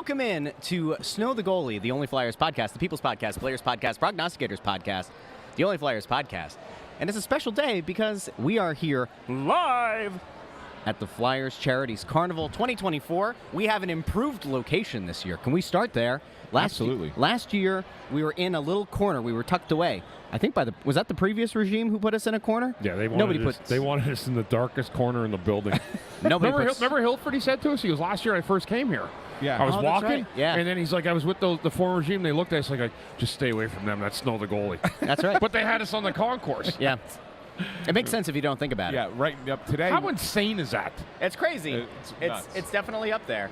Welcome in to Snow the Goalie, the only Flyers podcast, the People's Podcast, Players Podcast, Prognosticators Podcast, the only Flyers podcast. And it's a special day because we are here live at the Flyers Charities Carnival 2024. We have an improved location this year. Can we start there? Absolutely. Last year, we were in a little corner. We were tucked away. I think was that the previous regime who put us in a corner? Yeah, they wanted us in the darkest corner in the building. Remember Hilferty said to us, he goes, last year I first came here. Yeah. I was walking, right. Yeah. And then he's like, I was with the former regime. They looked at us like, just stay away from them. That's Snow the Goalie. That's right. But they had us on the concourse. Yeah. It makes sense if you don't think about it. Yeah, right up today. How insane is that? It's crazy. It's It's definitely up there.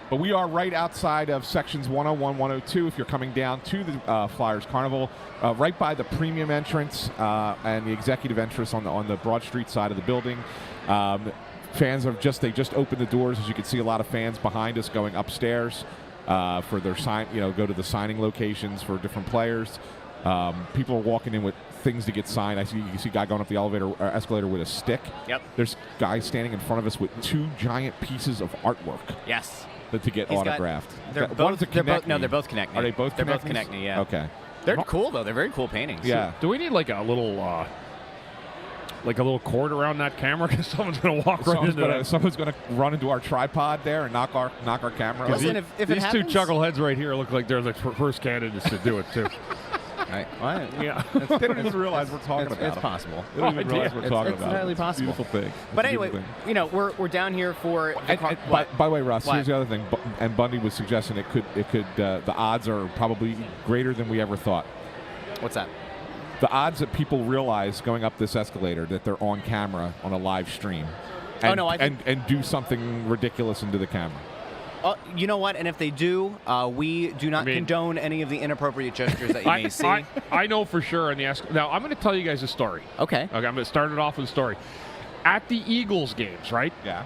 But we are right outside of sections 101, 102 if you're coming down to the Flyers Carnival, right by the premium entrance and the executive entrance on the Broad Street side of the building. Fans they just opened the doors. As you can see, a lot of fans behind us going upstairs for their go to the signing locations for different players. People are walking in with things to get signed. You can see a guy going up the escalator with a stick. Yep. There's guys standing in front of us with two giant pieces of artwork. Yes. To get autographed. They're both connecting. Are they both They're both connecting, yeah. Okay. They're cool, though. They're very cool paintings. Yeah. Do we need like a little cord around that camera? Because someone's going to walk right into that. Someone's going to run into our tripod there and knock our camera over. Listen, if these it two happens, chuckleheads right here look like they're the first candidates to do it, too. Right. Well, Yeah. They don't even realize we're talking about it's it. possible. They don't even realize we're talking It's about entirely it. possible. It's a beautiful thing. But It's a anyway, beautiful thing. we're down here for the By the way, Russ, What? here's the other thing. And Bundy was suggesting the odds are probably greater than we ever thought. What's that? The odds that people realize going up this escalator that they're on camera on a live stream and do something ridiculous into the camera. You know what? And if they do, we do not condone any of the inappropriate gestures that you may see. I know for sure in the Now, I'm going to tell you guys a story. Okay. I'm going to start it off with a story. At the Eagles games, right? Yeah.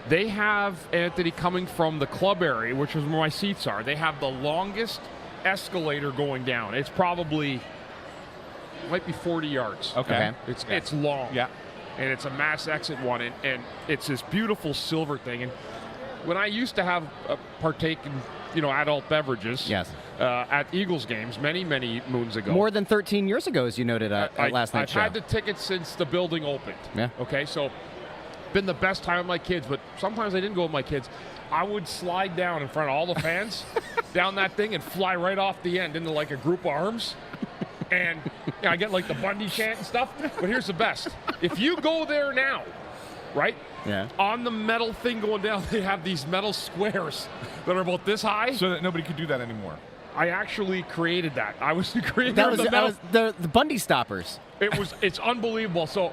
They have, Anthony, coming from the club area, which is where my seats are, they have the longest escalator going down. It's probably, might be 40 yards. Okay. It's long. Yeah. And it's a mass exit one, and it's this beautiful silver thing. And when I used to have partake in, adult beverages at Eagles games many, many moons ago. More than 13 years ago, as you noted at last night's show. I've had the tickets since the building opened. Yeah. Okay, so been the best time with my kids, but sometimes I didn't go with my kids. I would slide down in front of all the fans, down that thing, and fly right off the end into like a group of arms. And I get like the Bundy chant and stuff. But here's the best. If you go there now, right? Yeah. On the metal thing going down, they have these metal squares that are about this high. So that nobody could do that anymore. I actually created that. I was the creator That of was, the metal. the Bundy stoppers. It's unbelievable. So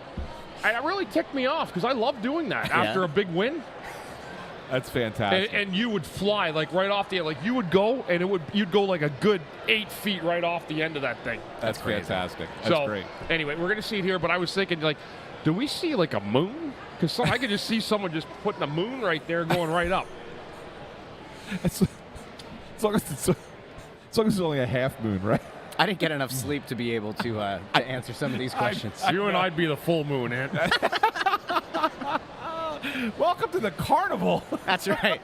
it really ticked me off because I love doing that after a big win. That's fantastic. And you would fly like right off the end. Like you would go and you'd go like a good 8 feet right off the end of that thing. That's fantastic. That's so, great. Anyway, we're going to see it here, but I was thinking, like, do we see like a moon? Because I could just see someone just putting a moon right there going right up. As long as it's only a half moon, right? I didn't get enough sleep to be able to answer some of these questions. You and I'd be the full moon, Ant. Welcome to the carnival. That's right.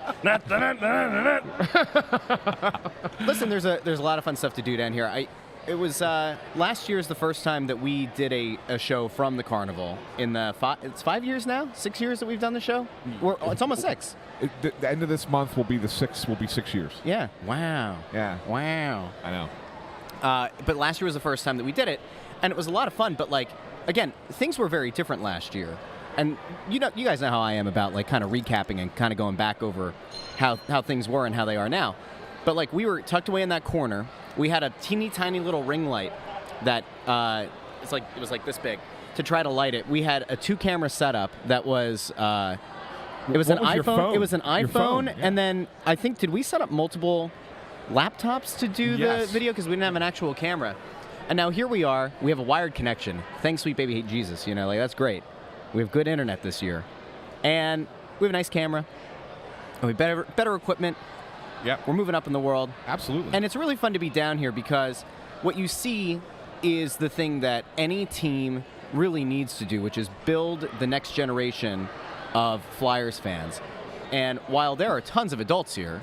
Listen, there's a lot of fun stuff to do down here. It was last year is the first time that we did a show from the carnival in the it's 5 years now, 6 years that we've done the show. It's almost 6. The end of this month will be 6 years. Yeah. Wow. Yeah. Wow. I know. But last year was the first time that we did it, and it was a lot of fun. But again, things were very different last year. And you guys know how I am about kind of recapping and kind of going back over how things were and how they are now. But we were tucked away in that corner. We had a teeny tiny little ring light that it was like this big. To try to light it, we had a 2-camera setup that was it was an iPhone. It was an iPhone, yeah. And then I think did we set up multiple laptops to do the video because we didn't have an actual camera. And now here we are. We have a wired connection. Thanks, sweet baby Jesus. That's great. We have good internet this year, and we have a nice camera. And we have better equipment. Yep. We're moving up in the world. Absolutely. And it's really fun to be down here because what you see is the thing that any team really needs to do, which is build the next generation of Flyers fans. And while there are tons of adults here,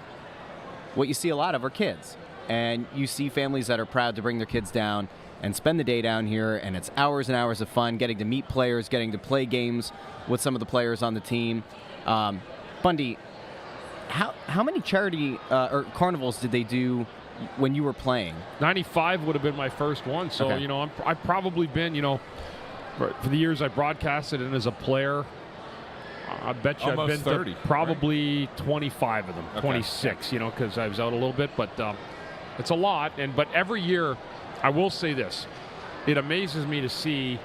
what you see a lot of are kids. And you see families that are proud to bring their kids down and spend the day down here, and it's hours and hours of fun, getting to meet players, getting to play games with some of the players on the team. Bundy, how many charity or carnivals did they do when you were playing? 95 would have been my first one. So, Okay. I've probably been, for the years I broadcasted and as a player, I bet you Almost I've been 30, to probably 25 of them, Okay. 26, because I was out a little bit. But it's a lot. But every year, I will say this. It amazes me to see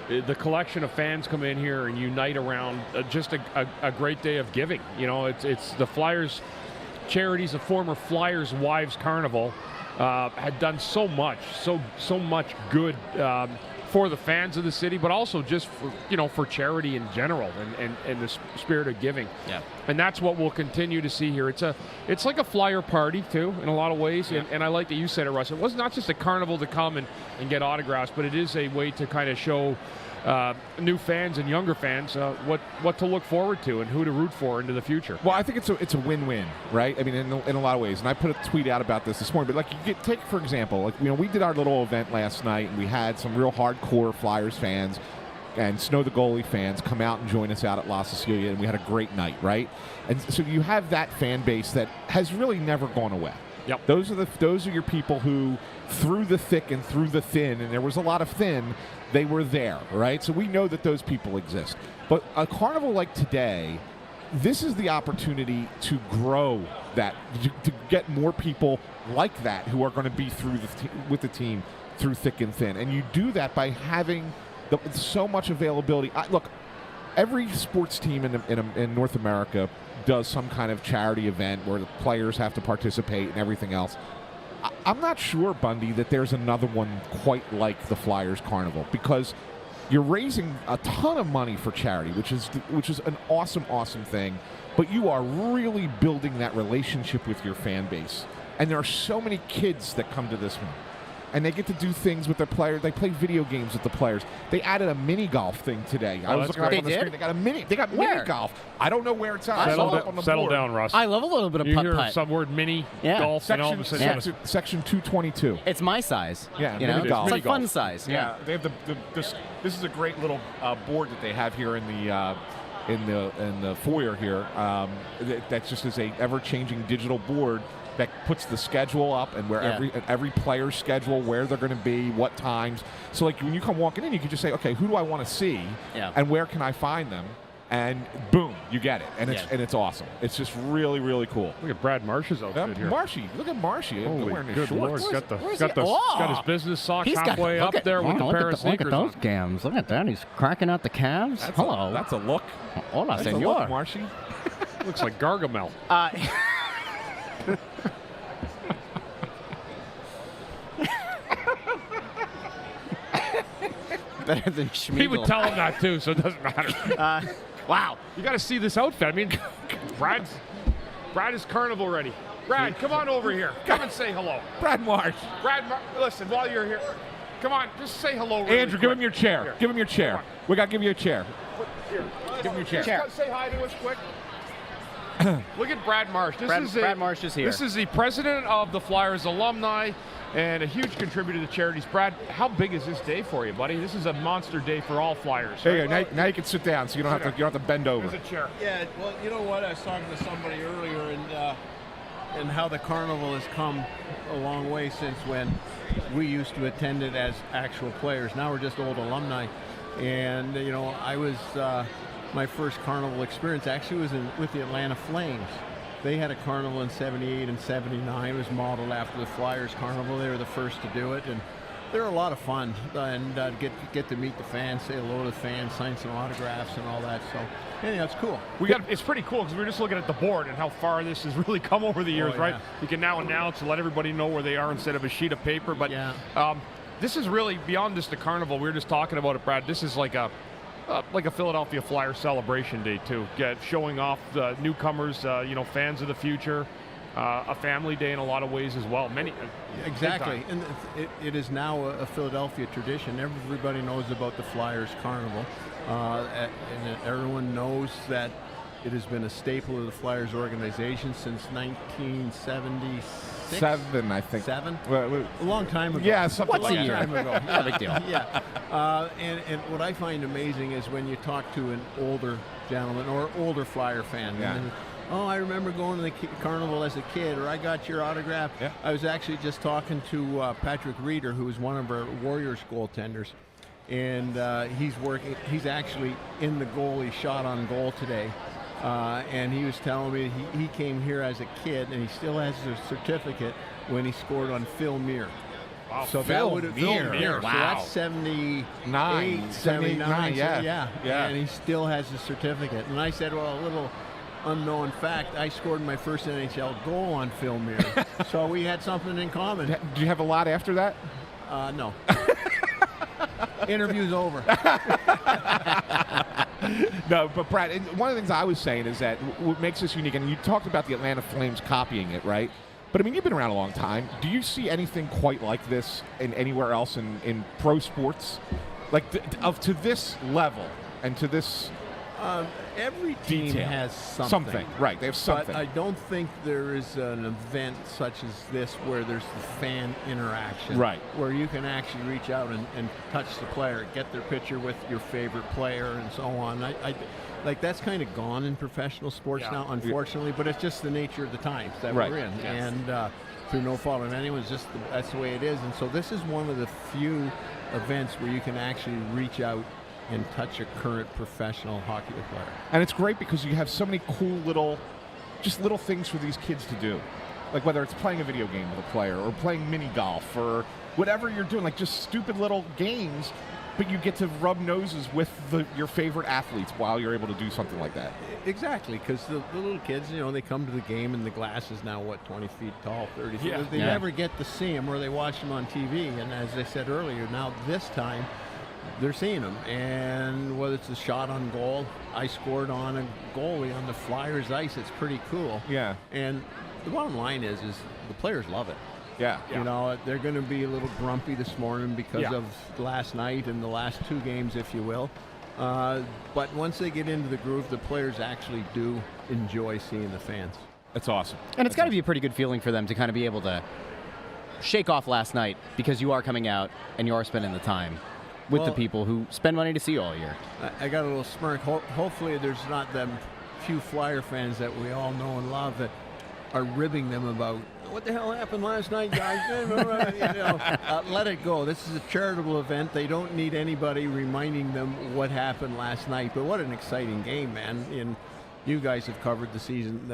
the collection of fans come in here and unite around just a great day of giving. It's the Flyers Charities, the former Flyers Wives Carnival, had done so much good for the fans of the city, but also just for charity in general and the spirit of giving. Yeah. And that's what we'll continue to see here. It's like a Flyer party too in a lot of ways. Yeah. And I like that you said it, Russ. It was not just a carnival to come and get autographs, but it is a way to kind of show new fans and younger fans what to look forward to and who to root for into the future. Well, I think it's a win-win, right? I mean, in a lot of ways. And I put a tweet out about this morning. But take for example, we did our little event last night, and we had some real hardcore Flyers fans and Snow the Goalie fans come out and join us out at La Cecilia, and we had a great night, right? And so you have that fan base that has really never gone away. Yep. Those are your people who, through the thick and through the thin, and there was a lot of thin, they were there, right? So we know that those people exist. But a carnival like today, this is the opportunity to grow that, to get more people like that who are going to be with the team through thick and thin. And you do that by having so much availability. Look, every sports team in North America does some kind of charity event where the players have to participate and everything else. I'm not sure, Bundy, that there's another one quite like the Flyers Carnival, because you're raising a ton of money for charity, which is an awesome thing, but you are really building that relationship with your fan base. And there are so many kids that come to this one. And they get to do things with their players. They play video games with the players. They added a mini golf thing today. I was looking up on the screen. They got mini golf. I don't know where it's at. Settle down, Russ. I love a little bit of you putt-putt. hear some word mini golf and all of a sudden Section 222. It's my size. Yeah, you know? mini golf. It's like fun size. Yeah, they have this is a great little board that they have here in the foyer here. That just is a ever-changing digital board that puts the schedule up and where every player's schedule, where they're going to be, what times. So like when you come walking in, you can just say, okay, who do I want to see, and where can I find them? And boom, you get it, and it's awesome. It's just really, really cool. Look at Brad Marsh's outfit here. Look at Marshy. Holy wearing his good shorts. Lord. Got his business socks halfway up there with the pair of sneakers Look at those gams. Look at that. He's cracking out the calves. Hello. That's a look. Hola, That's senor. a look, Marshy. Looks like Gargamel. Better than Schmiegel. He would tell him that too, so it doesn't matter. Wow. You got to see this outfit. I mean, Brad is carnival ready. Brad, come on over here. Come and say hello. Brad Marsh. Listen, while you're here, come on, just say hello. Really Andrew, quick. give him your chair. Here. Give him your chair. We got to give you a chair. Here. Give him your chair. Just say hi to us quick. Look at Brad Marsh. Brad Marsh is here. This is the president of the Flyers alumni and a huge contributor to charities. Brad, how big is this day for you, buddy? This is a monster day for all Flyers. There you go. Now you can sit down, so you don't have to bend over. There's a chair. Yeah, well, you know what? I was talking to somebody earlier, and how the carnival has come a long way since when we used to attend it as actual players. Now we're just old alumni, and I was my first carnival experience actually was with the Atlanta Flames. They had a carnival in '78 and '79. It was modeled after the Flyers Carnival. They were the first to do it, and they're a lot of fun. And get to meet the fans, say hello to the fans, sign some autographs, and all that. So, yeah, it's cool. It's pretty cool because we were just looking at the board and how far this has really come over the years, right? You can now announce and let everybody know where they are instead of a sheet of paper. But this is really beyond just the carnival. We were just talking about it, Brad. This is like a Philadelphia Flyers celebration day too, showing off the newcomers, fans of the future, a family day in a lot of ways as well. Exactly, and it is now a Philadelphia tradition. Everybody knows about the Flyers Carnival, and everyone knows that It has been a staple of the Flyers organization since 1976. 7, I think. 7? Well, A long time ago. yeah, something What's like a year? that. Time ago. Not a big deal. Yeah. And what I find amazing is when you talk to an older gentleman or older Flyer fan. Yeah. And, oh, I remember going to the carnival as a kid, or I got your autograph. Yeah. I was actually just talking to Patrick Reeder, who is one of our Warriors goaltenders. And he's actually in the goalie shot on goal today. And he was telling me he came here as a kid, and he still has his certificate when he scored on Phil Muir. Wow, So that would have Muir. Muir. So that's 79, 79, yeah. Yeah. And he still has his certificate. And I said, well, a little unknown fact, I scored my first NHL goal on Phil Muir. So we had something in common. Do you have a lot after that? No. Interview's over. No, but Brad, and one of the things I was saying is that what makes this unique, and you talked about the Atlanta Flames copying it, right? But I mean, you've been around a long time. Do you see anything quite like this in anywhere else in pro sports? Like to this level and to this Every team detail. has something. Right, they have something. But I don't think there is an event such as this where there's the fan interaction. Right. Where you can actually reach out and touch the player, get their picture with your favorite player and so on. I like that's kind of gone in professional sports now, unfortunately, but it's just the nature of the times that Right. we're in. Yes. And through no fault of anyone's, that's the way it is. And so this is one of the few events where you can actually reach out and touch a current professional hockey player. And it's great because you have so many cool little things for these kids to do. Like whether it's playing a video game with a player or playing mini golf or whatever you're doing, like just stupid little games, but you get to rub noses with your favorite athletes while you're able to do something like that. Exactly, because the little kids, they come to the game and the glass is now, 20 feet tall, 30 feet. Yeah. They never get to see them or they watch them on TV. And as I said earlier, now this time, they're seeing them, and whether it's a shot on goal, I scored on a goalie on the Flyers ice. It's pretty cool. Yeah. And the bottom line is the players love it. Yeah. They're going to be a little grumpy this morning because of last night and the last 2 games, if you will. But once they get into the groove, the players actually do enjoy seeing the fans. That's awesome. And it's got to be a pretty good feeling for them to kind of be able to shake off last night because you are coming out and you are spending the time with the people who spend money to see you all year. I got a little smirk. Hopefully there's not them few Flyer fans that we all know and love that are ribbing them about what the hell happened last night, guys. Let it go. This is a charitable event. They don't need anybody reminding them what happened last night. But what an exciting game, man. And you guys have covered the season.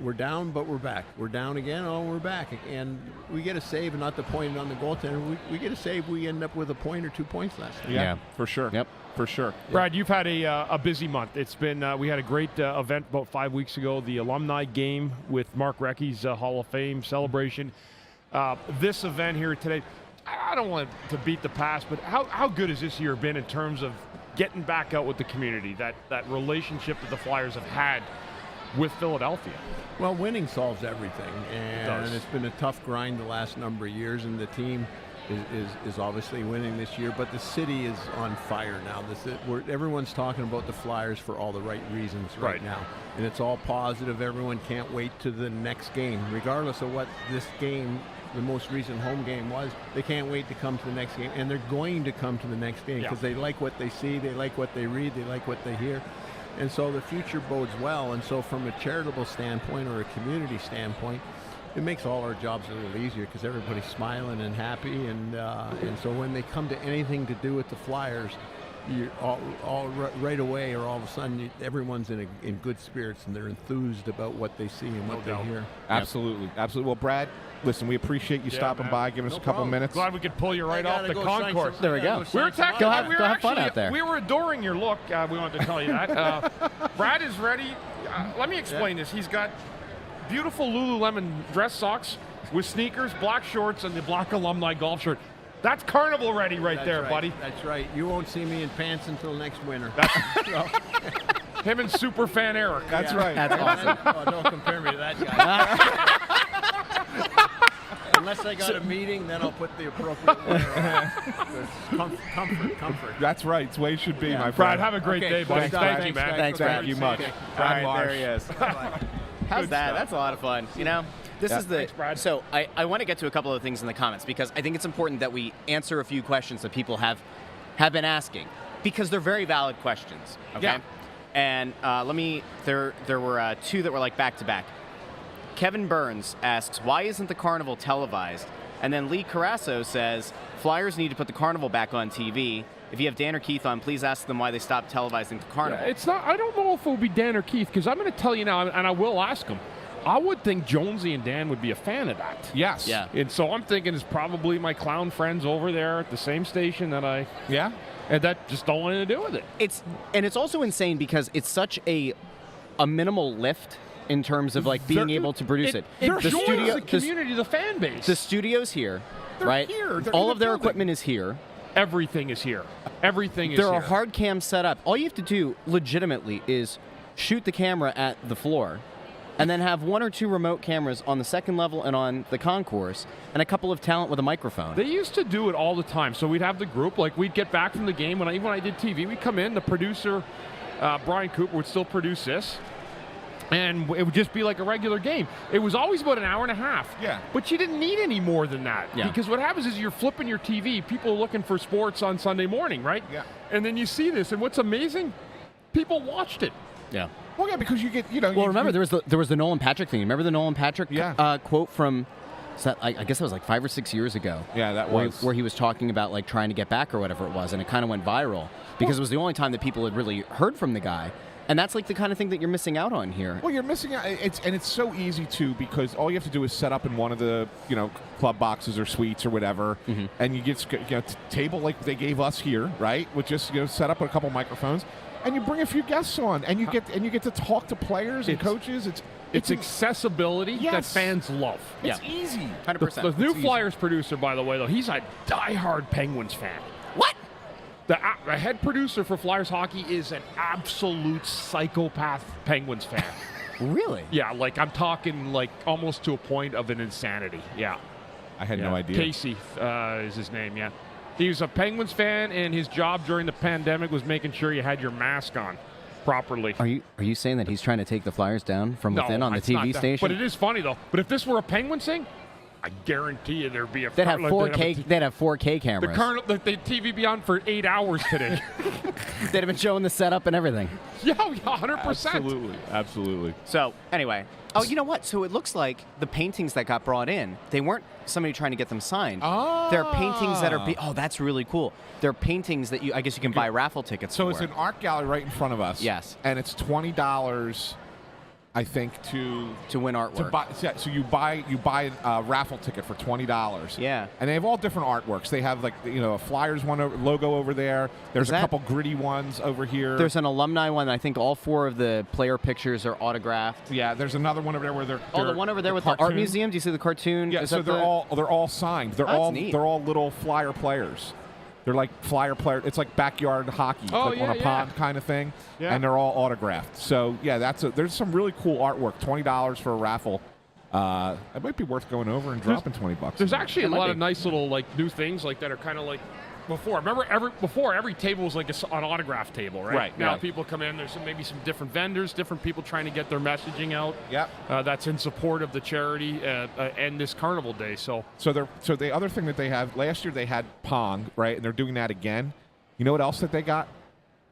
We're down, but we're back. We're down again, we're back. And we get a save, and not to point it on the goaltender. We get a save, we end up with a point or 2 points last night. Yeah, for sure. Yep. For sure. Brad, you've had a busy month. It's been we had a great event about 5 weeks ago, the alumni game with Mark Recchi's Hall of Fame celebration. This event here today, I don't want to beat the past, but how good has this year been in terms of getting back out with the community, that relationship that the Flyers have had with Philadelphia? Well, winning solves everything, and it's been a tough grind the last number of years, and the team is obviously winning this year, but the city is on fire now. Everyone's talking about the Flyers for all the right reasons right now, and it's all positive. Everyone can't wait to the next game, regardless of what this game, the most recent home game was. They can't wait to come to the next game, and they're going to come to the next game because they like what they see, they like what they read, they like what they hear. And so the future bodes well. And so from a charitable standpoint or a community standpoint, it makes all our jobs a little easier because everybody's smiling and happy. And so when they come to anything to do with the Flyers, you right away or all of a sudden everyone's in good spirits and they're enthused about what they see and what they hear. Absolutely. Absolutely. Well, Brad, listen, we appreciate you stopping by, giving us a couple minutes. Glad we could pull you right off the concourse. There we go. We were texting. Go have fun out there. We were adoring your look. We wanted to tell you that. Brad is ready. Let me explain this. He's got beautiful Lululemon dress socks with sneakers, black shorts, and the black alumni golf shirt. That's carnival ready That's there, right. buddy. That's right. You won't see me in pants until next winter. Him and super fan Eric. That's right. That's awesome. Don't compare me to that guy. Unless I got a meeting, then I'll put the appropriate wear on. Comfort. That's right. It's the way it should be, my friend. Brad, have a great day, buddy. Thanks, Thank Brad. you, man. Thanks, Brad. Thank you much. All Brad right, Marsh. there he is. How's that? That's a lot of fun. You know, this is the. Thanks, Brad. So I want to get to a couple of things in the comments because I think it's important that we answer a few questions that people have been asking because they're very valid questions. Okay. Yeah. And there were two that were like back to back. Kevin Burns asks, why isn't the carnival televised? And then Lee Carasso says, Flyers need to put the carnival back on TV. If you have Dan or Keith on, please ask them why they stopped televising the carnival. It's not. I don't know if it will be Dan or Keith because I'm going to tell you now, and I will ask them. I would think Jonesy and Dan would be a fan of that. Yes. Yeah. And so I'm thinking it's probably my clown friends over there at the same station Yeah. and that just don't want anything to do with it. It's also insane because it's such a minimal lift in terms of like being able to produce it. It The joins studio- the community, the fan base. The studio's here, They're right? here. They're All in of the their building. equipment is here. Everything is here. Everything is There here. are hard cams set up. All you have to do legitimately is shoot the camera at the floor and then have one or two remote cameras on the second level and on the concourse and a couple of talent with a microphone. They used to do it all the time. So we'd have the group, like we'd get back from the game. Even when I did TV, we'd come in, the producer, Brian Cooper, would still produce this. And it would just be like a regular game. It was always about an hour and a half. Yeah. But you didn't need any more than that. Yeah. Because what happens is you're flipping your TV. People are looking for sports on Sunday morning, right? Yeah. And then you see this. And what's amazing, people watched it. Yeah. Well, yeah, because you get, Well, remember there was the Nolan Patrick thing. Remember the Nolan Patrick quote from? I guess it was like 5 or 6 years ago. Yeah, that where, was. where he was talking about like trying to get back or whatever it was, and it kind of went viral because it was the only time that people had really heard from the guy. And that's like the kind of thing that you're missing out on here. Well, you're missing out. It's so easy too because all you have to do is set up in one of the club boxes or suites or whatever, and you get table like they gave us here, right? With just set up with a couple microphones, and you bring a few guests on, and you get to talk to players and coaches. It's accessibility that fans love. It's easy. 100%. The new Flyers producer, by the way, though, he's a diehard Penguins fan. What? The head producer for Flyers hockey is an absolute psychopath Penguins fan. Really? Yeah, like I'm talking like almost to a point of an insanity. Yeah. I had no idea. Casey is his name, yeah. He was a Penguins fan, and his job during the pandemic was making sure you had your mask on properly. Are you saying that he's trying to take the Flyers down from within on the it's not TV that. station? But it is funny, though. But if this were a Penguins thing, I guarantee you there'd be a... They'd have 4K. They'd have 4K cameras. The TV be on for 8 hours today. They'd have been showing the setup and everything. Yeah, 100%. Absolutely. So anyway, you know what? So it looks like the paintings that got brought in, they weren't somebody trying to get them signed. Oh. They're paintings that are. that's really cool. They're paintings that I guess you can buy raffle tickets So for. it's an art gallery right in front of us. Yes. And it's $20, I think, to win artwork. to buy. So you buy a raffle ticket for $20. Yeah. And they have all different artworks. They have like a Flyers logo over there. There's a couple gritty ones over here. There's an alumni one. I think all 4 of the player pictures are autographed. Yeah. There's another one over there where they're. The one over there with the art cartoon. museum. Do you see the cartoon? Yeah. Is So that they're all signed. They're That's all neat. they're all little Flyer players. They're like Flyer players. It's like backyard hockey, like on a pond kind of thing. Yeah. And they're all autographed. So yeah, there's some really cool artwork. $20 for a raffle. It might be worth going over and dropping $20. There's actually a might lot be. of nice little like new things like that are kind of like before. Remember every table was like an autograph table, right? Right, Now yeah. people come in. There's maybe some different vendors, different people trying to get their messaging out. Yep. That's in support of the charity and this Carnival Day. So So the other thing that they have, last year they had Pong, right? And they're doing that again. You know what else that they got?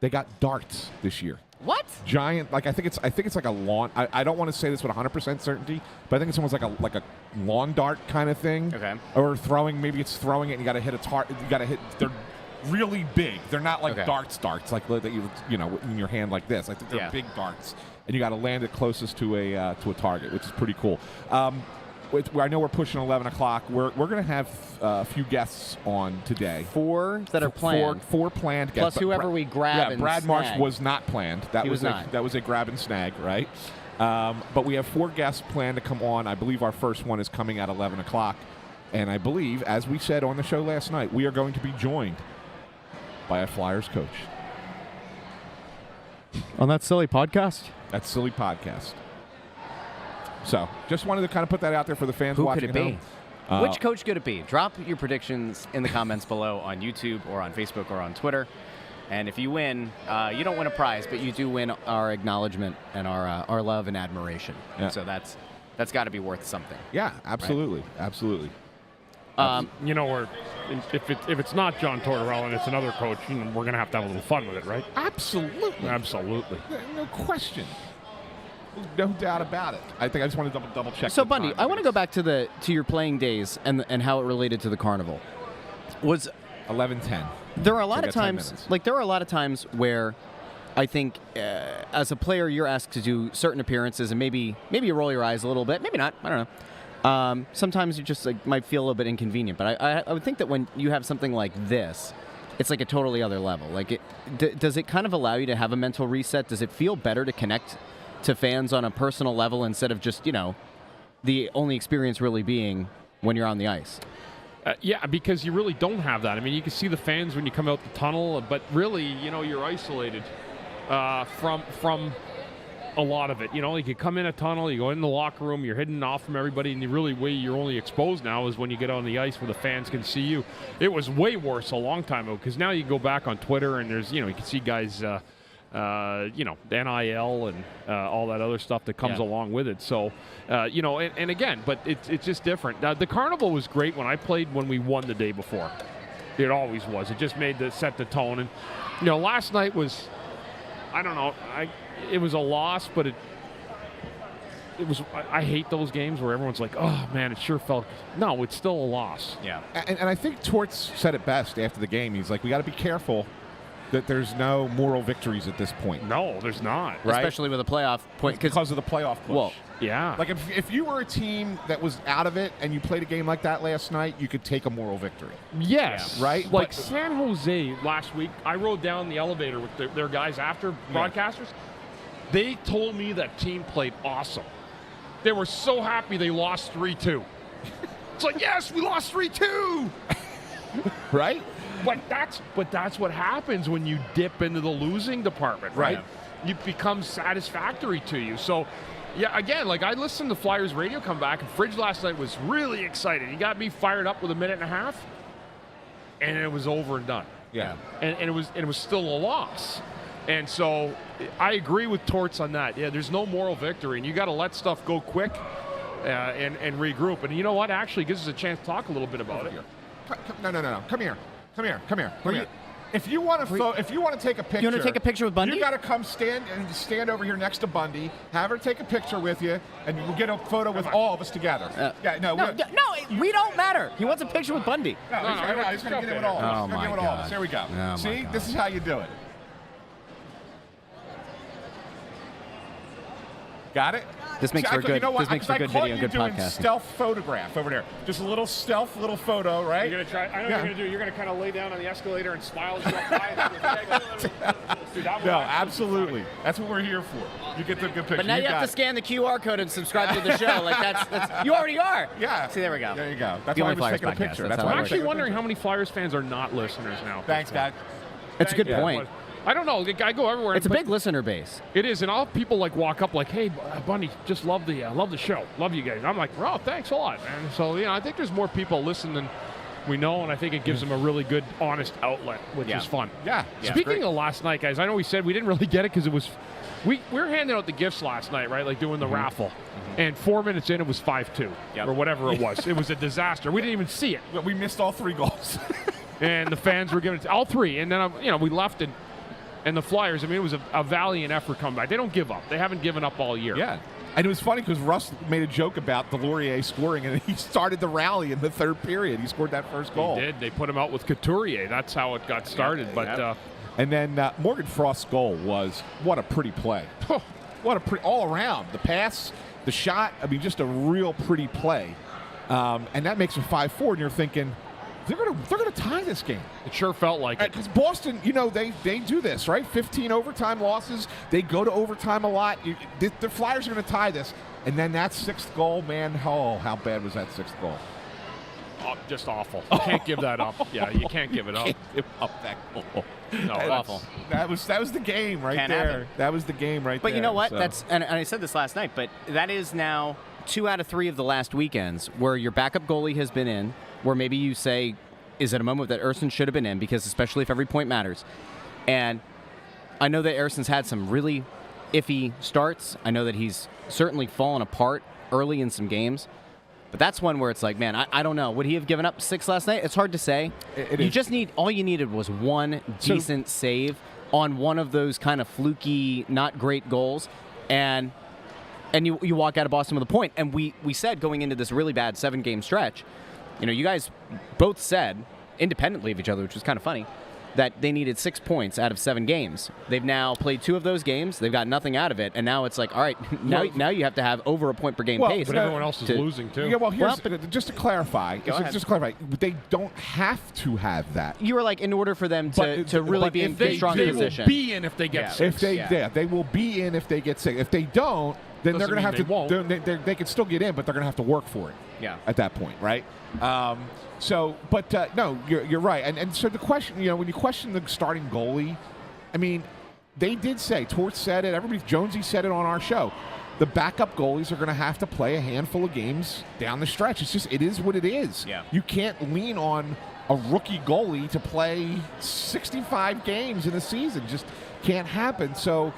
They got darts this year. What? Giant, like I think it's like a lawn. I don't want to say this with 100% certainty, but I think it's almost like a lawn dart kind of thing. Okay. Or maybe it's throwing it and you got to hit a target. You got to hit. They're really big. They're not like Okay. darts like that you in your hand like this. I think they're big darts, and you got to land it closest to a target, which is pretty cool. I know we're pushing 11 o'clock. We're going to have a few guests on today. 4 that are planned. Four planned guests. Plus but whoever we grab Yeah, and Brad Marsh snag. was not planned. That He was not. That was a grab and snag, right? But we have 4 guests planned to come on. I believe our first one is coming at 11 o'clock. And I believe, as we said on the show last night, we are going to be joined by a Flyers coach. On that silly podcast? That silly podcast. So, just wanted to kind of put that out there for the fans Who watching could it at be? home. Which coach could it be? Drop your predictions in the comments below on YouTube or on Facebook or on Twitter. And if you win, you don't win a prize, but you do win our acknowledgement and our love and admiration. Yeah. So that's got to be worth something. Yeah, absolutely, right? Absolutely. Or if it's not John Tortorella and it's another coach, we're going to have a little fun with it, right? Absolutely. Absolutely. No question. No doubt about it. I think I just want to double check. So, Bundy, I want to go back to your playing days and how it related to the carnival. Was 11-10. There are a lot of times, where I think as a player you're asked to do certain appearances and maybe you roll your eyes a little bit, maybe not. I don't know. Sometimes you just might feel a little bit inconvenient, but I would think that when you have something like this, it's like a totally other level. Like, does it kind of allow you to have a mental reset? Does it feel better to connect to fans on a personal level instead of just, the only experience really being when you're on the ice? Yeah, because you really don't have that. I mean, you can see the fans when you come out the tunnel, but really, you're isolated from a lot of it. You can come in a tunnel, you go in the locker room, you're hidden off from everybody, and the really way you're only exposed now is when you get on the ice where the fans can see you. It was way worse a long time ago, because now you go back on Twitter and there's, you can see guys, NIL and all that other stuff that comes along with it. So, and again, but it's just different. The carnival was great when I played when we won the day before. It always was. It just set the tone. And, last night was, I don't know, it was a loss, but it was. I hate those games where everyone's like, "Oh man, it sure felt." No, it's still a loss. Yeah. And I think Torts said it best after the game. He's like, "We got to be careful that there's no moral victories at this point." No, there's not. Right? Especially with a playoff point, because of the playoff push. Well, yeah. Like if you were a team that was out of it and you played a game like that last night, you could take a moral victory. Yes. Yeah. Right? Like But San Jose last week, I rode down the elevator with their guys after broadcasters. They told me that team played awesome. They were so happy they lost 3-2. It's like, yes, we lost 3-2. right? But that's what happens when you dip into the losing department, right? It becomes satisfactory to you. So, yeah, again, like I listened to Flyers radio come back, and Fridge last night was really excited. He got me fired up with a minute and a half, and it was over and done. Yeah. And it was still a loss. And so I agree with Torts on that. Yeah, there's no moral victory, and you got to let stuff go quick and regroup. And you know what? Actually, gives us a chance to talk a little bit about it. No. Come here. If you want to take a picture, you want to take a picture with Bundy? You got to come stand over here next to Bundy. Have her take a picture with you, and we'll get a photo with all of us together. No, we don't matter. He wants a picture with Bundy. He's going to get it with all of us. Oh my God. There we go. Oh See, this is how you do it. Got it? This makes for good. This makes for good video and good podcasting. Stealth photograph over there. Just a little stealth, little photo, right? You're gonna try. I know what you're gonna do. You're gonna kind of lay down on the escalator and smile as you walk by. No, absolutely. That's what we're here for. You get the good picture. But now you have to scan the QR code and subscribe to the show. Like that's you already are. Yeah. See, there we go. There you go. That's The why I only was Flyers taking a podcast. picture. That's That's how why I'm it actually works. wondering how many Flyers fans are not listeners now. Thanks, guys. It's a good point. I don't know. I go everywhere. It's a big listener base. It is, and all people walk up like, "Hey, Bundy, just love the show, love you guys." I'm like, "Oh, thanks a lot, man." So I think there's more people listening than we know, and I think it gives them a really good, honest outlet, which is fun. Yeah. Speaking of last night, guys, I know we said we didn't really get it because it was we were handing out the gifts last night, right? Like doing the raffle, and 4 minutes in, it was 5-2 or whatever it was. It was a disaster. We didn't even see it. We missed all 3 goals, and the fans were giving it all 3, and then we left it. And the Flyers, I mean, it was a valiant effort comeback. They don't give up. They haven't given up all year. Yeah. And it was funny because Russ made a joke about Delorier scoring, and he started the rally in the 3rd period. He scored that first goal. He did. They put him out with Couturier. That's how it got started. And then Morgan Frost's goal was, what a pretty play. All around. The pass, the shot, I mean, just a real pretty play. And that makes it 5-4, and you're thinking, they're gonna tie this game. It sure felt like it. Because Boston, they do this, right? 15 overtime losses. They go to overtime a lot. The Flyers are going to tie this. And then that 6th goal, man, how bad was that 6th goal? Oh, just awful. You can't give that up. Yeah, you can't give it up. Can't give up that goal. No, awful. That was the game right Can't there. happen. That was the game right there. But you know what? So. And I said this last night, but that is now 2 out of 3 of the last weekends where your backup goalie has been in, where maybe you say, is it a moment that Ersson should have been in, because especially if every point matters. And I know that Ersson's had some really iffy starts. I know that he's certainly fallen apart early in some games. But that's one where it's like, man, I don't know. Would he have given up 6 last night? It's hard to say. All you needed was one decent save on one of those kind of fluky, not great goals. And you walk out of Boston with a point. And we said going into this really bad 7-game stretch, you guys both said, independently of each other, which was kind of funny, that they needed 6 points out of 7 games. They've now played 2 of those games. They've got nothing out of it. And now it's like, all right, now you have to have over a point per game pace. But everyone else is losing, too. Yeah, just to clarify, they don't have to have that. You were like, in order for them to really be in a strong position. They will be in if they get 6. They will be in if they get 6. If they don't, then they're going to have to. They can still get in, but they're going to have to work for it. Yeah. At that point, right? No, you're right. And so the question, when you question the starting goalie, I mean, they did say, Torts said it, Jonesy said it on our show. The backup goalies are going to have to play a handful of games down the stretch. It is what it is. Yeah. You can't lean on a rookie goalie to play 65 games in a season. Just can't happen. So,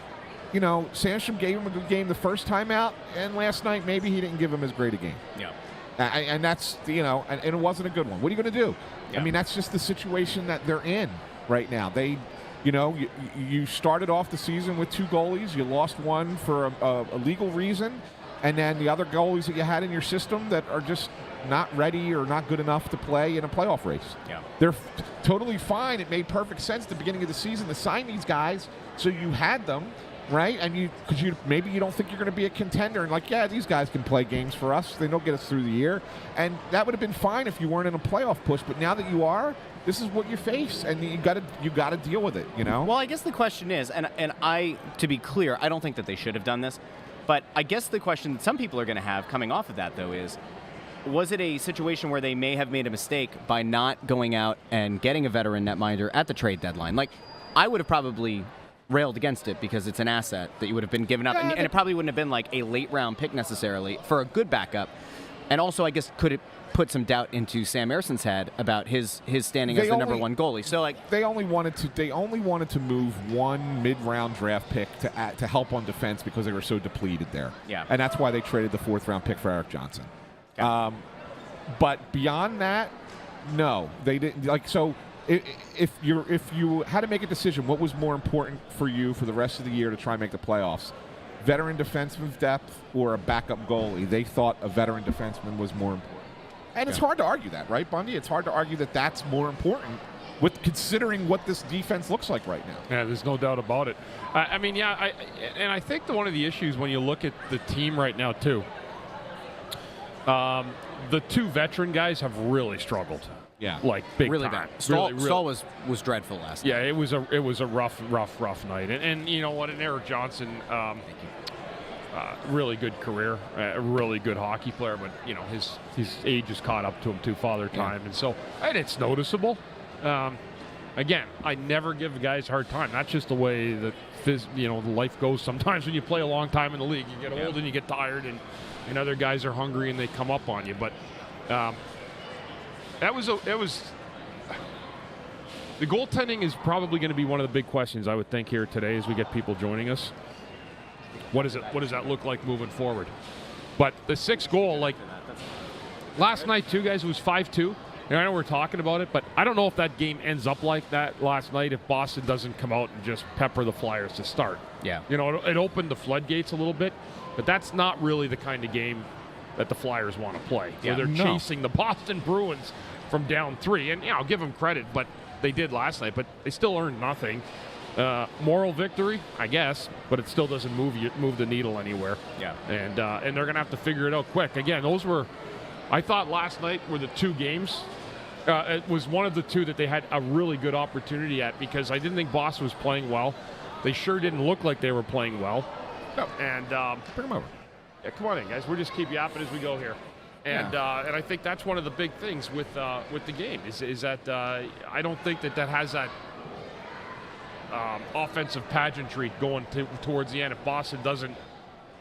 Sandstrom gave him a good game the first time out, and last night maybe he didn't give him as great a game. Yeah. And that's, and it wasn't a good one. What are you going to do? Yeah. I mean, that's just the situation that they're in right now. They, you started off the season with 2 goalies. You lost one for a legal reason. And then the other goalies that you had in your system that are just not ready or not good enough to play in a playoff race. Yeah. They're totally fine. It made perfect sense at the beginning of the season to sign these guys, so you had them. Right, and because maybe you don't think you're going to be a contender, and like, yeah, these guys can play games for us. They'll get us through the year, and that would have been fine if you weren't in a playoff push. But now that you are, this is what you face, and you got to deal with it. Well, I guess the question is, and to be clear, I don't think that they should have done this, but I guess the question that some people are going to have coming off of that though is, was it a situation where they may have made a mistake by not going out and getting a veteran netminder at the trade deadline? Like, I would have probably railed against it because it's an asset that you would have been given up, and it probably wouldn't have been like a late round pick necessarily for a good backup. And also, I guess, could it put some doubt into Sam Ersson's head about his standing as the number 1 goalie? So like, they only wanted to move 1 mid-round draft pick to help on defense because they were so depleted there. Yeah, and that's why they traded the 4th round pick for Eric Johnson. Okay. But beyond that, no, they didn't. Like, so. If you had to make a decision, what was more important for you for the rest of the year to try and make the playoffs? Veteran defensive depth or a backup goalie? They thought a veteran defenseman was more important. And it's hard to argue that, right, Bundy? It's hard to argue that that's more important with considering what this defense looks like right now. Yeah, there's no doubt about it. I think one of the issues when you look at the team right now, too, the 2 veteran guys have really struggled. Yeah, like big really time. bad. Stahl was dreadful last night. Yeah, it was a rough night. And you know what? And Eric Johnson, really good career, a really good hockey player. But his age has caught up to him too, father time, and it's noticeable. Again, I never give guys a hard time. That's just the way that life goes. Sometimes when you play a long time in the league, you get old and you get tired, and other guys are hungry and they come up on you. But That was the goaltending is probably going to be one of the big questions, I would think, here today as we get people joining us. What does that look like moving forward? But the 6th goal, like last night, too, guys, it was 5-2. And I know we're talking about it, but I don't know if that game ends up like that last night if Boston doesn't come out and just pepper the Flyers to start. Yeah. It opened the floodgates a little bit, but that's not really the kind of game that the Flyers want to play. Yeah. Where they're chasing the Boston Bruins from down 3. And, I'll give them credit, but they did last night, but they still earned nothing. Moral victory, I guess, but it still doesn't move the needle anywhere. Yeah. And they're going to have to figure it out quick. Again, I thought last night were the 2 games. It was one of the 2 that they had a really good opportunity at because I didn't think Boston was playing well. They sure didn't look like they were playing well. No. And bring them over. Yeah, come on in, guys. We'll just keep yapping as we go here. And I think that's one of the big things with the game is that I don't think that has that offensive pageantry going towards the end if Boston doesn't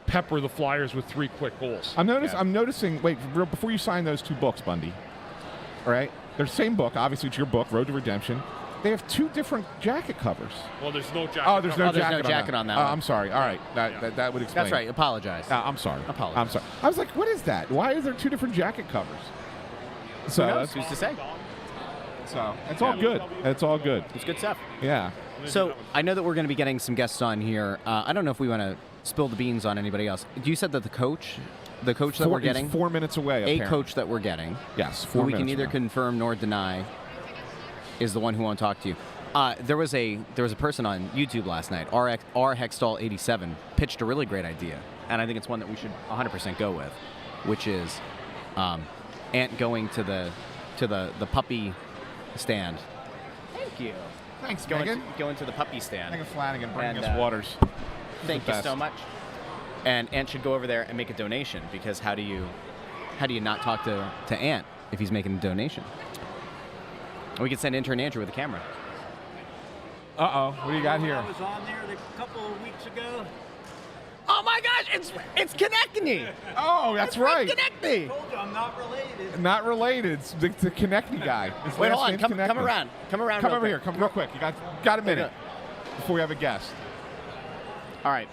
pepper the Flyers with 3 quick goals. I'm noticing. Wait, before you sign those 2 books, Bundy. All right, they're the same book. Obviously, it's your book, Road to Redemption. They have 2 different jacket covers. Well, there's no jacket. Oh, there's no there's jacket, no jacket on that one. I'm sorry. All right, that would explain. That's right. Apologize. I'm sorry. Apologize. I'm sorry. I was like, what is that? Why is there 2 different jacket covers? So Who knows? Who's to say? So it's all good. It's all good. It's good stuff. Yeah. So I know that we're going to be getting some guests on here. I don't know if we want to spill the beans on anybody else. You said that the coach that we're getting, 4 minutes away. a Apparently. coach that we're getting, Yes, who 4 we minutes. can neither from now. confirm nor deny, is the one who won't talk to you. There was a person on YouTube last night, R Hextall 87, pitched a really great idea, and I think it's one that we should 100% go with, which is Ant going to the puppy stand. Thank you. Thanks, Going to the puppy stand. Megan Flanagan bringing And, us waters. Thank the you so best. much. And Ant should go over there and make a donation, because how do you not talk to Ant if he's making a donation? We could send intern Andrew with a camera. Uh-oh. What do you got here? I was on there a couple of weeks ago. Oh my gosh, it's Konechny. Oh, that's right. Konechny. Told you I'm not related. Not related. It's the Konechny guy. His Wait, last hold on. name's Come Konechny. around. Come around. Come real over quick. here. Come real quick. You got a minute Okay. before we have a guest. All right.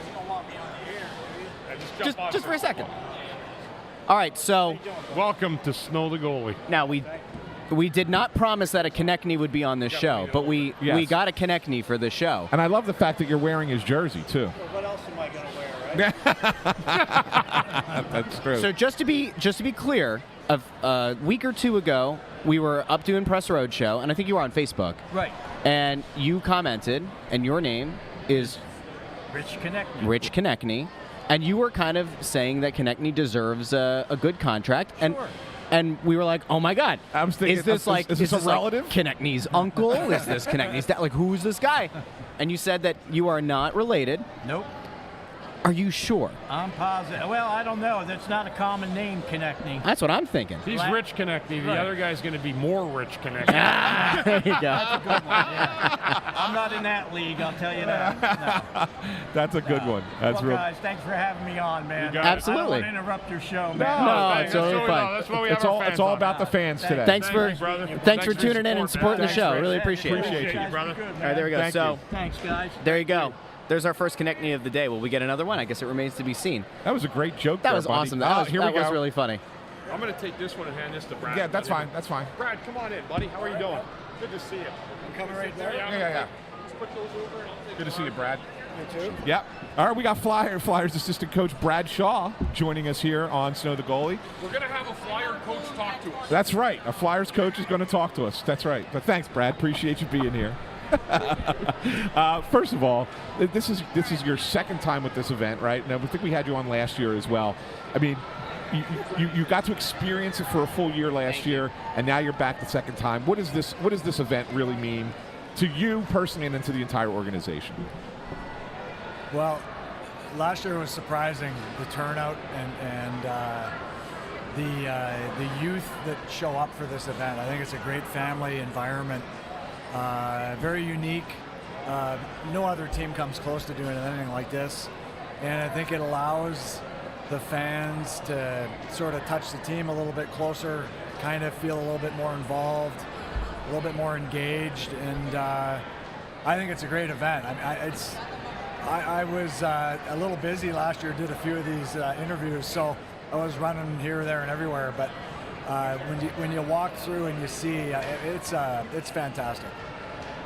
You don't want me on the air, do you? Just for a second. All right. So Welcome to Snow the Goalie. now we did not promise that a Konechny would be on this show, but we got a Konechny for the show. And I love the fact that you're wearing his jersey, too. Well, what else am I going to wear, right? That's true. So just to be clear, a week or 2 ago, we were up doing Press Roadshow, and I think you were on Facebook. Right. And you commented, and your name is Rich Konechny. Rich Konechny, and you were kind of saying that Konechny deserves a good contract. Sure. And we were like, oh my God, I was thinking, is this is this a relative? Like Konechny's uncle? Is this Konechny's dad? Like, who's this guy? And you said that you are not related. Nope. Are you sure? I'm positive. Well, I don't know. That's not a common name, Konechny. That's what I'm thinking. He's Rich Konechny. The Right. other guy's going to be more Rich Konechny. Ah, there you go. That's a good one, yeah. I'm not in that league, I'll tell you that. No. That's a good one. That's Well, real. guys, thanks for having me on, man. You got it. Absolutely. I don't want to interrupt your show, man. No, thanks. it's That's totally what we fine. know. That's what we have It's our all, fans it's all on. about the fans today. Thanks for Thanks, brother. thanks for Thanks for tuning in and support, supporting the man. show. Thanks, Really Yeah, appreciate it. Appreciate you, guys are brother. good, All right, man. there we go. Thank so you. Thanks, guys. there you go. There's our first Konechny of the day. Will we get another one? I guess it remains to be seen. That was a great joke. That there, was buddy. awesome. That Here was we go. really funny. I'm going to take this one and hand this to Brad. Yeah, that's fine. That's fine. Brad, come on in, buddy. How are you doing? Good to see you. I'm coming right there. Yeah. Let's put those over and I'll take Good to see you, Brad. You too? Yep. All right, we got Flyers assistant coach Brad Shaw joining us here on Snow the Goalie. We're going to have a Flyer coach talk to us. That's right. A Flyers coach is going to talk to us. That's right. But thanks, Brad. Appreciate you being here. First of all, this is your second time with this event, right? And I think we had you on last year as well. I mean, you got to experience it for a full year last year, and now you're back the second time. What does this event really mean to you personally and then to the entire organization? Well, last year was surprising, the turnout and the youth that show up for this event. I think it's a great family environment, very unique. No other team comes close to doing anything like this, and I think it allows the fans to sort of touch the team a little bit closer, kind of feel a little bit more involved, a little bit more engaged, and I think it's a great event. I was a little busy last year, did a few of these interviews, so I was running here, there, and everywhere. But when you walk through and you see, it's fantastic.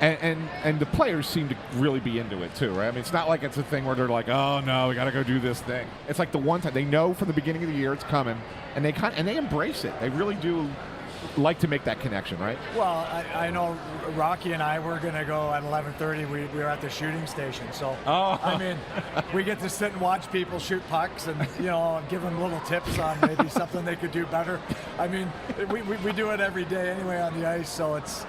And the players seem to really be into it too, right? I mean, it's not like it's a thing where they're like, oh no, we got to go do this thing. It's like the one time they know from the beginning of the year it's coming, and they embrace it. They really do like to make that connection, right? Well, I know Rocky and I were going to go at 11:30. We were at the shooting station, so I mean, we get to sit and watch people shoot pucks, and give them little tips on maybe something they could do better. I mean, we do it every day anyway on the ice, so it's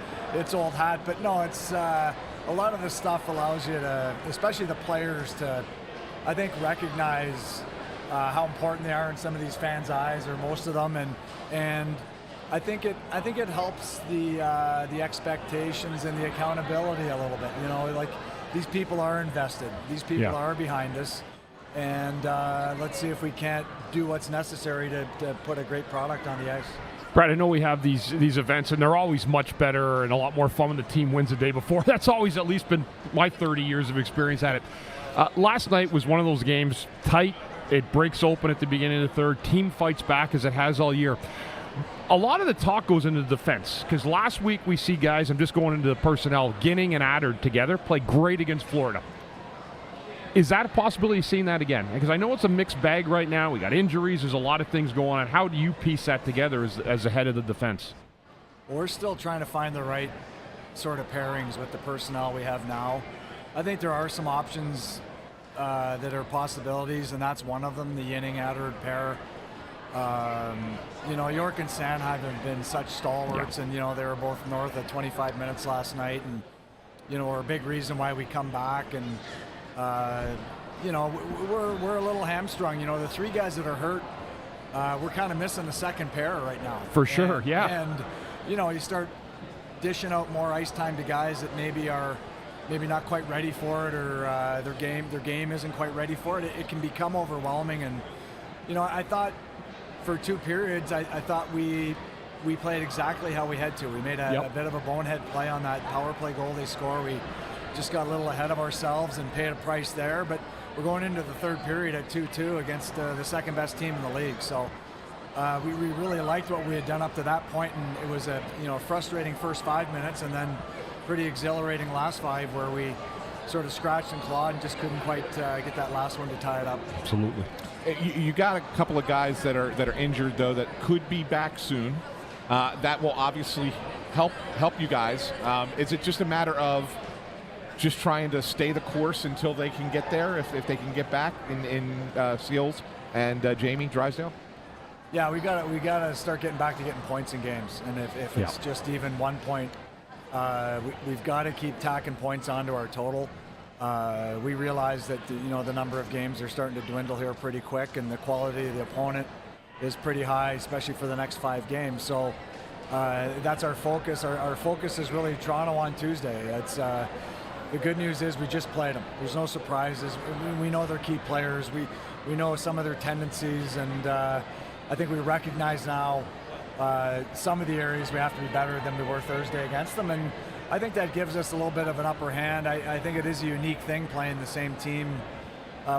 old hat. But no, it's a lot of this stuff allows you to, especially the players, to, I think, recognize how important they are in some of these fans' eyes, or most of them, and I think it helps the expectations and the accountability a little bit. Like these people are invested. These people Yeah. are behind us. And let's see if we can't do what's necessary to put a great product on the ice. Brad, I know we have these events, and they're always much better and a lot more fun when the team wins the day before. That's always at least been my 30 years of experience at it. Last night was one of those games, tight. It breaks open at the beginning of the third. Team fights back as it has all year. A lot of the talk goes into the defense, because last week we see guys, I'm just going into the personnel, Ginning and Adder together, play great against Florida. Is that a possibility of seeing that again? Because I know it's a mixed bag right now. We got injuries. There's a lot of things going on. How do you piece that together as the head of the defense? We're still trying to find the right sort of pairings with the personnel we have now. I think there are some options that are possibilities, and that's one of them, the Yinning-Adder pair. York and San have been such stalwarts, and, they were both north of 25 minutes last night, and, were a big reason why we come back. And, we're a little hamstrung. The three guys that are hurt, we're kind of missing the second pair right now. For sure, yeah. And, you start dishing out more ice time to guys that maybe are not quite ready for it, or their game isn't quite ready for it. It can become overwhelming. And, I thought for two periods, I thought we played exactly how we had to. We made a bit of a bonehead play on that power play goal they score. We just got a little ahead of ourselves and paid a price there, but we're going into the third period at 2-2 against the second best team in the league. So we really liked what we had done up to that point, and it was a frustrating first 5 minutes, and then pretty exhilarating last 5, where we sort of scratched and clawed and just couldn't quite get that last one to tie it up. Absolutely. You got a couple of guys that are injured, though, that could be back soon. That will obviously help you guys. Is it just a matter of just trying to stay the course until they can get there, if they can get back in Seals and Jamie Drysdale? Yeah, we gotta start getting back to getting points in games, and if it's just even 1 point, we've got to keep tacking points onto our total. We realize that the number of games are starting to dwindle here pretty quick, and the quality of the opponent is pretty high, especially for the next 5 games. So that's our focus. Our focus is really Toronto on Tuesday. It's the good news is we just played them. There's no surprises. We know they're key players. We know some of their tendencies, and I think we recognize now some of the areas we have to be better than we were Thursday against them, and I think that gives us a little bit of an upper hand. I think it is a unique thing playing the same team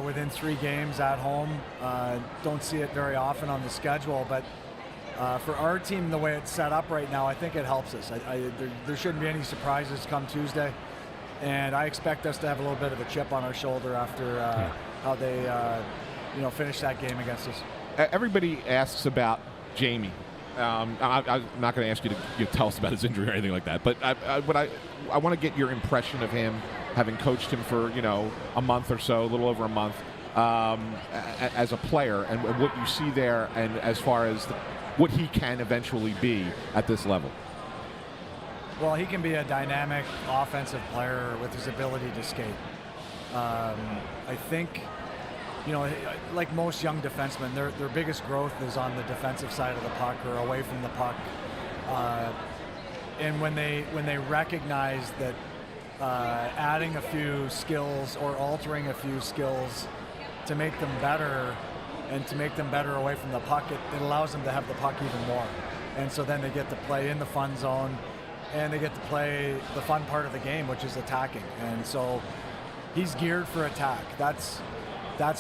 within 3 games at home. Don't see it very often on the schedule, but for our team, the way it's set up right now, I think it helps us. There shouldn't be any surprises come Tuesday, and I expect us to have a little bit of a chip on our shoulder after how they finish that game against us. Everybody asks about Jamie. I'm not going to ask you to tell us about his injury or anything like that, but I want to get your impression of him, having coached him for a month or so, a little over a month, as a player, and what you see there, and as far as what he can eventually be at this level. Well, he can be a dynamic offensive player with his ability to skate. I think, like most young defensemen, their biggest growth is on the defensive side of the puck or away from the puck. And when they recognize that adding a few skills or altering a few skills to make them better and to make them better away from the puck, it allows them to have the puck even more. And so then they get to play in the fun zone, and they get to play the fun part of the game, which is attacking. And so he's geared for attack. That's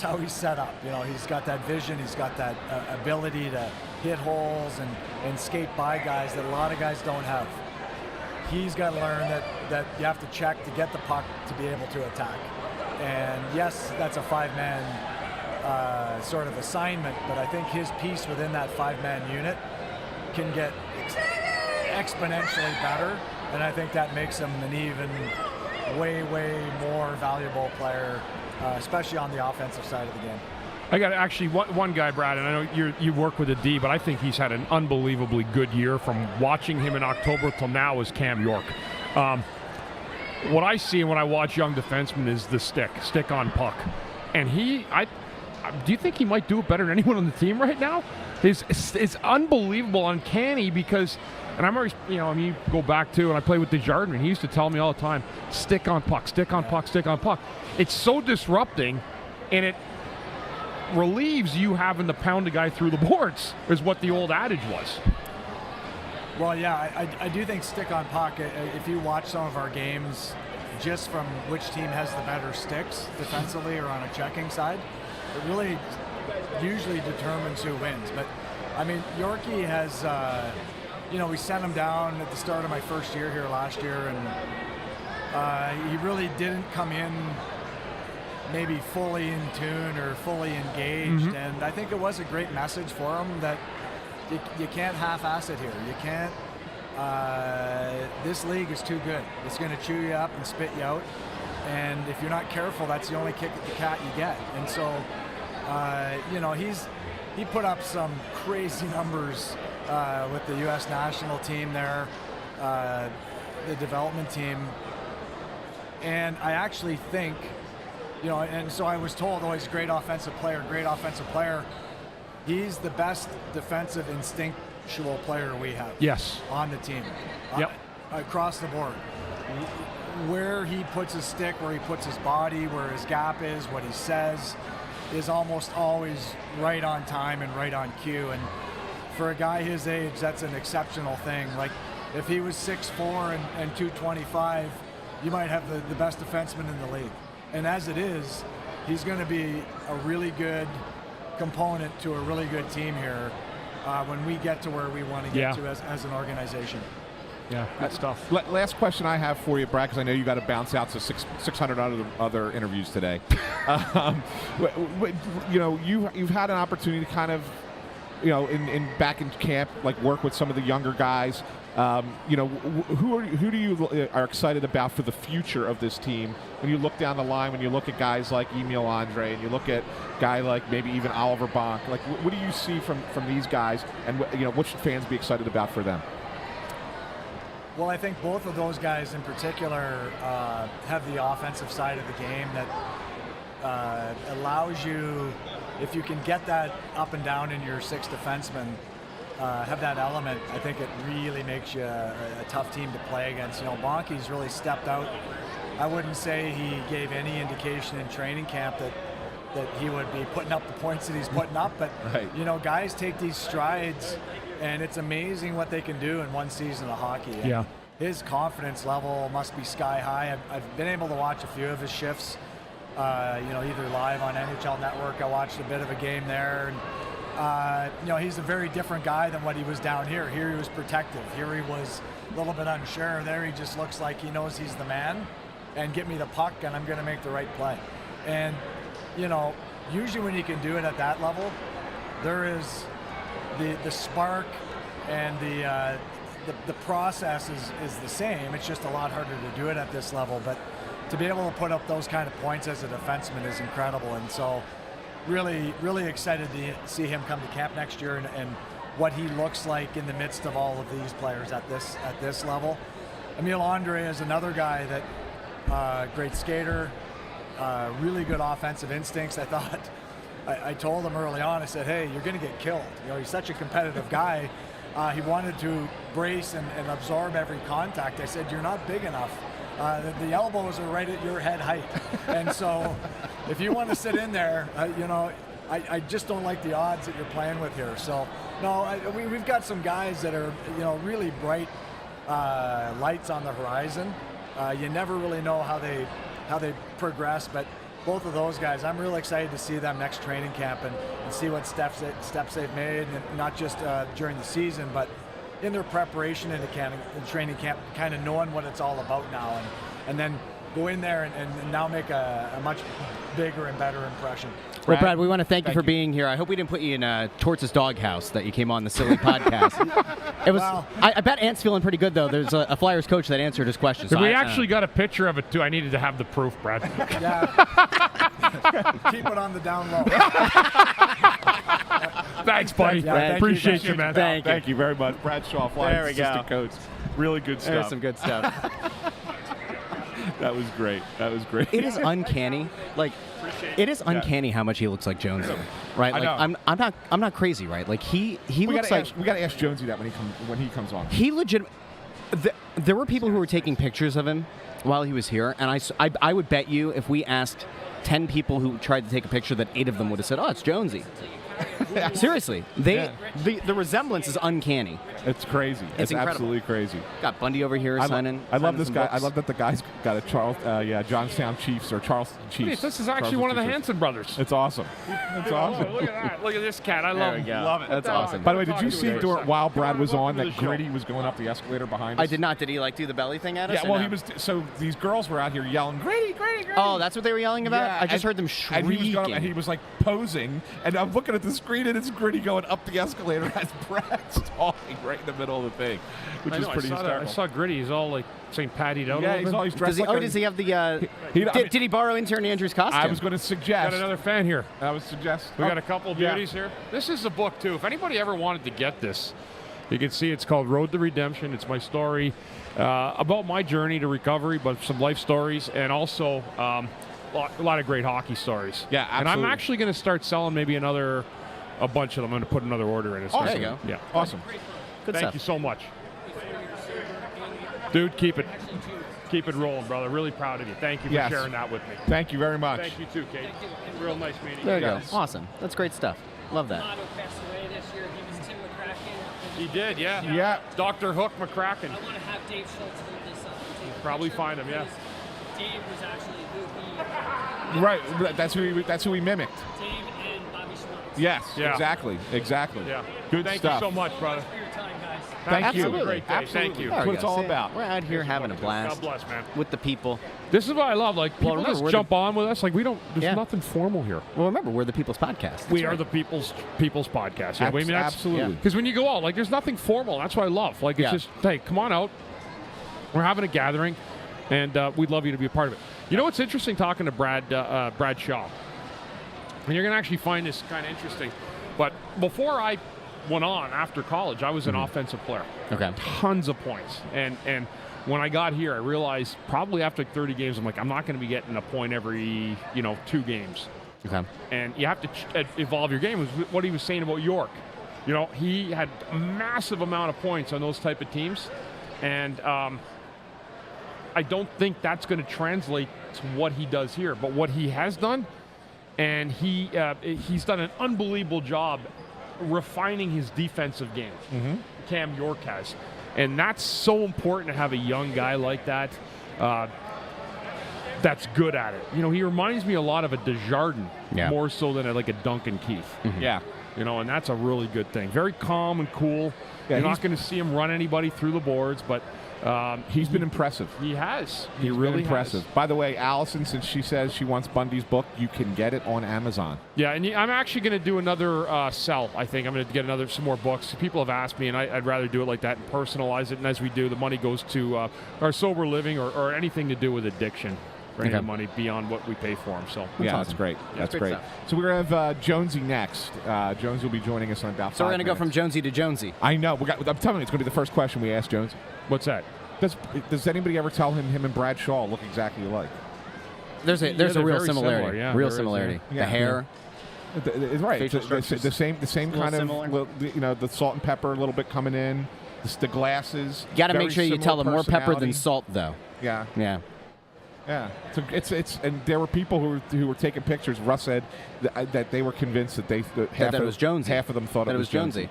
how he's set up. He's got that vision. He's got that ability to hit holes and skate by guys that a lot of guys don't have. He's got to learn that you have to check to get the puck to be able to attack. And yes, that's a 5-man sort of assignment, but I think his piece within that 5-man unit can get exponentially better, and I think that makes him an even way more valuable player, especially on the offensive side of the game. I got actually one guy, Brad, and I know you work with a D, but I think he's had an unbelievably good year from watching him in October till now is Cam York. What I see when I watch young defensemen is the stick on puck. And do you think he might do it better than anyone on the team right now? It's unbelievable, uncanny, because And I'm always, you go back to, and I played with Desjardins, and he used to tell me all the time, stick on puck, stick on puck, stick on puck. It's so disrupting, and it relieves you having to pound a guy through the boards, is what the old adage was. Well, yeah, I do think stick on puck. If you watch some of our games, just from which team has the better sticks defensively or on a checking side, it really usually determines who wins. But I mean, Yorkie has, we sent him down at the start of my first year here last year, and he really didn't come in maybe fully in tune or fully engaged. And I think it was a great message for him that you can't half-ass it here. You can't. This league is too good. It's going to chew you up and spit you out. And if you're not careful, that's the only kick at the cat you get. And so, he put up some crazy numbers with the U.S. national team there, the development team. And I actually think, and so I was told, he's a great offensive player. He's the best defensive instinctual player we have. Yes. On the team. Yep. Across the board. Where he puts his stick, where he puts his body, where his gap is, what he says, is almost always right on time and right on cue. And for a guy his age, that's an exceptional thing. Like, if he was 6'4" and 225, you might have the best defenseman in the league. And as it is, he's going to be a really good component to a really good team here when we get to where we want to get to as an organization. Yeah, good stuff. Last question I have for you, Brad, because I know you got to bounce out to 600 other interviews today. You've had an opportunity to kind of, in back in camp, like work with some of the younger guys. Who do you are excited about for the future of this team? When you look down the line, when you look at guys like Emil Andre, and you look at a guy like maybe even Oliver Bonk, like what do you see from these guys, and what should fans be excited about for them? Well, I think both of those guys in particular have the offensive side of the game that allows you, if you can get that up and down in your sixth defenseman, have that element, I think it really makes you a tough team to play against. Bonke's really stepped out. I wouldn't say he gave any indication in training camp that he would be putting up the points that he's putting up, but right. Guys take these strides, and it's amazing what they can do in one season of hockey. And his confidence level must be sky high. I've been able to watch a few of his shifts, either live on NHL Network. I watched a bit of a game there, and he's a very different guy than what he was down here. Here he was protective. Here he was a little bit unsure. There he just looks like he knows he's the man, and get me the puck, and I'm going to make the right play. And usually when you can do it at that level, there is the spark and the process is the same. It's just a lot harder to do it at this level. But to be able to put up those kind of points as a defenseman is incredible. And so really, really excited to see him come to camp next year and what he looks like in the midst of all of these players at this level. Emil Andre is another guy that great skater, really good offensive instincts. I told him early on, I said, hey, you're going to get killed. He's such a competitive guy. He wanted to brace and absorb every contact. I said, you're not big enough. The elbows are right at your head height. And so if you want to sit in there, I just don't like the odds that you're playing with here. So, no, we've got some guys that are, really bright lights on the horizon. You never really know how they progress, but both of those guys, I'm really excited to see them next training camp and see what steps they've made, and not just during the season, but in their preparation in training camp, kind of knowing what it's all about now, and then go in there and now make a much bigger and better impression. Well, Brad, we want to thank you for being here. I hope we didn't put you in Torts' doghouse that you came on the silly podcast. It was. Well, I bet Ant's feeling pretty good, though. There's a Flyers coach that answered his question. So we actually got a picture of it, too. I needed to have the proof, Brad. Yeah. Keep it on the down low. Thanks, buddy. Yeah, appreciate you, man. Thank you very much. Brad Shaw, Flyers assistant coach. Really good stuff. There's some good stuff. That was great. That was great. It is uncanny. Like, it is uncanny how much he looks like Jonesy, right? I Like, know. I'm not crazy, right? Like he we looks gotta like ask, we got to ask Jonesy that when he comes on. he legit. There were people who were taking pictures of him while he was here, and I would bet you if we asked 10 people who tried to take a picture, that 8 of them would have said, "Oh, it's Jonesy." Seriously, the resemblance is uncanny. It's crazy. It's incredible. absolutely crazy. Got Bundy over here signing. I love signing this some guy. books. I love that the guy's got a Johnstown Chiefs or Charleston Chiefs. This is actually one of the Hanson brothers. It's awesome. It's awesome. Look at that. Look at this cat. I love him. Love it. That's awesome. By the way, did you see while Brad was on Welcome to that the show. Gritty was going up the escalator behind us? I did not. Did he like do the belly thing at us? Yeah, or well, no? he was. So these girls were out here yelling, "Gritty, Gritty, Gritty!" Oh, that's what they were yelling about. Yeah, I just and- heard them And he was shrieking. and he was like posing, and I'm looking at the screen, and it's Gritty going up the escalator as Brad's talking right in the middle of the thing, which I is know, pretty I saw hysterical. I saw Gritty. He's all like St. Patty'd out. Yeah, a little bit. he's dressed does he? like Does he have the? He- did he borrow intern Andrew's costume? I was going to suggest. Got another fan here. I would suggest. We got a couple of beauties here. This is a book, too. If anybody ever wanted to get this, you can see it's called Road to Redemption. It's my story about my journey to recovery, but some life stories, and also a lot of great hockey stories. Yeah, And I'm absolutely. actually going to start selling maybe a bunch of them. I'm going to put another order in. It's Awesome. There you go. Yeah. Awesome. Good Thank stuff. you so much. Dude, keep it rolling, brother. Really proud of you. Thank you for Yes. sharing that with me. Thank you very much. Thank you, too, Kate. Real nice meeting you. There you Yes. go. Awesome. That's great stuff. Love that. Otto passed away this year. He was Tim McCracken. He did, yeah. Yeah. Dr. Hook McCracken. I want to have Dave Schultz hold this up. and take a Probably picture find him, yeah. because Dave was actually who he. Right. That's who we mimicked. Dave and Bobby Schwartz. Yes. Yeah. Exactly. Yeah. Good Thank stuff. you so much, brother. For your time, guys. Thank you. Have a great day. Absolutely. Thank you. That's what it's all about. We're out here having a blast. God bless, man. With the people. This is what I love. Like, people remember, just we're jump on with us. Like, there's Yeah. nothing formal here. Well, remember, we're the People's Podcast. We are the people's podcast. Yeah, I mean, that's, Absolutely. because when you go out, like, there's nothing formal. That's what I love. Like, it's Yeah. just, hey, come on out. We're having a gathering, and we'd love you to be a part of it. You know what's interesting talking to Brad Shaw? And you're going to actually find this kind of interesting. But before I went on after college, I was an offensive player. Okay. Tons of points. And when I got here, I realized probably after 30 games, I'm like, I'm not going to be getting a point every, 2 games. Okay. And you have to evolve your game. It was what he was saying about York. He had a massive amount of points on those type of teams. And I don't think that's going to translate to what he does here. But what he has done, and he's done an unbelievable job refining his defensive game. Cam York has. And that's so important to have a young guy like that that's good at it. He reminds me a lot of a Desjardins, more so than like a Duncan Keith. Yeah. And that's a really good thing. Very calm and cool. Yeah, You're not going to see him run anybody through the boards, but He's been impressive. he has. He He's really been impressive. By the way, Allison, since she says she wants Bundy's book, you can get it on Amazon. Yeah, and I'm actually going to do another sell. I think I'm going to get some more books. People have asked me, and I'd rather do it like that and personalize it. And as we do, the money goes to our sober living or anything to do with addiction. Bring the money beyond what we pay for them. So That's awesome. great. That's great great. stuff. So we're going to have Jonesy next. Jonesy will be joining us in about 5 So we're going to go minutes. from Jonesy to Jonesy. I know. I'm telling you, it's going to be the first question we ask Jonesy. what's that? Does anybody ever tell him and Brad Shaw look exactly alike? There's a they're real very similarity. similar, yeah, Real there is, similarity. yeah. The hair. It's right. Facial It's structures. the same little kind similar. of, the salt and pepper a little bit coming in, the glasses. You got to very make sure you similar tell them more pepper than personality. salt, though. Yeah. Yeah. Yeah, it's and there were people who were taking pictures. Russ said that they were convinced that That it was Jonesy. Half of them thought that it was Jonesy.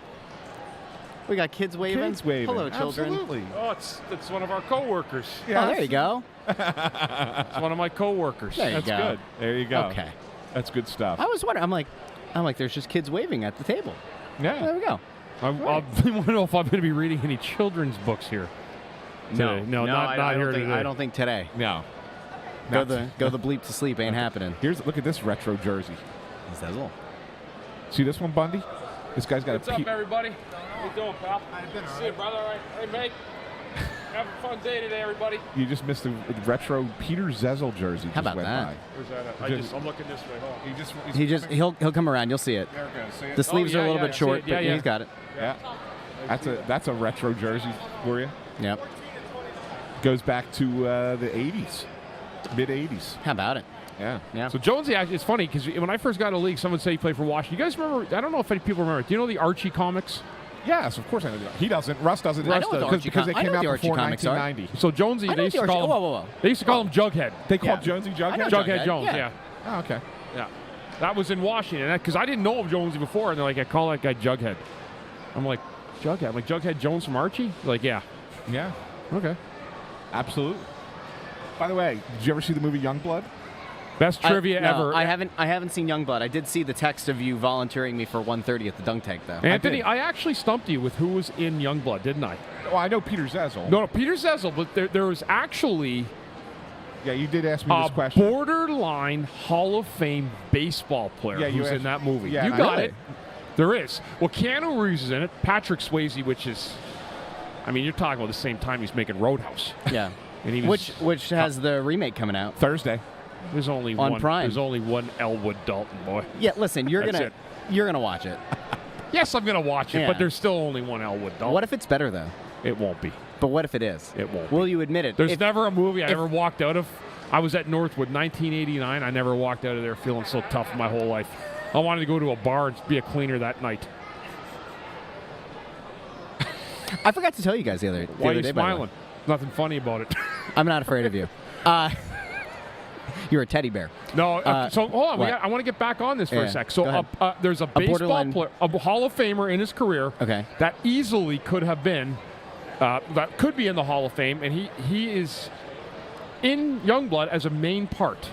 We got kids waving. Kids waving. Hello, children. Absolutely. Oh, it's one of our coworkers. Oh, there you go. It's one of my coworkers. There you That's go. good. There you go. Okay. That's good stuff. I was wondering. I'm like, there's just kids waving at the table. Yeah. There we go. I want to know if I'm going to be reading any children's books here today. No, not here today. I don't think today. No. Go the bleep to sleep ain't happening. Look at this retro jersey. Sizzle. See this one, Bundy? This guy's got What's a up, everybody? How you doing, pal? See you, brother. All right. Hey, mate. Have a fun day today, everybody. You just missed the retro Peter Zezel jersey. How just about went that? by. Where's that at? I'm looking this way. Hold on. He'll come around. You'll see it. There it goes. See it? The sleeves are a little yeah, bit I see short, it. Yeah, but yeah. he's got it. Yeah. That's a retro jersey for you. Yep. Goes back to the 80s. Mid-'80s. How about it? Yeah. Yeah. So Jonesy, actually, it's funny because when I first got in the league, someone said he played for Washington. You guys remember? I don't know if any people remember. Do you know the Archie comics? Yes, of course I know that. He doesn't. Russ doesn't. I know what the Archie because they I know came what out the Archie before comics are. 1990. So Jonesy, I know they used the to call him. Archie- whoa. They used to call him Jughead. They called Yeah. Jonesy Jughead? I know Jughead Jones. yeah. Yeah. Oh, okay. Yeah. That was in Washington because I didn't know of Jonesy before, and they're like, I call that guy Jughead. I'm like, Jughead. I'm like, Jughead Jones from Archie? They're like, yeah. Yeah. Okay. Absolutely. By the way, did you ever see the movie Youngblood? Best trivia No, ever. I haven't seen Youngblood. I did see the text of you volunteering me for 1:30 at the dunk tank, though. Anthony, did. I actually stumped you with who was in Youngblood, didn't I? Well, I know Peter Zezel. No, Peter Zezel, but there was actually Yeah, you did ask me a this question. borderline Hall of Fame baseball player Yeah, you who's in asked- that movie. yeah, you I got know. it. There is. Well, Keanu Reeves is in it. Patrick Swayze, which is, I mean, you're talking about the same time he's making Roadhouse. Yeah. And he was, Which has the remake coming out. Thursday. there's only on one. Prime. There's only one Elwood Dalton boy. Yeah, listen, you're That's gonna watch it. Yes, I'm gonna watch it, Yeah. but there's still only one Elwood Dalton. What if it's better though? It won't be. But what if it is? It won't Will you admit it? There's If- never a movie I if- ever walked out of. I was at Northwood, 1989. I never walked out of there feeling so tough in my whole life. I wanted to go to a bar and be a cleaner that night. I forgot to tell you guys the other Why are you day. by the way. smiling? Nothing funny about it. I'm not afraid of you. You're a teddy bear. No, so hold on. what? I want to get back on this for Yeah, a sec. go So ahead. there's a baseball borderline- player, a Hall of Famer in his career Okay. that easily could have been, that could be in the Hall of Fame, and he is in Youngblood as a main part.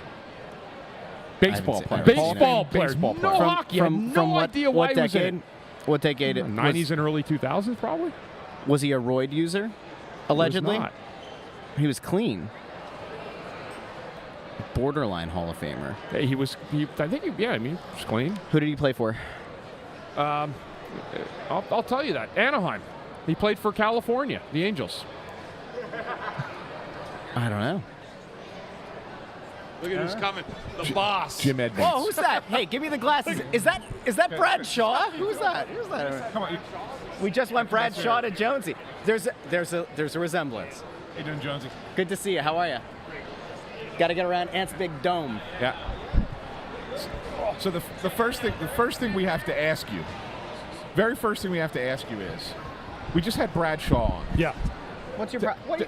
Baseball seen- player. I haven't seen Baseball it. player. Baseball no player. hockey. I had no what, idea why what he was in decade? it. What decade? 90s and early 2000s, probably. Was he a roid user? Allegedly. He was not. He was clean. Borderline Hall of Famer. He was. I think. He was clean. Who did he play for? I'll tell you that. Anaheim. He played for California, the Angels. I don't know. Look at who's coming. The boss. Jim Edmonds. Whoa, who's that? Hey, give me the glasses. Is that Brad Shaw? Who's that? Who's that? Come on. We just went Brad Shaw to Jonesy. There's a resemblance. How you doing, Jonesy? Good to see you. How are you? Got to get around Ant's big dome. Yeah. So the first thing we have to ask you, very first thing we have to ask you is, we just had Brad Shaw on. Yeah. What's your what?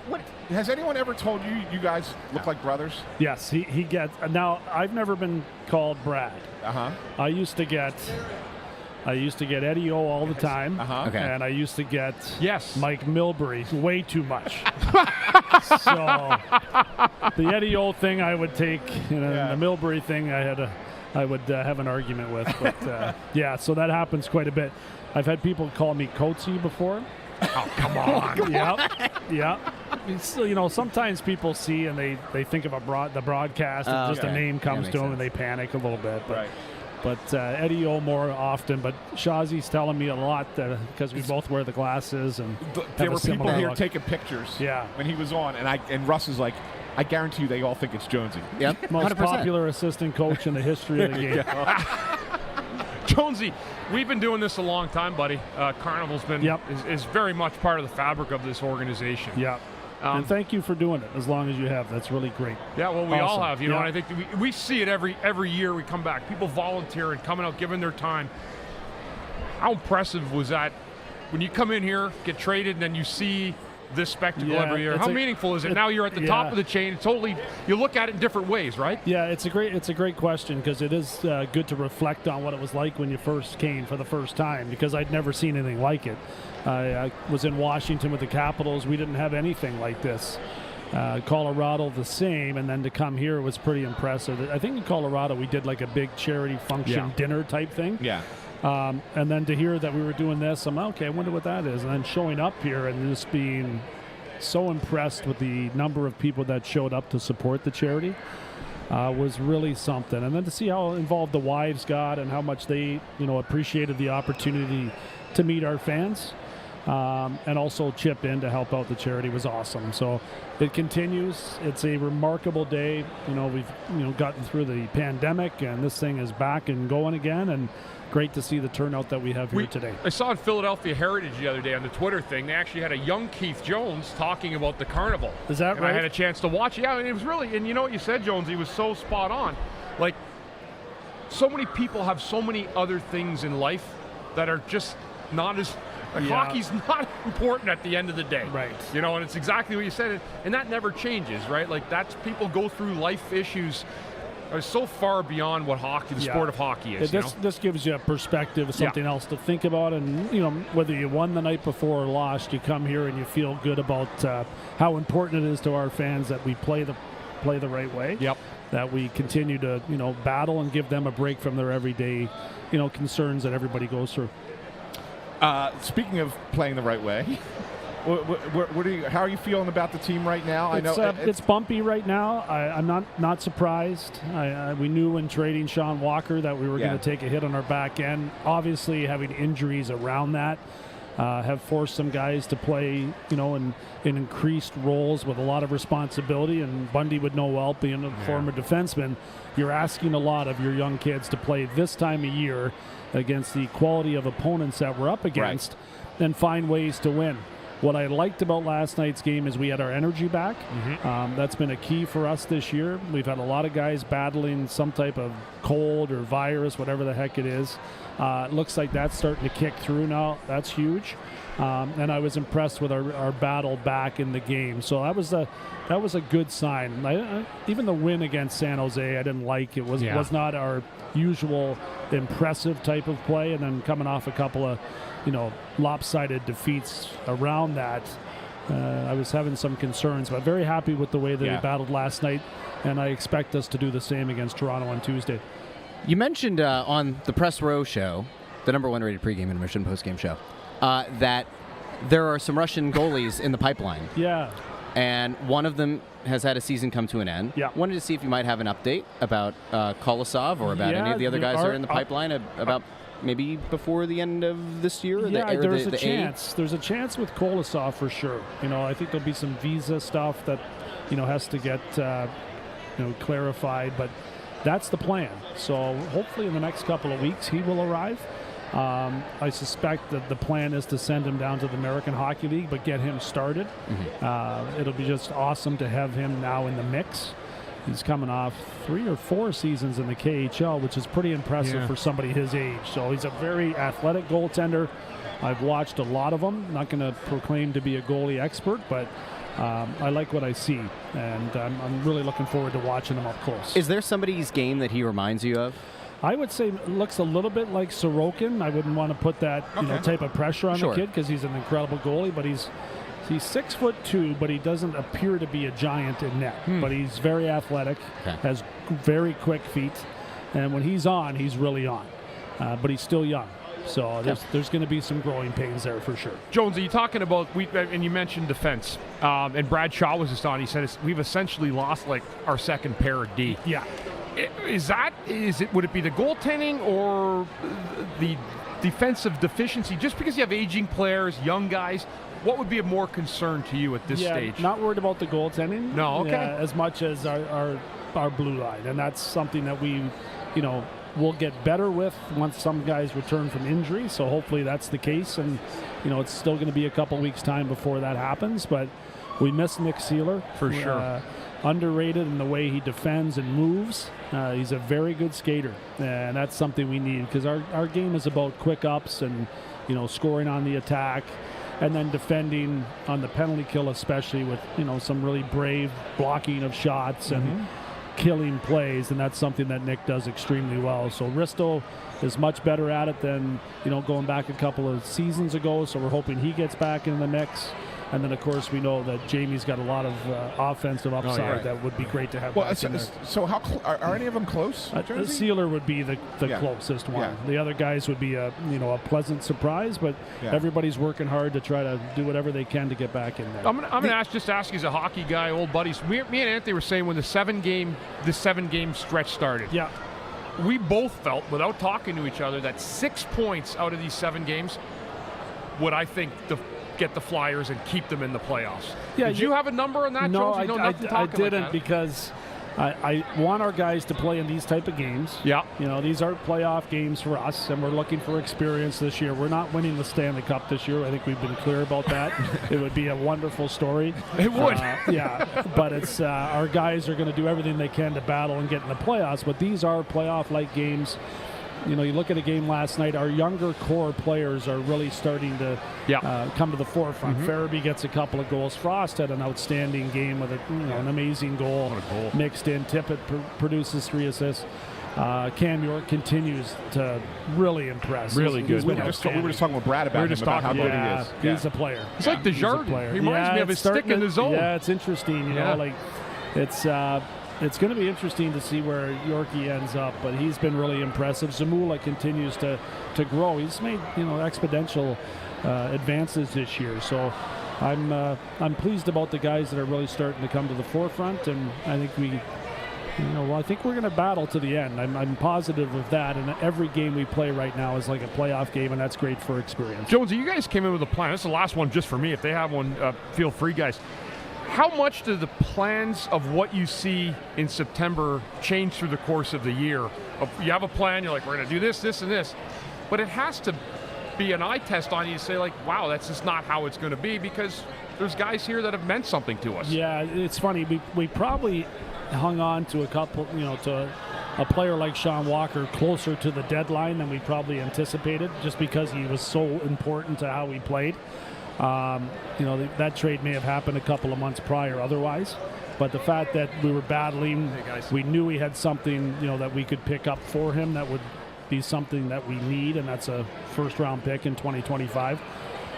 Has anyone ever told you guys look like brothers? Yes, he gets. Now, I've never been called Brad. Uh-huh. I used to get Eddie O all the time. Uh-huh. Okay. And I used to get Yes. Mike Milbury way too much. So the Eddie O thing I would take, Yeah. the Milbury thing I would have an argument with. But yeah, so that happens quite a bit. I've had people call me Coatsy before. Oh, come on. Yeah. So, sometimes people see and they think of the broadcast and just okay. a name That comes makes to them sense. and they panic a little bit. But, Right. but Eddie O more often. But Shazzy's telling me a lot because we both wear the glasses and There have a were people similar here look. taking pictures Yeah. when he was on, and Russ is like, I guarantee you they all think it's Jonesy. Yep. Most 100%. popular assistant coach in the history of the game. Jonesy, we've been doing this a long time, buddy. Carnival's been Yep. is very much part of the fabric of this organization. Yeah. And thank you for doing it as long as you have. That's really great. Yeah, well, we all Awesome. have, and Yeah. I think we see it every year we come back. People volunteer and coming out, giving their time. How impressive was that when you come in here, get traded, and then you see this spectacle Yeah, every year? it's How a- meaningful is it? it- Now you're at the top yeah. of the chain. It's totally, you look at it in different ways, right? Yeah, it's a great question because it is good to reflect on what it was like when you first came for the first time because I'd never seen anything like it. I was in Washington with the Capitals. We didn't have anything like this. Colorado the same, and then to come here was pretty impressive. I think in Colorado we did like a big charity function dinner type thing. Yeah. And then to hear that we were doing this, I'm okay, I wonder what that is. And then showing up here and just being so impressed with the number of people that showed up to support the charity was really something. And then to see how involved the wives got and how much they, appreciated the opportunity to meet our fans and also chip in to help out the charity was awesome. So it continues. It's a remarkable day. We've gotten through the pandemic, and this thing is back and going again, and great to see the turnout that we have here today. I saw in Philadelphia Heritage the other day on the Twitter thing, they actually had a young Keith Jones talking about the carnival. Is that right? I had a chance to watch it. Yeah, and it was really, and you know what you said, Jones, he was so spot on. Like, so many people have so many other things in life that are just not as, hockey's not important at the end of the day. Right. And it's exactly what you said, and that never changes, right? Like, that's, people go through life issues are so far beyond what hockey, the sport of hockey is. This gives you a perspective, something else to think about, and whether you won the night before or lost, you come here and you feel good about how important it is to our fans that we play the right way. Yep. That we continue to battle and give them a break from their everyday concerns that everybody goes through. Speaking of playing the right way, how are you feeling about the team right now? I know it's bumpy right now. I'm not surprised. We knew when trading Sean Walker that we were going to take a hit on our back end. Obviously, having injuries around that have forced some guys to play, in increased roles with a lot of responsibility. And Bundy would know well, being a former defenseman, you're asking a lot of your young kids to play this time of year against the quality of opponents that we're up against and find ways to win. What I liked about last night's game is we had our energy back. That's been a key for us this year. We've had a lot of guys battling some type of cold or virus, whatever the heck it is. It looks like that's starting to kick through now. That's huge. And I was impressed with our battle back in the game. So that was a good sign. Even the win against San Jose, I didn't like. It was not our usual impressive type of play. And then coming off a couple of lopsided defeats around that, I was having some concerns, but very happy with the way that we battled last night, and I expect us to do the same against Toronto on Tuesday. You mentioned on the Press Row show, the #1 rated pregame intermission postgame show, that there are some Russian goalies in the pipeline. Yeah. And one of them has had a season come to an end. Yeah. Wanted to see if you might have an update about Kolosov or about any of the other guys that are in the pipeline, about maybe before the end of this year? There's a chance. There's a chance with Kolosov for sure. I think there'll be some visa stuff that, has to get, clarified, but that's the plan. So hopefully in the next couple of weeks he will arrive. I suspect that the plan is to send him down to the American Hockey League, but get him started. It'll be just awesome to have him now in the mix. He's coming off 3 or 4 seasons in the KHL, which is pretty impressive for somebody his age. So he's a very athletic goaltender. I've watched a lot of them. Not going to proclaim to be a goalie expert, but I like what I see, and I'm really looking forward to watching him up close. Is there somebody's game that he reminds you of? I would say looks a little bit like Sorokin. I wouldn't want to put that type of pressure on the kid because he's an incredible goalie, but he's 6'2", but he doesn't appear to be a giant in net. But he's very athletic, has very quick feet, and when he's on, he's really on. But he's still young, so there's going to be some growing pains there for sure. Jones, are you talking about? And you mentioned defense, and Brad Shaw was just on. He said we've essentially lost like our second pair of D. Yeah. Would it be the goaltending or the defensive deficiency? Just because you have aging players, young guys. What would be of more concern to you at this stage? Not worried about the goaltending. No, okay. As much as our blue line, and that's something that we, will get better with once some guys return from injury. So hopefully that's the case, and it's still going to be a couple weeks time before that happens. But we miss Nick Seeler for sure. Underrated in the way he defends and moves. He's a very good skater, and that's something we need because our game is about quick ups and scoring on the attack. And then defending on the penalty kill, especially with some really brave blocking of shots and killing plays, and that's something that Nick does extremely well. So Risto is much better at it than going back a couple of seasons ago. So we're hoping he gets back in the mix. And then, of course, we know that Jamie's got a lot of offensive upside that would be great to have back in there. So how are any of them close? Sealer would be the closest one. Yeah. The other guys would be a pleasant surprise, but everybody's working hard to try to do whatever they can to get back in there. I'm gonna ask you as a hockey guy, old buddies. Me and Anthony were saying when the seven game stretch started. Yeah. We both felt, without talking to each other, that 6 points out of these 7 games would, I think, get the Flyers and keep them in the playoffs. Yeah, Did you have a number on that, No, Jonesy? Nothing I talking didn't like that. because I want our guys to play in these type of games. Yeah. You know, these are playoff games for us, and we're looking for experience this year. We're not winning the Stanley Cup this year. I think we've been clear about that. It would be a wonderful story. It would. Yeah, but it's our guys are going to do everything they can to battle and get in the playoffs, but these are playoff-like games. You know, you look at a game last night, our younger core players are really starting to come to the forefront. Farabee gets a couple of goals. Frost had an outstanding game with an amazing goal, mixed in. Tippett produces 3 assists. Cam York continues to really impress. Really good. We were just talking with Brad about him, about how good he is. He's a player. It's like Desjardins. He reminds me of his stick in the zone. Yeah, it's interesting. You know, like it's going to be interesting to see where Yorkie ends up, but he's been really impressive. Zamula continues to grow. He's made exponential advances this year. So I'm pleased about the guys that are really starting to come to the forefront, and I think I think we're going to battle to the end. I'm positive of that, and every game we play right now is like a playoff game, and that's great for experience. Jonesy, you guys came in with a plan. This is the last one just for me. If they have one, feel free, guys. How much do the plans of what you see in September change through the course of the year? You have a plan, you're like, we're going to do this, this, and this. But it has to be an eye test on you to say, like, wow, that's just not how it's going to be, because there's guys here that have meant something to us. Yeah, it's funny. We probably hung on to a couple, to a player like Sean Walker closer to the deadline than we probably anticipated, just because he was so important to how we played. That trade may have happened a couple of months prior otherwise, but the fact that we were battling, we knew we had something, that we could pick up for him that would be something that we need, and that's a first-round pick in 2025.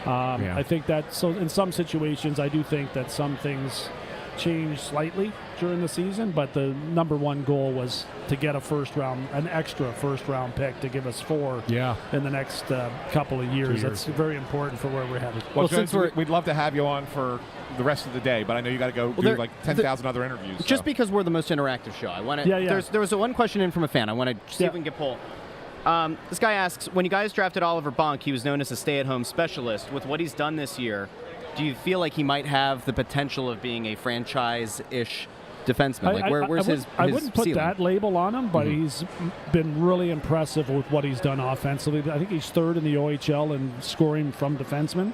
I think that, so in some situations, I do think that some things changed slightly during the season, but the number one goal was to get an extra first-round pick to give us 4 in the next couple of years. That's very important for where we're headed. Well, since we'd love to have you on for the rest of the day, but I know you got to go do like 10,000 other interviews. Just because we're the most interactive show, I want to. There was one question in from a fan. I want to see if we can get poll. This guy asks, when you guys drafted Oliver Bonk, he was known as a stay-at-home specialist. With what he's done this year, do you feel like he might have the potential of being a franchise-ish defenseman? Like, where's his I wouldn't put ceiling? that label on him, but he's been really impressive with what he's done offensively. I think he's 3rd in the OHL in scoring from defensemen,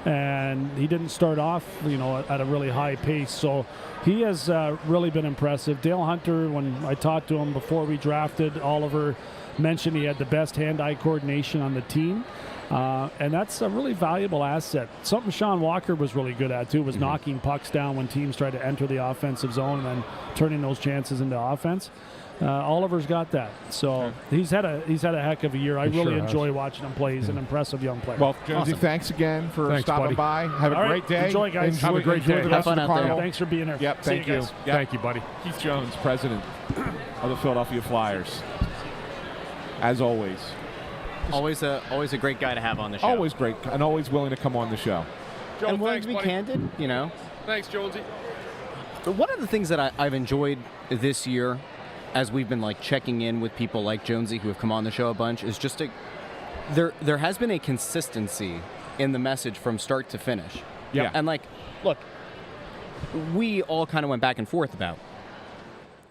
and he didn't start off, at a really high pace. So he has really been impressive. Dale Hunter, when I talked to him before we drafted Oliver, mentioned he had the best hand-eye coordination on the team. And that's a really valuable asset. Something Sean Walker was really good at, too, was knocking pucks down when teams tried to enter the offensive zone and then turning those chances into offense. Oliver's got that. So he's had a heck of a year. I really enjoy watching him play. He's an impressive young player. Well, Jonesy, thanks again for stopping by. Have a great day. Enjoy, guys. Have a great day. Have fun out there. Thanks for being here. Yep, thank you. Thank you, buddy. Keith Jones, president of the Philadelphia Flyers. As always. Always a great guy to have on the show. Always great, and always willing to come on the show. Joe, and willing thanks, to be buddy. candid, Thanks, Jonesy. One of the things that I've enjoyed this year, as we've been checking in with people like Jonesy who have come on the show a bunch, is just there has been a consistency in the message from start to finish. Yeah. And look, we all kind of went back and forth about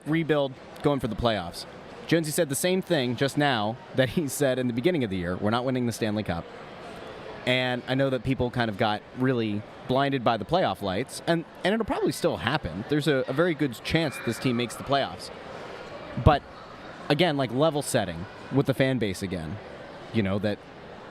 rebuild, going for the playoffs. Jonesy said the same thing just now that he said in the beginning of the year. We're not winning the Stanley Cup. And I know that people kind of got really blinded by the playoff lights, and it'll probably still happen. There's a very good chance this team makes the playoffs. But, again, level setting with the fan base again. That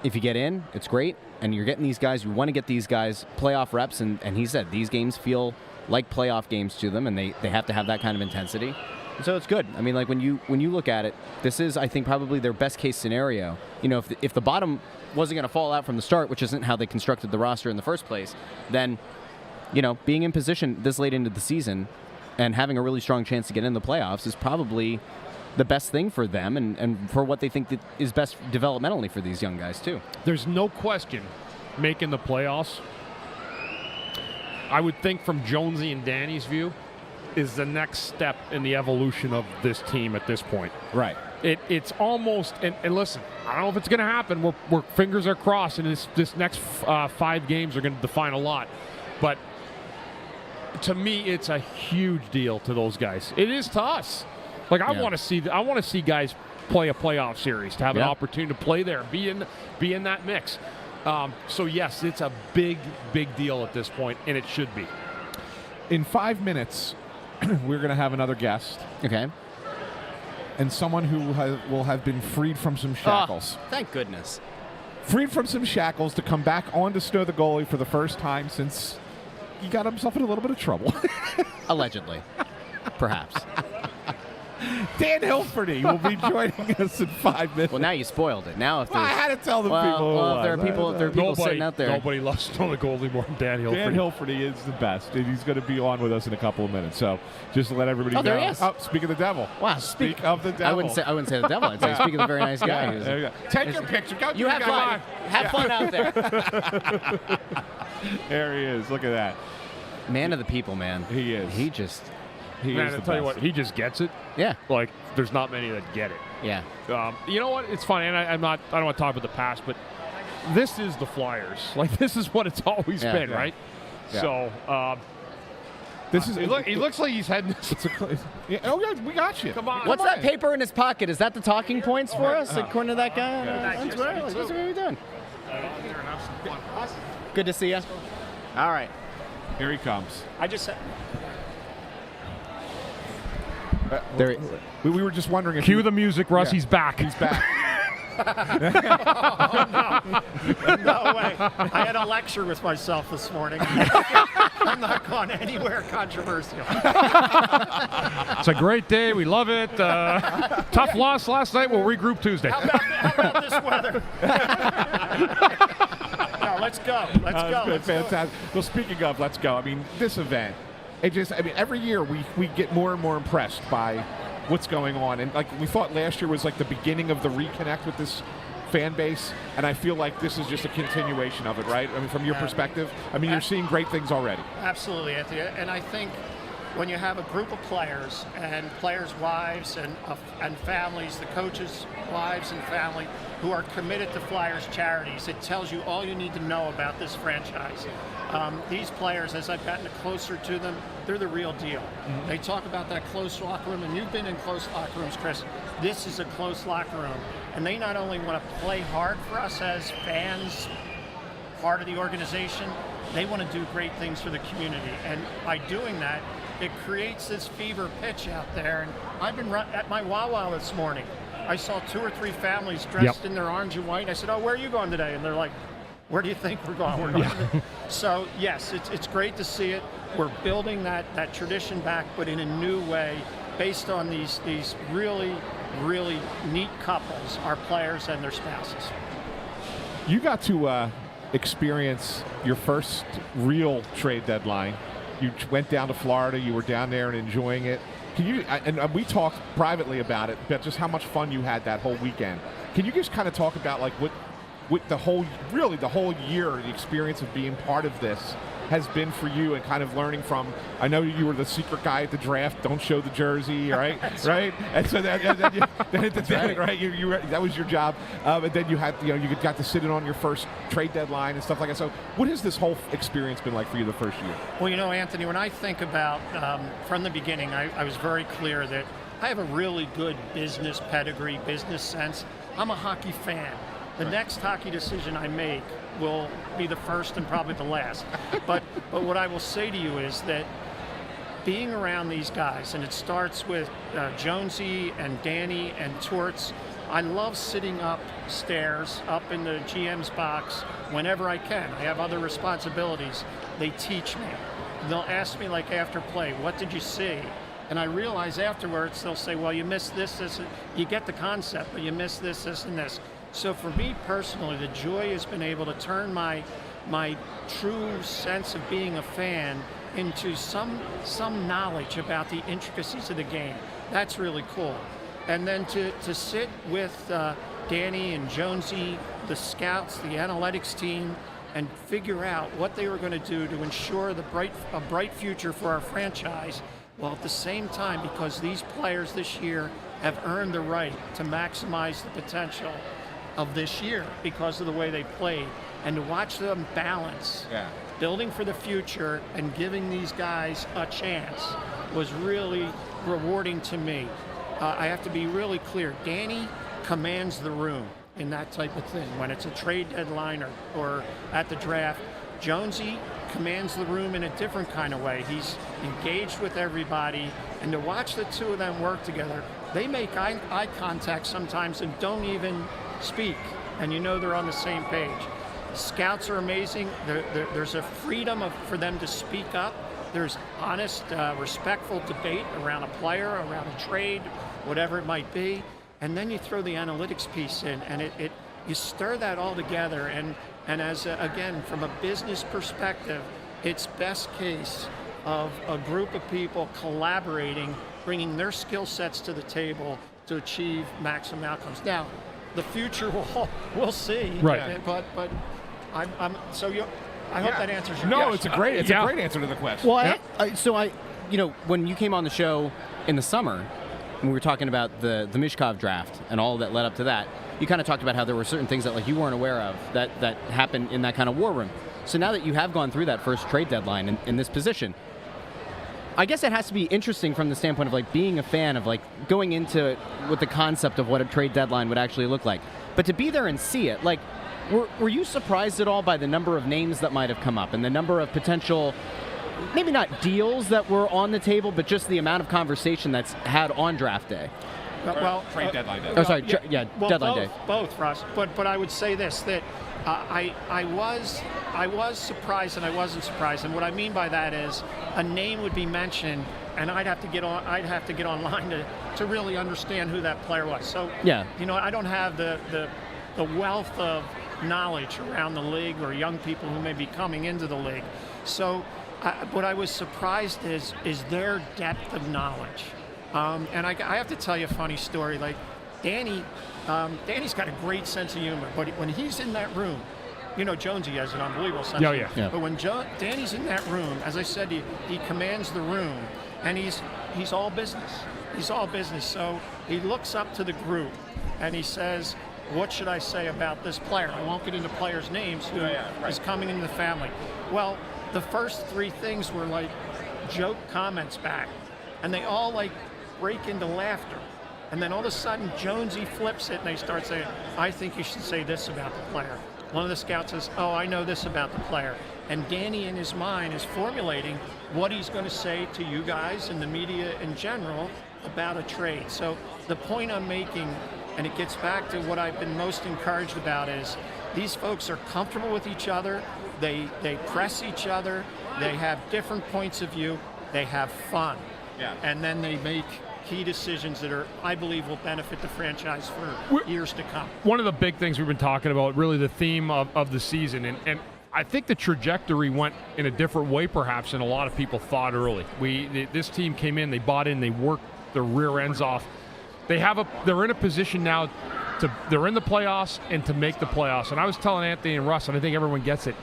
if you get in, it's great, and you're getting these guys, you want to get these guys playoff reps, and he said these games feel like playoff games to them, and they have to have that kind of intensity. So it's good. I mean, when you look at it, this is, I think, probably their best case scenario. If the bottom wasn't going to fall out from the start, which isn't how they constructed the roster in the first place, then, being in position this late into the season and having a really strong chance to get in the playoffs is probably the best thing for them and for what they think that is best developmentally for these young guys, too. There's no question making the playoffs, I would think from Jonesy and Danny's view, is the next step in the evolution of this team at this point. Right. it's almost, and listen, I don't know if it's going to happen. We're fingers are crossed, and this next 5 games are going to define a lot. But to me, it's a huge deal to those guys. It is to us. Like I want to see guys play a playoff series, to have an opportunity to play there, be in that mix. So yes, it's a big deal at this point, and it should be. In 5 minutes, we're going to have another guest. Okay. And someone who will have been freed from some shackles. Oh, thank goodness. Freed from some shackles to come back on to Snow the Goalie for the first time since he got himself in a little bit of trouble. Allegedly. Perhaps. Dan Hilferty will be joining us in 5 minutes. Well, now you spoiled it. Now if I there's... had to tell the well, people. Well, if there are people sitting out there. Nobody loves Snow the Goalie more than Dan Hilferty. Dan Hilferty is the best, and he's going to be on with us in a couple of minutes. So just to let everybody know. There he is. Oh, speak of the devil. Wow, speak of the devil. I wouldn't say the devil. I'd say speak of the very nice guy. Yeah, there you go. Take your picture. Go You have fun. Have fun out there. There he is. Look at that. Man of the people, man. He is. He just... Man, is I'll the tell you best. what, he just gets it. Yeah. Like, there's not many that get it. Yeah. You know what? It's funny, and I don't want to talk about the past, but this is the Flyers. Like, this is what it's always been, right? Yeah. So, This is. he looks like he's heading. Oh yeah, we got you. Come on. What's Come that on. paper in his pocket? Is that the talking points for us, according to that guy on Twitter? Like, what's we doing? Good to see you. All right. Here he comes. I just said. We were just wondering if Cue the music, Russ. He's back. he's back. No way. I had a lecture with myself this morning. I'm not going anywhere controversial. It's a great day. We love it. Tough loss last night. We'll regroup Tuesday. How about this weather? No, let's go. Let's go. Let's do it. Fantastic. Well, speaking of, let's go. I mean, this event, every year we get more and more impressed by what's going on. And like we thought last year was like the beginning of the reconnect with this fan base, and I feel like this is just a continuation of it, right? I mean, from your perspective, I mean, you're seeing great things already. Absolutely, Anthony. And I think when you have a group of players and players' wives and families, the coaches' wives and family who are committed to Flyers Charities, it tells you all you need to know about this franchise. These players, as I've gotten closer to them, they're the real deal. Mm-hmm. They talk about that close locker room, and you've been in close locker rooms, Chris. This is a close locker room. And they not only want to play hard for us as fans, part of the organization, they want to do great things for the community. And by doing that, it creates this fever pitch out there. And I've been at my Wawa this morning. I saw 2 or 3 families dressed in their orange and white. I said, "Oh, where are you going today?" And they're like, "Where do you think we're going?" We're going So, yes, it's great to see it. We're building that tradition back, but in a new way, based on these really, really neat couples, our players and their spouses. You got to experience your first real trade deadline. You went down to Florida. You were down there and enjoying it. Can you? And we talked privately about it, but just how much fun you had that whole weekend. Can you just kind of talk about like what the whole year, the experience of being part of this has been for you, and kind of learning from? I know you were the secret guy at the draft. Don't show the jersey, right? Right. And so then right. You that was your job. And then you had you got to sit in on your first trade deadline and stuff like that. So what has this whole experience been like for you the first year? Well, Anthony, when I think about from the beginning, I was very clear that I have a really good business pedigree, business sense. I'm a hockey fan. The next hockey decision I make will be the first and probably the last. But what I will say to you is that being around these guys, and it starts with Jonesy and Danny and Torts, I love sitting upstairs, up in the GM's box whenever I can. I have other responsibilities. They teach me. They'll ask me, like after play, "What did you see?" And I realize afterwards they'll say, "Well, you missed this, and you get the concept, but you missed this, and this." So for me personally, the joy has been able to turn my true sense of being a fan into some knowledge about the intricacies of the game. That's really cool. And then to sit with Danny and Jonesy, the scouts, the analytics team, and figure out what they were going to do to ensure a bright future for our franchise, while at the same time, because these players this year have earned the right to maximize the potential of this year because of the way they played. And to watch them balance building for the future and giving these guys a chance was really rewarding to me. I have to be really clear. Danny commands the room in that type of thing. When it's a trade deadline or at the draft, Jonesy commands the room in a different kind of way. He's engaged with everybody, and to watch the two of them work together, they make eye contact sometimes and don't even speak, and you know they're on the same page. Scouts are amazing. There's a freedom for them to speak up. There's honest, respectful debate around a player, around a trade, whatever it might be. And then you throw the analytics piece in, and you stir that all together. And as again, from a business perspective, it's best case of a group of people collaborating, bringing their skill sets to the table to achieve maximum outcomes. Now, the future we'll see. Right. But I hope that answers your question. No, it's a great answer to the question. Well, when you came on the show in the summer, when we were talking about the Mishkov draft and all that led up to that, you kind of talked about how there were certain things that you weren't aware of that happened in that kind of war room. So now that you have gone through that first trade deadline in this position, I guess it has to be interesting from the standpoint of being a fan of going into it with the concept of what a trade deadline would actually look like. But to be there and see it, were you surprised at all by the number of names that might have come up and the number of potential, maybe not deals that were on the table, but just the amount of conversation that's had on draft day? Trade deadline day. Deadline day. Both, Russ. But I would say this, that I was surprised and I wasn't surprised. And what I mean by that is a name would be mentioned, and I'd have to get online to really understand who that player was. So I don't have the wealth of knowledge around the league or young people who may be coming into the league. So what I was surprised is their depth of knowledge. And I have to tell you a funny story. Danny's got a great sense of humor, but when he's in that room, Jonesy has an unbelievable sense of humor. Yeah. But when Danny's in that room, as I said, he commands the room, and he's all business. He's all business. So he looks up to the group, and he says, what should I say about this player? I won't get into players' names who is coming into the family. Well, the first three things were joke comments back, and they all break into laughter. And then all of a sudden, Jonesy flips it, and they start saying, I think you should say this about the player. One of the scouts says, oh, I know this about the player. And Danny, in his mind, is formulating what he's going to say to you guys and the media in general about a trade. So the point I'm making, and it gets back to what I've been most encouraged about, is these folks are comfortable with each other. They press each other. They have different points of view. They have fun. Yeah. And then they make key decisions that I believe will benefit the franchise for years to come. One of the big things we've been talking about, really the theme of the season, and I think the trajectory went in a different way perhaps than a lot of people thought early. This team came in, they bought in, they worked their rear ends off. They're in a position now they're in the playoffs and to make the playoffs. And I was telling Anthony and Russ, and I think everyone gets it,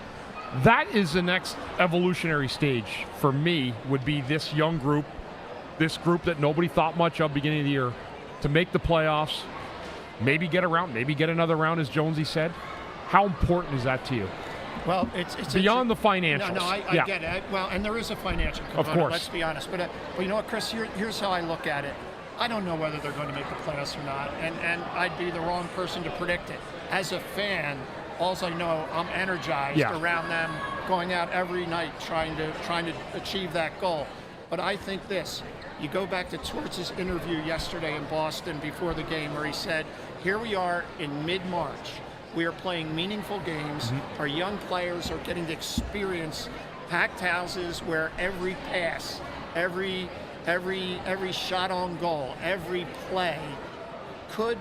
that is the next evolutionary stage for me, would be this young group, this group that nobody thought much of beginning of the year, to make the playoffs, maybe get another round, as Jonesy said. How important is that to you? Well, it's beyond the financials. No, I get it. Well, and there is a financial component, of course. Let's be honest. But you know what, Chris, here's how I look at it. I don't know whether they're going to make the playoffs or not, and I'd be the wrong person to predict it. As a fan, all I know, I'm energized around them, going out every night trying to achieve that goal. But I think this. You go back to Torts' interview yesterday in Boston before the game, where he said, here we are in mid-March. We are playing meaningful games. Mm-hmm. Our young players are getting to experience packed houses where every pass, every shot on goal, every play could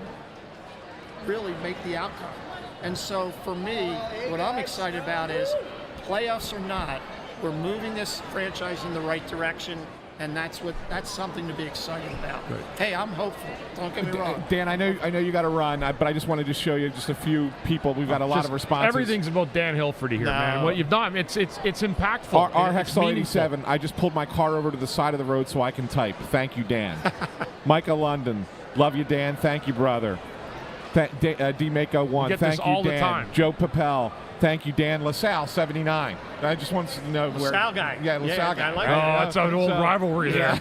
really make the outcome. And so for me, what I'm excited about is, playoffs or not, we're moving this franchise in the right direction. And that's something to be excited about. Right. Hey, I'm hopeful. Don't get me wrong. Dan, I know you got to run, but I just wanted to show you just a few people. We've got a lot of responses. Everything's about Dan Hilferty here, man. What you've done, it's impactful. Our Hexel 87. I just pulled my car over to the side of the road so I can type. Thank you, Dan. Micah London. Love you, Dan. Thank you, brother. D-Mako 1. Get Thank this you, all the Dan. time. Joe Papel. Thank you, Dan. LaSalle 79. I just wanted to know where. LaSalle guy. Yeah, LaSalle guy. I like Oh, that. that's an old rivalry there.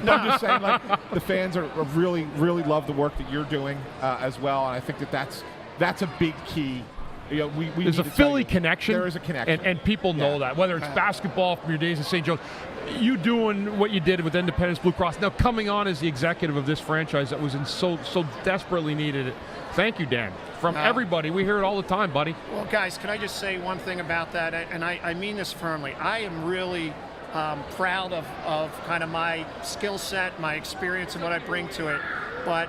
No, I'm just saying, like, the fans are really, really love the work that you're doing as well, and I think that's a big key. You know, we There's need a to tell Philly you, connection. There is a connection, and people know that. Whether it's basketball from your days in St. Joe's, you doing what you did with Independence Blue Cross, now coming on as the executive of this franchise that was so desperately needed. Thank you, Dan. From everybody, we hear it all the time, buddy. Well, guys, can I just say one thing about that? And I mean this firmly. I am really proud of kind of my skill set, my experience, and what I bring to it. But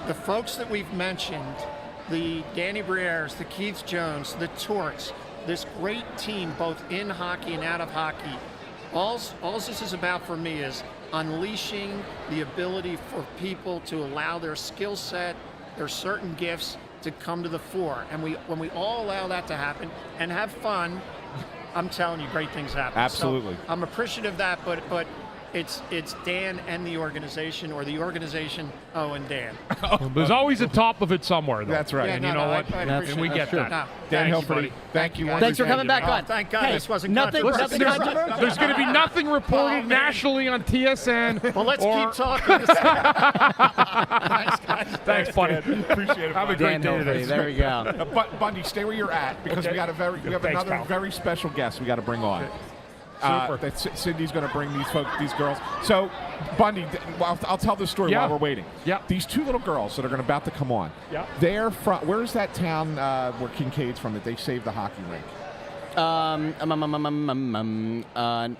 the folks that we've mentioned, the Danny Brières, the Keith Jones, the Torts, this great team, both in hockey and out of hockey, all this is about for me is unleashing the ability for people to allow their skill set, their certain gifts to come to the fore. And when we all allow that to happen and have fun, I'm telling you, great things happen. Absolutely. So I'm appreciative of that, but it's Dan and the organization, or the organization, and Dan. There's always a top of it somewhere, though. That's right. Yeah, And no, you know no, what? I And appreciate we get that. No, Dan thank you, Hilferty, buddy. thank you. Thanks for coming back on. Thank God this wasn't nothing. controversial. Listen, there's going to be nothing reported man. nationally on TSN. Well, let's or- keep talking. Thanks, guys. Thanks, buddy. Appreciate it. Have a buddy. great Dan day Hilferty, today. there we go. But Bundy, stay where you're at because Okay. we have Thanks, another pal. very special guest we got to bring on. Super. That Cindy's going to bring these girls. So, Bundy, I'll tell this story Yeah. while we're waiting. Yeah. These two little girls that are about to come on. Yeah. They're from. Where's that town where Kincaid's from that they saved the hockey rink?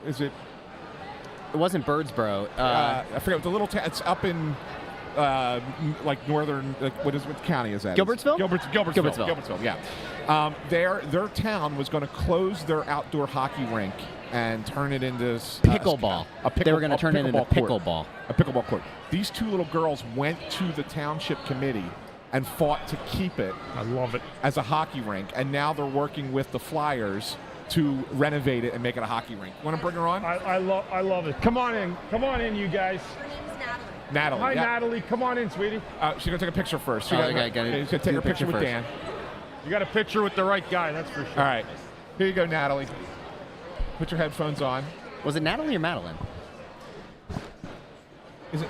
Is it? It wasn't Birdsboro. I forget what the little town. It's up in. Like northern, what county is that? Gilbertsville? Gilbertsville. Yeah. Their town was going to close their outdoor hockey rink and turn it into Pickleball. They were going to turn it into pickleball. A pickleball court. These two little girls went to the township committee and fought to keep it. I love it. As a hockey rink, and now they're working with the Flyers to renovate it and make it a hockey rink. Want to bring her on? I love it. Come on in, you guys. Natalie. Hi, yeah. Natalie. Come on in, sweetie. She's going to take a picture first. She's Okay, going to take a picture with first. Dan. You got a picture with the right guy, that's for sure. All right. Here you go, Natalie. Put your headphones on. Was it Natalie or Madeline? Is it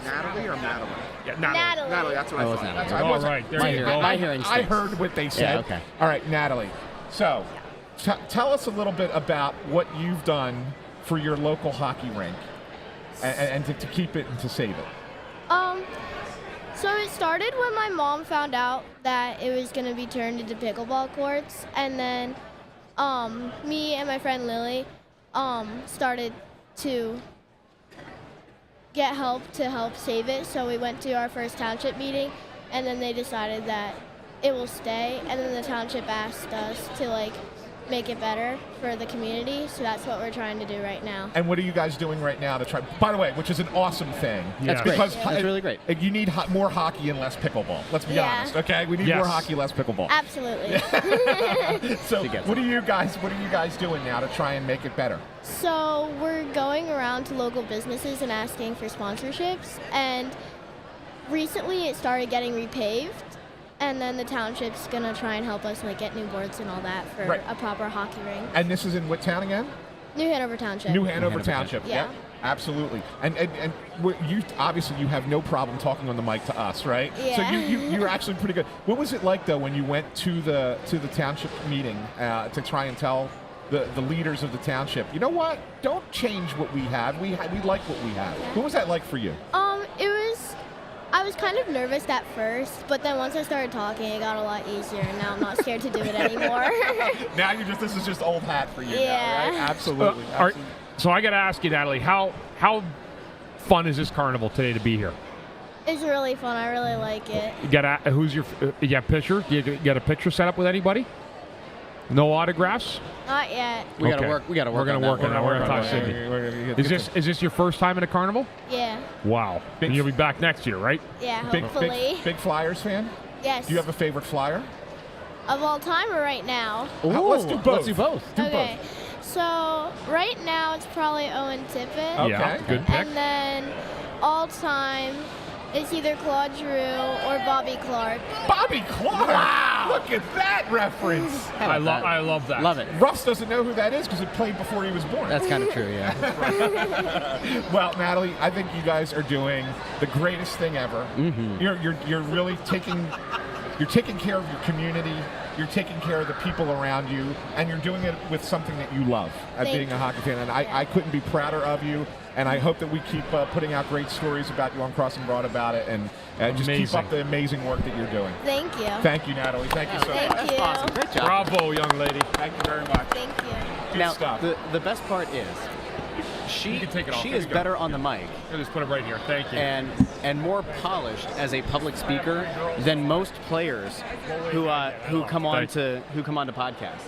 Natalie or Madeline? Yeah, Natalie, that's what I was thought. Natalie. That's what I All wasn't- right, there My you hearing- go. my hearing I stinks. heard what they said. Yeah, okay. All right, Natalie. So, tell us a little bit about what you've done for your local hockey rink and to keep it and to save it. So it started when my mom found out that it was going to be turned into pickleball courts, and then me and my friend Lily started to get help to help save it. So we went to our first township meeting, and then they decided that it will stay, and then the township asked us to make it better for the community, so that's what we're trying to do right now. And what are you guys doing right now to try? By the way, which is an awesome thing. That's great. Because That's really great. You need more hockey and less pickleball. Let's be Yeah. honest. Okay, we need Yes. more hockey, less pickleball. Absolutely. So, She gets what are you guys doing now to try and make it better? So we're going around to local businesses and asking for sponsorships, and recently it started getting repaved, and then the township's gonna try and help us get new boards and all that for Right. a proper hockey rink. And this is in what town again? New Hanover Township. New Hanover Township. Yeah. Absolutely. And you obviously you have no problem talking on the mic to us, right? Yeah. So you're actually pretty good. What was it like though when you went to the township meeting to try and tell the leaders of the township, you know what? Don't change what we have. We like what we have. What was that like for you? I was kind of nervous at first, but then once I started talking, it got a lot easier, and now I'm not scared to do it anymore. Now this is just old hat for you. Yeah. Now, right? Absolutely. So I got to ask you, Natalie, how fun is this carnival today to be here? It's really fun. I really like it. You got a picture? You got a picture set up with anybody? No autographs? Not yet. We got to Okay. work. We got to We're work. gonna work on that. We're gonna talk Cindy. Cindy. Is this your first time in a carnival? Yeah. Wow. Big- And you'll be back next year, right? Yeah, Big, hopefully. big Flyers fan? Yes. Do you have a favorite Flyer? Of all time or right now? Let's do both. Let's do both. Okay. So right now it's probably Owen Tippett. Okay. Yeah. Good pick. And then all time, it's either Claude Giroux or Bobby Clark. Bobby Clark! Wow! Look at that reference. I love that. Love it. Russ doesn't know who that is because he played before he was born. That's kind of true, yeah. Well, Natalie, I think you guys are doing the greatest thing ever. Mm-hmm. You're really taking care of your community. You're taking care of the people around you, and you're doing it with something that you love, being a hockey fan. And I couldn't be prouder of you. And I hope that we keep putting out great stories about you on Crossing Broad about it, and just keep up the amazing work that you're doing. Thank you. Thank you, Natalie. Thank you so much. Thank you. Awesome. Great job. Bravo, young lady. Thank you very much. Thank you. Good Now, stuff. the best part is she can take it off. she There is we go. better on the mic I'll just put it right here. Thank you. and more polished as a public speaker than most players who come on to podcasts.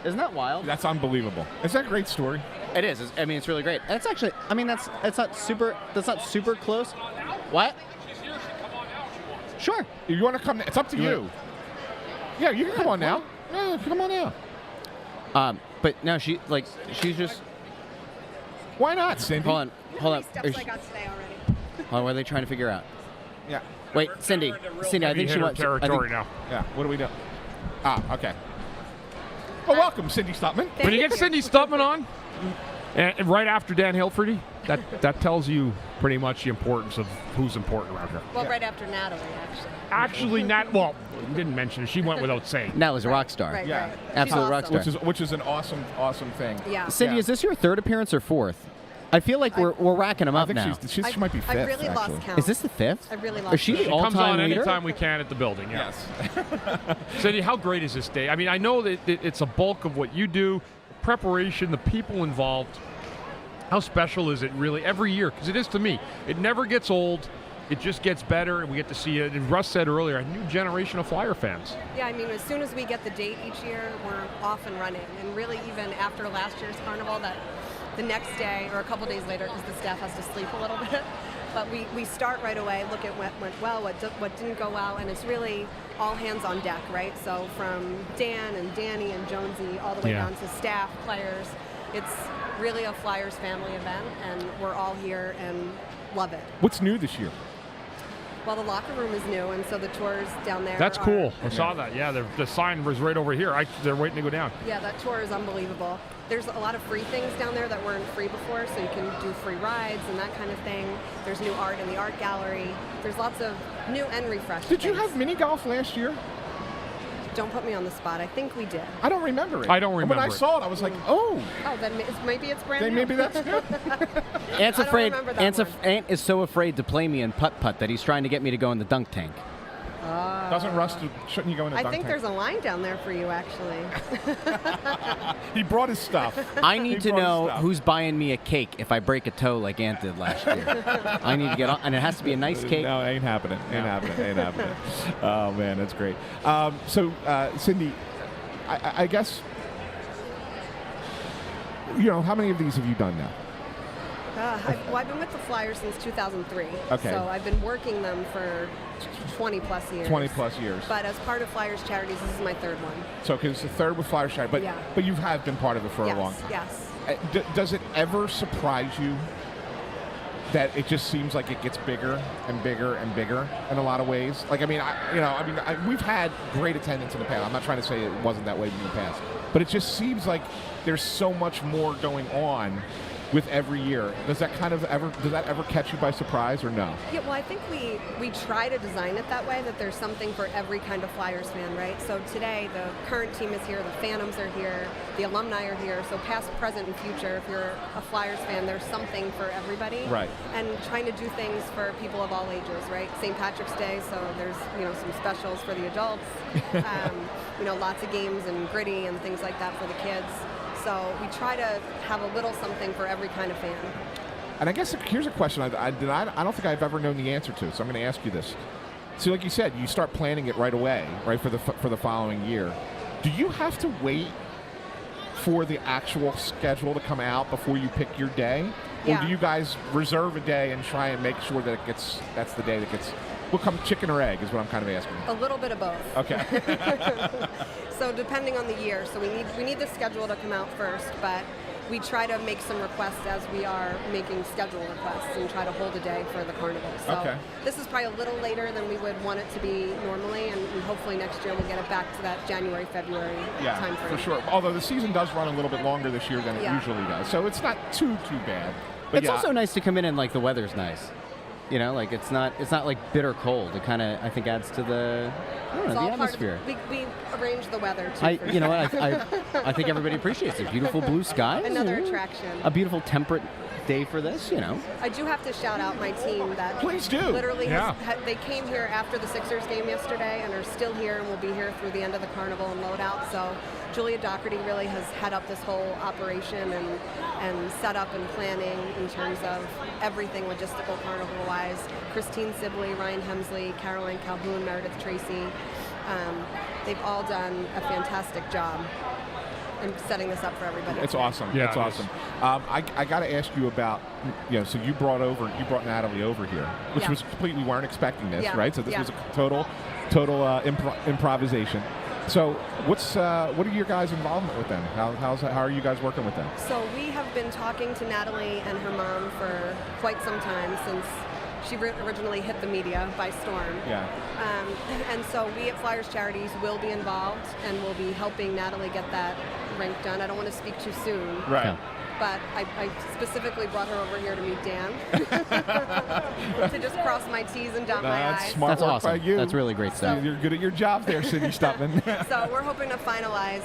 Isn't that wild? That's unbelievable. Is that a great story? It is. I mean, it's really great. And it's actually, I mean, that's not super close. What? Sure. If you want to come, it's up to you. Yeah, you can come on now. Yeah, come on now. But no, she's just. Why not, Cindy? Hold on. Steps I got today already. Hold on, what are they trying to figure out? Yeah. Wait, Cindy, I think she wants territory now. Yeah. What do we do? Okay. Well, welcome, Cindy Stutman. When you get Cindy Stelman on, and right after Dan Hilferty, that tells you pretty much the importance of who's important around here. Well, right after Natalie, actually. Well, you didn't mention it. She went without saying. Natalie's a rock star. Right, Yeah. right. Absolute She's rock awesome. star. Which is an awesome thing. Yeah. Cindy, Yeah. is this your third appearance or fourth? I feel like we're racking them I up think now. she might be fifth. I really actually. lost count. Is this the fifth? I really lost Is she count. the She comes all-time on leader? anytime we can at the building. Yeah. Yes. Cindy, how great is this day? I mean, I know that it's a bulk of what you do, preparation, the people involved. How special is it really every year? Because it is to me. It never gets old. It just gets better, and we get to see it. And Russ said earlier, a new generation of Flyer fans. Yeah, I mean, as soon as we get the date each year, we're off and running. And really, even after last year's carnival, that the next day or a couple days later, because the staff has to sleep a little bit, but we start right away, look at what went well, what didn't go well, and it's really all hands on deck, right? So from Dan and Danny and Jonesy all the way down to staff, players, it's really a Flyers family event, and we're all here and love it. What's new this year? Well, the locker room is new, and so the tours down there That's are- cool. I saw that. Yeah, the sign was right over here. They're waiting to go down. Yeah, that tour is unbelievable. There's a lot of free things down there that weren't free before, so you can do free rides and that kind of thing. There's new art in the art gallery. There's lots of new and refreshed Did you things. have mini golf last ye're? Don't put me on the spot. I think we did. I don't remember it. I don't And when I remember it. saw it, I was like, oh, Oh, then maybe it's brand then new. maybe that's good. Ant's I don't afraid. remember that Ant is so afraid to play me in putt-putt that he's trying to get me to go in the dunk tank. Doesn't Russ, shouldn't you go in the I dunk think tank? there's a line down there for you, actually. He brought his stuff. I need to He brought know his stuff. who's buying me a cake if I break a toe like Ant did last year. I need to get on, and it has to be a nice cake. No, ain't happening. Ain't happening. Oh, man, that's great. So, Cindy, I guess, how many of these have you done now? I've been with the Flyers since 2003. Okay. So I've been working them for 20 plus years. 20 plus years. But as part of Flyers Charities, this is my third one. So, because it's the third with Flyers Charities, Yeah. but you have been part of it for yes, a long time. Yes. Does it ever surprise you that it just seems like it gets bigger and bigger and bigger in a lot of ways? Like, we've had great attendance in the past. I'm not trying to say it wasn't that way in the past, but it just seems like there's so much more going on with every year. Does that ever catch you by surprise or no? Yeah, well, I think we try to design it that way, that there's something for every kind of Flyers fan, right? So today, the current team is here, the Phantoms are here, the alumni are here, so past, present, and future, if you're a Flyers fan, there's something for everybody. Right. And trying to do things for people of all ages, right? St. Patrick's Day, so there's, some specials for the adults, lots of games and gritty and things like that for the kids. So we try to have a little something for every kind of fan. And I guess here's a question I don't think I've ever known the answer to, so I'm going to ask you this. So, like you said, you start planning it right away, right, for the following year. Do you have to wait for the actual schedule to come out before you pick your day? Yeah. Or do you guys reserve a day and try and make sure that that's the day that gets, will come chicken or egg is what I'm kind of asking. A little bit of both. Okay. So depending on the year, so we need the schedule to come out first, but we try to make some requests as we are making schedule requests and try to hold a day for the carnival. So Okay. this is probably a little later than we would want it to be normally, and hopefully next year we'll get it back to that January, February Yeah, time frame. for sure. Although the season does run a little bit longer this year than it Yeah. usually does, so it's not too bad. But It's yeah, also nice to come in and like the weather's nice. You know, like it's not like bitter cold. It kind of I think adds to the It's the all atmosphere. part of, we arrange the weather too. I for you know sure. what I think everybody appreciates it. Beautiful blue skies. Another you know, attraction. A beautiful temperate day for this. You know. I do have to shout out my team that Please do. literally Yeah. they came here after the Sixers game yesterday and are still here and will be here through the end of the carnival and loadout. So Julia Doherty really has head up this whole operation and set up and planning in terms of everything logistical carnival-wise. Christine Sibley, Ryan Hemsley, Caroline Calhoun, Meredith Tracy. They've all done a fantastic job in setting this up for everybody. it's awesome. Yeah, it's it awesome. I got to ask you about, so you brought Natalie over here, which Yeah. was completely, we weren't expecting this, Yeah, right? So this yeah. was a total improvisation. So what are your guys' involvement with them? How are you guys working with them? So we have been talking to Natalie and her mom for quite some time since she originally hit the media by storm. Yeah. And so we at Flyers Charities will be involved and will be helping Natalie get that rink done. I don't want to speak too soon, Right. Yeah. but I specifically brought her over here to meet Dan to just cross my T's and dot my That's I's. smart That's work awesome. by you. That's really great stuff. You're good at your job there, Cindy Stutman. So we're hoping to finalize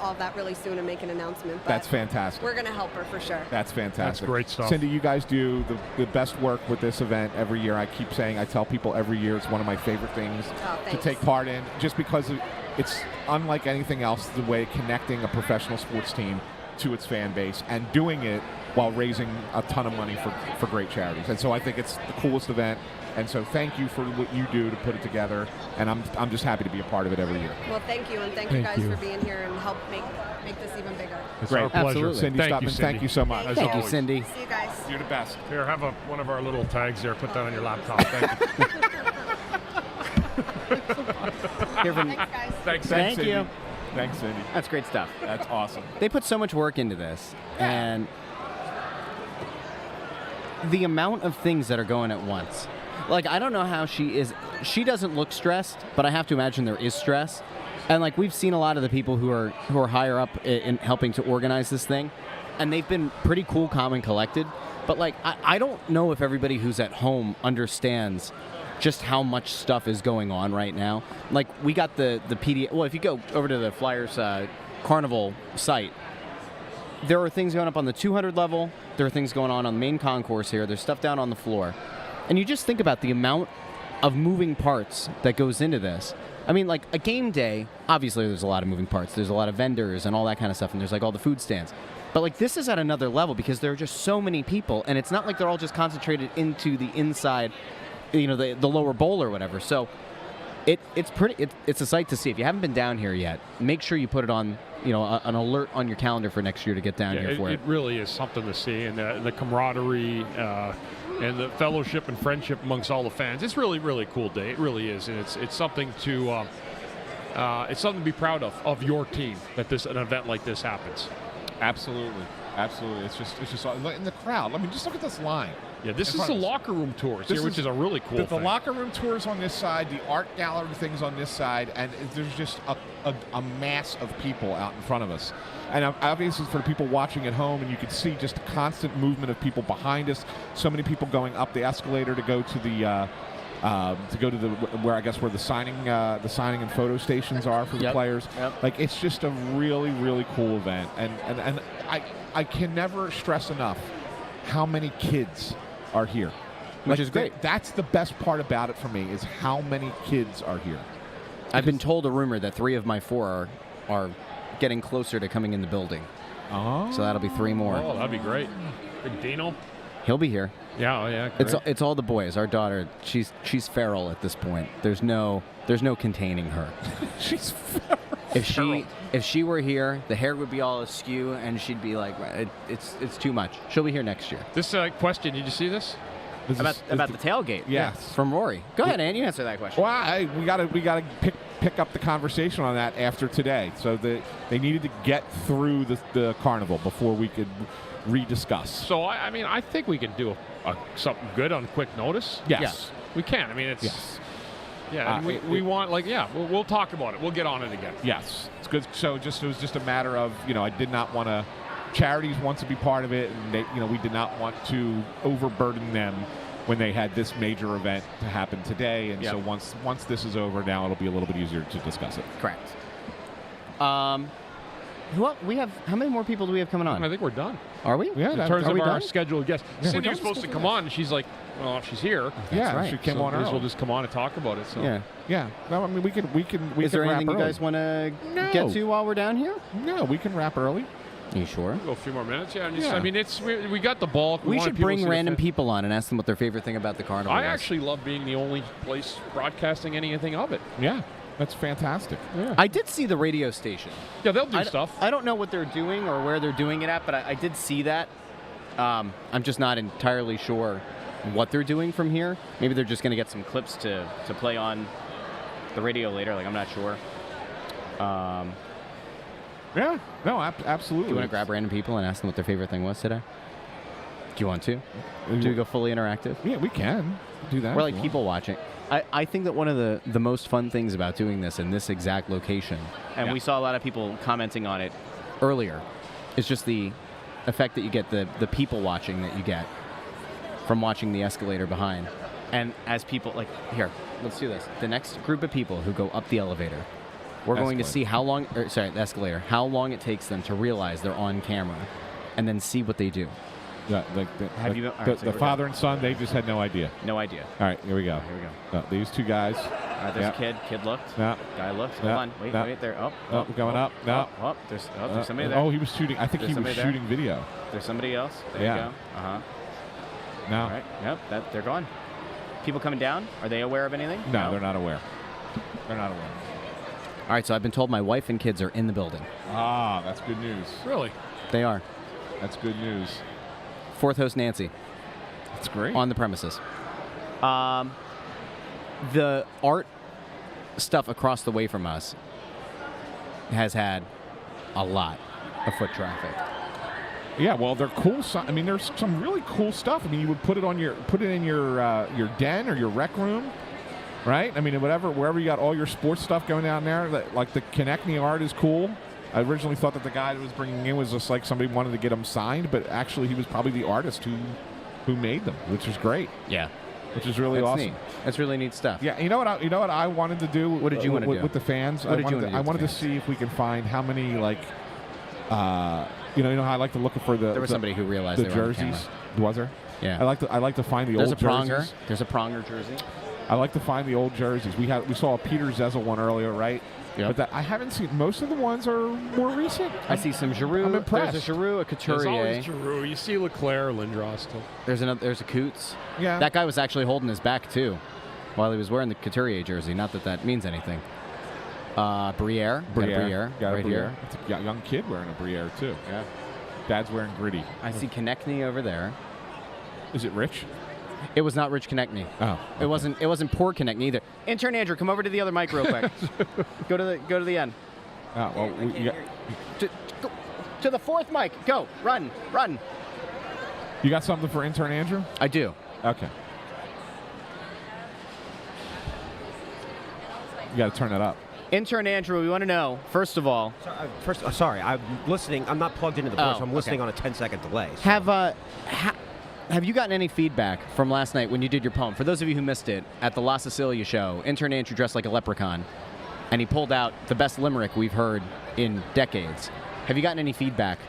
all of that really soon and make an announcement. But That's fantastic. we're going to help her for sure. That's fantastic. That's great stuff. Cindy, you guys do the best work with this event every year. I keep saying, I tell people every year it's one of my favorite things Oh, to thanks. take part in, just because it's unlike anything else, the way connecting a professional sports team to its fan base and doing it while raising a ton of money for great charities. And so I think it's the coolest event. And so thank you for what you do to put it together. And I'm just happy to be a part of it every year. Well, thank you, and thank you guys for being here and help make this even bigger. It's Great. our pleasure. Absolutely. Cindy Thank Stutman, you, thank you so much. As Thank you, always. Cindy. See you guys. You're the best. Here, have one of our little tags there. Put that on your laptop. Thank you. Hear from- Thanks, guys. Thanks. Thank Cindy. you. Thanks, Cindy. That's great stuff. That's awesome. They put so much work into this, and the amount of things that are going at once. Like, I don't know how she is. She doesn't look stressed, but I have to imagine there is stress. And like, we've seen a lot of the people who are higher up in helping to organize this thing, and they've been pretty cool, calm, and collected. But like, I don't know if everybody who's at home understands just how much stuff is going on right now. Like, we got the PDF. Well, if you go over to the Flyers Carnival site, there are things going up on the 200 level. There are things going on the main concourse here. There's stuff down on the floor. And you just think about the amount of moving parts that goes into this. I mean, like, a game day, obviously there's a lot of moving parts. There's a lot of vendors and all that kind of stuff, and there's like all the food stands. But like, this is at another level because there are just so many people, and it's not like they're all just concentrated into the inside, you know, the lower bowl or whatever. So it's a sight to see. If you haven't been down here yet, make sure you put it on, you know, an alert on your calendar for next year to get down here for It really is something to see, and the camaraderie and the fellowship and friendship amongst all the fans. It's really, really a cool day. It really is, and it's something to be proud of your team that an event like this happens. Absolutely. It's just in the crowd. I mean, just look at this line. Yeah, this In is front the of us. locker room tours This here, which is a really cool The thing. locker room tours on this side, the art gallery things on this side, and there's just a mass of people out in front of us. And obviously for the people watching at home, and you can see just constant movement of people behind us. So many people going up the escalator to go to the where the signing and photo stations are for the players. Yep. Like, it's just a really, really cool event, and I can never stress enough how many kids are here. Which is great. That's the best part about it for me, is how many kids are here. I've been told a rumor that 3 of my 4 are getting closer to coming in the building. Oh. So that'll be 3 more. Oh, that'd be great. Big Dino. He'll be here. Yeah, oh yeah. Great. It's all the boys. Our daughter, she's feral at this point. There's no containing her. She's feral. If she were here, the hair would be all askew, and she'd be like, it's too much. She'll be here next year. This question, did you see this? About the tailgate. Yes. From Rory. Go ahead, Ann. You answer that question. Well, we gotta pick pick up the conversation on that after today. So they needed to get through the carnival before we could rediscuss. So, I mean, I think we can do something good on quick notice. Yes. We can. I mean, it's... Yes. Yeah, and we want, like, we'll talk about it. We'll get on it again. Yes. It's good. So it was just a matter of, I did not want to... Charities wants to be part of it, and we did not want to overburden them when they had this major event to happen today. And so once this is over, now it'll be a little bit easier to discuss it. Correct. We have how many more people do we have coming on? I think we're done. Are we? Yeah. In terms of our done? scheduled guests. Yeah. Cindy was supposed to come on, and she's like, well, if she's here. Yeah, right. she came so on early. we'll just come on and talk about it. So. Yeah. No, I mean, we can Is there wrap anything you early. guys want to No. get to while we're down here? No, we can wrap early. Are you sure? Go a few more minutes. Yeah. Yeah. I mean, we got the bulk. We wanted should people to bring see the random fit. people on and ask them what their favorite thing about the carnival I was. actually love being the only place broadcasting anything of it. Yeah, that's fantastic. Yeah. I did see the radio station. Yeah, they'll do stuff. I don't know what they're doing or where they're doing it at, but I did see that. I'm just not entirely sure what they're doing from here. Maybe they're just going to get some clips to play on the radio later. Like, I'm not sure. Yeah, no, absolutely. Do you want to grab random people and ask them what their favorite thing was today? Do you want to? Do we go fully interactive? Yeah, we can do that. We're if like you people watching. I think that one of the most fun things about doing this in this exact location, and we saw a lot of people commenting on it earlier, is just the effect that you get, the people watching that you get from watching the escalator behind. And as people, like, here, let's do this. The next group of people who go up the elevator, we're going to see the escalator, how long it takes them to realize they're on camera and then see what they do. Yeah, the father and son, they just had no idea. No idea. All right, here we go. These two guys. All right, there's a kid. Kid looked. No. Guy looked. Hold No. on. Wait, No. wait there. Going up. No. There's somebody there. Oh, he was shooting. I think There's he was somebody there. shooting video. There's somebody else. There you go. Uh-huh. No. All right. Yep, they're gone. People coming down, are they aware of anything? No, they're not aware. They're not aware. All right, so I've been told my wife and kids are in the building. Ah, that's good news. Really? They are. That's good news. Fourth host, Nancy. That's great. On the premises. The art stuff across the way from us has had a lot of foot traffic. Yeah, well, they're cool. I mean, there's some really cool stuff. I mean, you would put it in your den or your rec room, right? I mean, wherever you got all your sports stuff going down there. Like the Konechny art is cool. I originally thought that the guy that was bringing in was just like somebody wanted to get them signed, but actually he was probably the artist who made them, which is great. Yeah, which is really awesome. Neat. That's really neat stuff. Yeah, you know what I wanted to do. What did you want to do with the fans? What I wanted to fans? see if we can find how many you know how I like to look for the. There was somebody who realized the they were on jerseys. Was there? Yeah. I like to find the There's old a pronger. jerseys. There's a pronger jersey. I like to find the old jerseys. We saw a Peter Zezel one earlier, right? Yep. But I haven't seen most of the ones are more recent. I see some Giroux. I'm impressed. There's a Giroux, a Couturier. There's always Giroux. You see Leclerc, Lindros still. There's a Coots. Yeah. That guy was actually holding his back too, while he was wearing the Couturier jersey. Not that means anything. Briere. Briere. Got a right Briere. here. It's a young kid wearing a Briere too. Yeah. Dad's wearing Gritty. I see Konechny over there. Is it Rich? It was not Rich Konechny. Oh. Okay. It wasn't poor Konechny either. Intern Andrew, come over to the other mic real quick. Go to the end. Oh, well, To the fourth mic. Go. Run. You got something for intern Andrew? I do. Okay. You got to turn it up. Intern Andrew, we want to know, first of all. Sorry, I'm listening. I'm not plugged into the board, so I'm listening on a 10-second delay. So. Have you gotten any feedback from last night when you did your poem? For those of you who missed it, at the La Cecilia show, intern Andrew dressed like a leprechaun, and he pulled out the best limerick we've heard in decades. Have you gotten any feedback?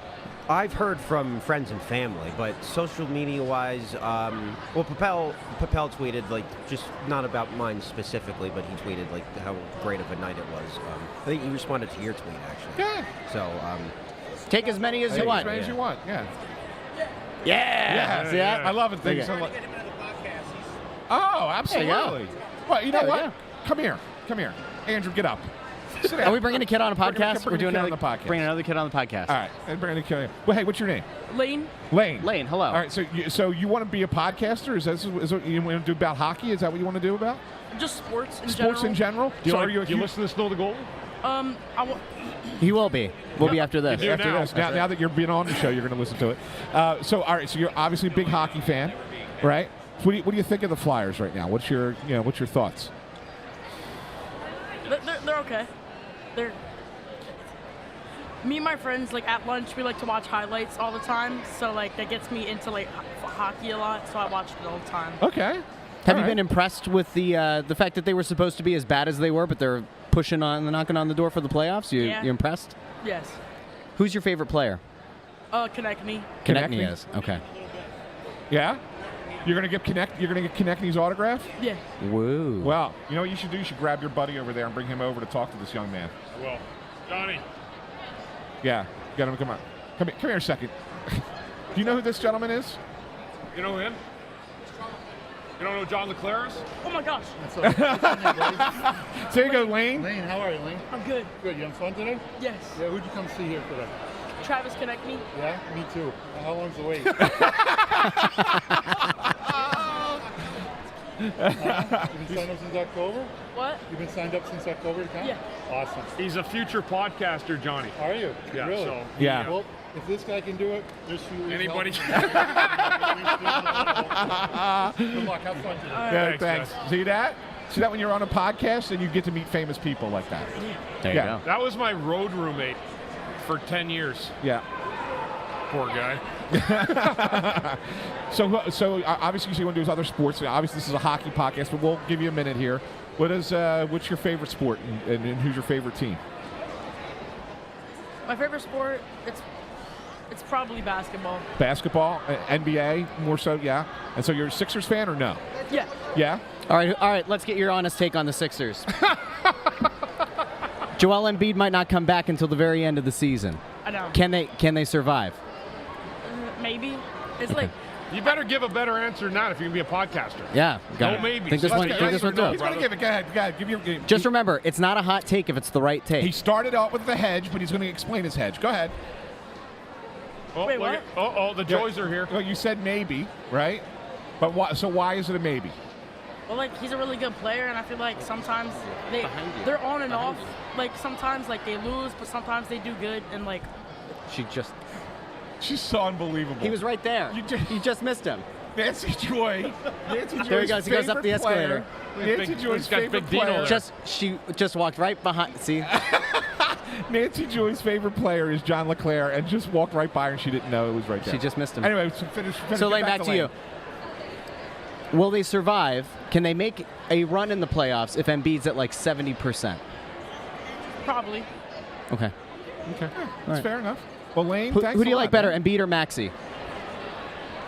I've heard from friends and family, but social media-wise, well, Papel tweeted, like, just not about mine specifically, but he tweeted, like, how great of a night it was. I think he responded to your tweet, actually. Yeah. So, take as many as you want. As many as you want, yeah. Yeah. See that? I love it. Okay. Oh, absolutely. Well, you know what? Yeah. Come here. Andrew, get up. Sit down. Are we bringing a kid on a podcast? We're doing another on the podcast. Bringing another kid on the podcast. All right, and bringing a kid. Well, hey, what's your name? Lane. Lane. Lane, hello. All right, so you want to be a podcaster? Is what you want to do about hockey? Is that what you want to do about? Just sports in Sports in general? Do So you listen to Snow the Goalie? He will be. We'll be after this. You do After now. this, now that you're being on the show, you're going to listen to it. So, all right, so you're obviously a big hockey fan, right? So what do you think of the Flyers right now? What's your thoughts? They're okay. They're. Me and my friends, like at lunch, we like to watch highlights all the time. So like that gets me into like hockey a lot. So I watch it all the time. Okay. Have you been impressed with the fact that they were supposed to be as bad as they were, but they're knocking on the door for the playoffs? You impressed? Yes. Who's your favorite player? Konechny. Konechny is. Okay. Yeah? You're gonna get Konechny's autograph? Yeah. Woo. Well, you know what you should do? You should grab your buddy over there and bring him over to talk to this young man. Well, Johnny. Yeah. Get him. Come on. Come here a second. Do you know who this gentleman is? You know him? You don't know who John LeClaire is? Oh my gosh. So there you go, Lane. Lane, how are you, Lane? I'm good. Good. You having fun today? Yes. Yeah, who'd you come see here today? Travis Konechny. Yeah, me too. How long's the wait? You've been signed up since October? What? You've been signed up since October to come? Yeah. Awesome. He's a future podcaster, Johnny. Are you? Yeah, Really? so- Yeah. Well, if this guy can do it, there's few. Anybody Good luck. Have fun today. Yeah, Thanks, thanks. guys. See that? See that when you're on a podcast and you get to meet famous people like that. There Yeah. you go. That was my road roommate for 10 years. Yeah. Poor guy. So obviously you want to do other sports. Obviously this is a hockey podcast, but we'll give you a minute here. What's your favorite sport and who's your favorite team? My favorite sport, it's probably basketball. Basketball, NBA, more so, yeah. And so you're a Sixers fan or no? Yeah. Yeah. All right. Let's get your honest take on the Sixers. Joel Embiid might not come back until the very end of the season. I know. Can they survive? Maybe. It's like. You better give a better answer than that if you're going to be a podcaster. Yeah. Got No it. maybes. Think this one through. He's going to give it. Go ahead. Give your. Just remember, it's not a hot take if it's the right take. He started out with the hedge, but he's going to explain his hedge. Go ahead. Oh, Wait, look what? at- the Joys are here. Well, you said maybe, right? But why? So why is it a maybe? Well, like he's a really good player, and I feel like sometimes they're on and off. Like sometimes like they lose, but sometimes they do good, and like. She's so unbelievable. He was right there. You just missed him. Nancy Joy. Nancy Joy's There he goes. He goes up the escalator. Nancy Joy's he's got favorite Big Dino player. there. She just walked right behind. See. Nancy Joy's favorite player is John LeClaire, and just walked right by her, and she didn't know it was right there. She just missed him. Anyway, so finish. So, get Lane, back to you. Will they survive? Can they make a run in the playoffs if Embiid's at like 70%? Probably. Okay. Okay, All that's right. fair enough. Well, Lane, Who thanks do you a like lot, better, man. Embiid or Maxey?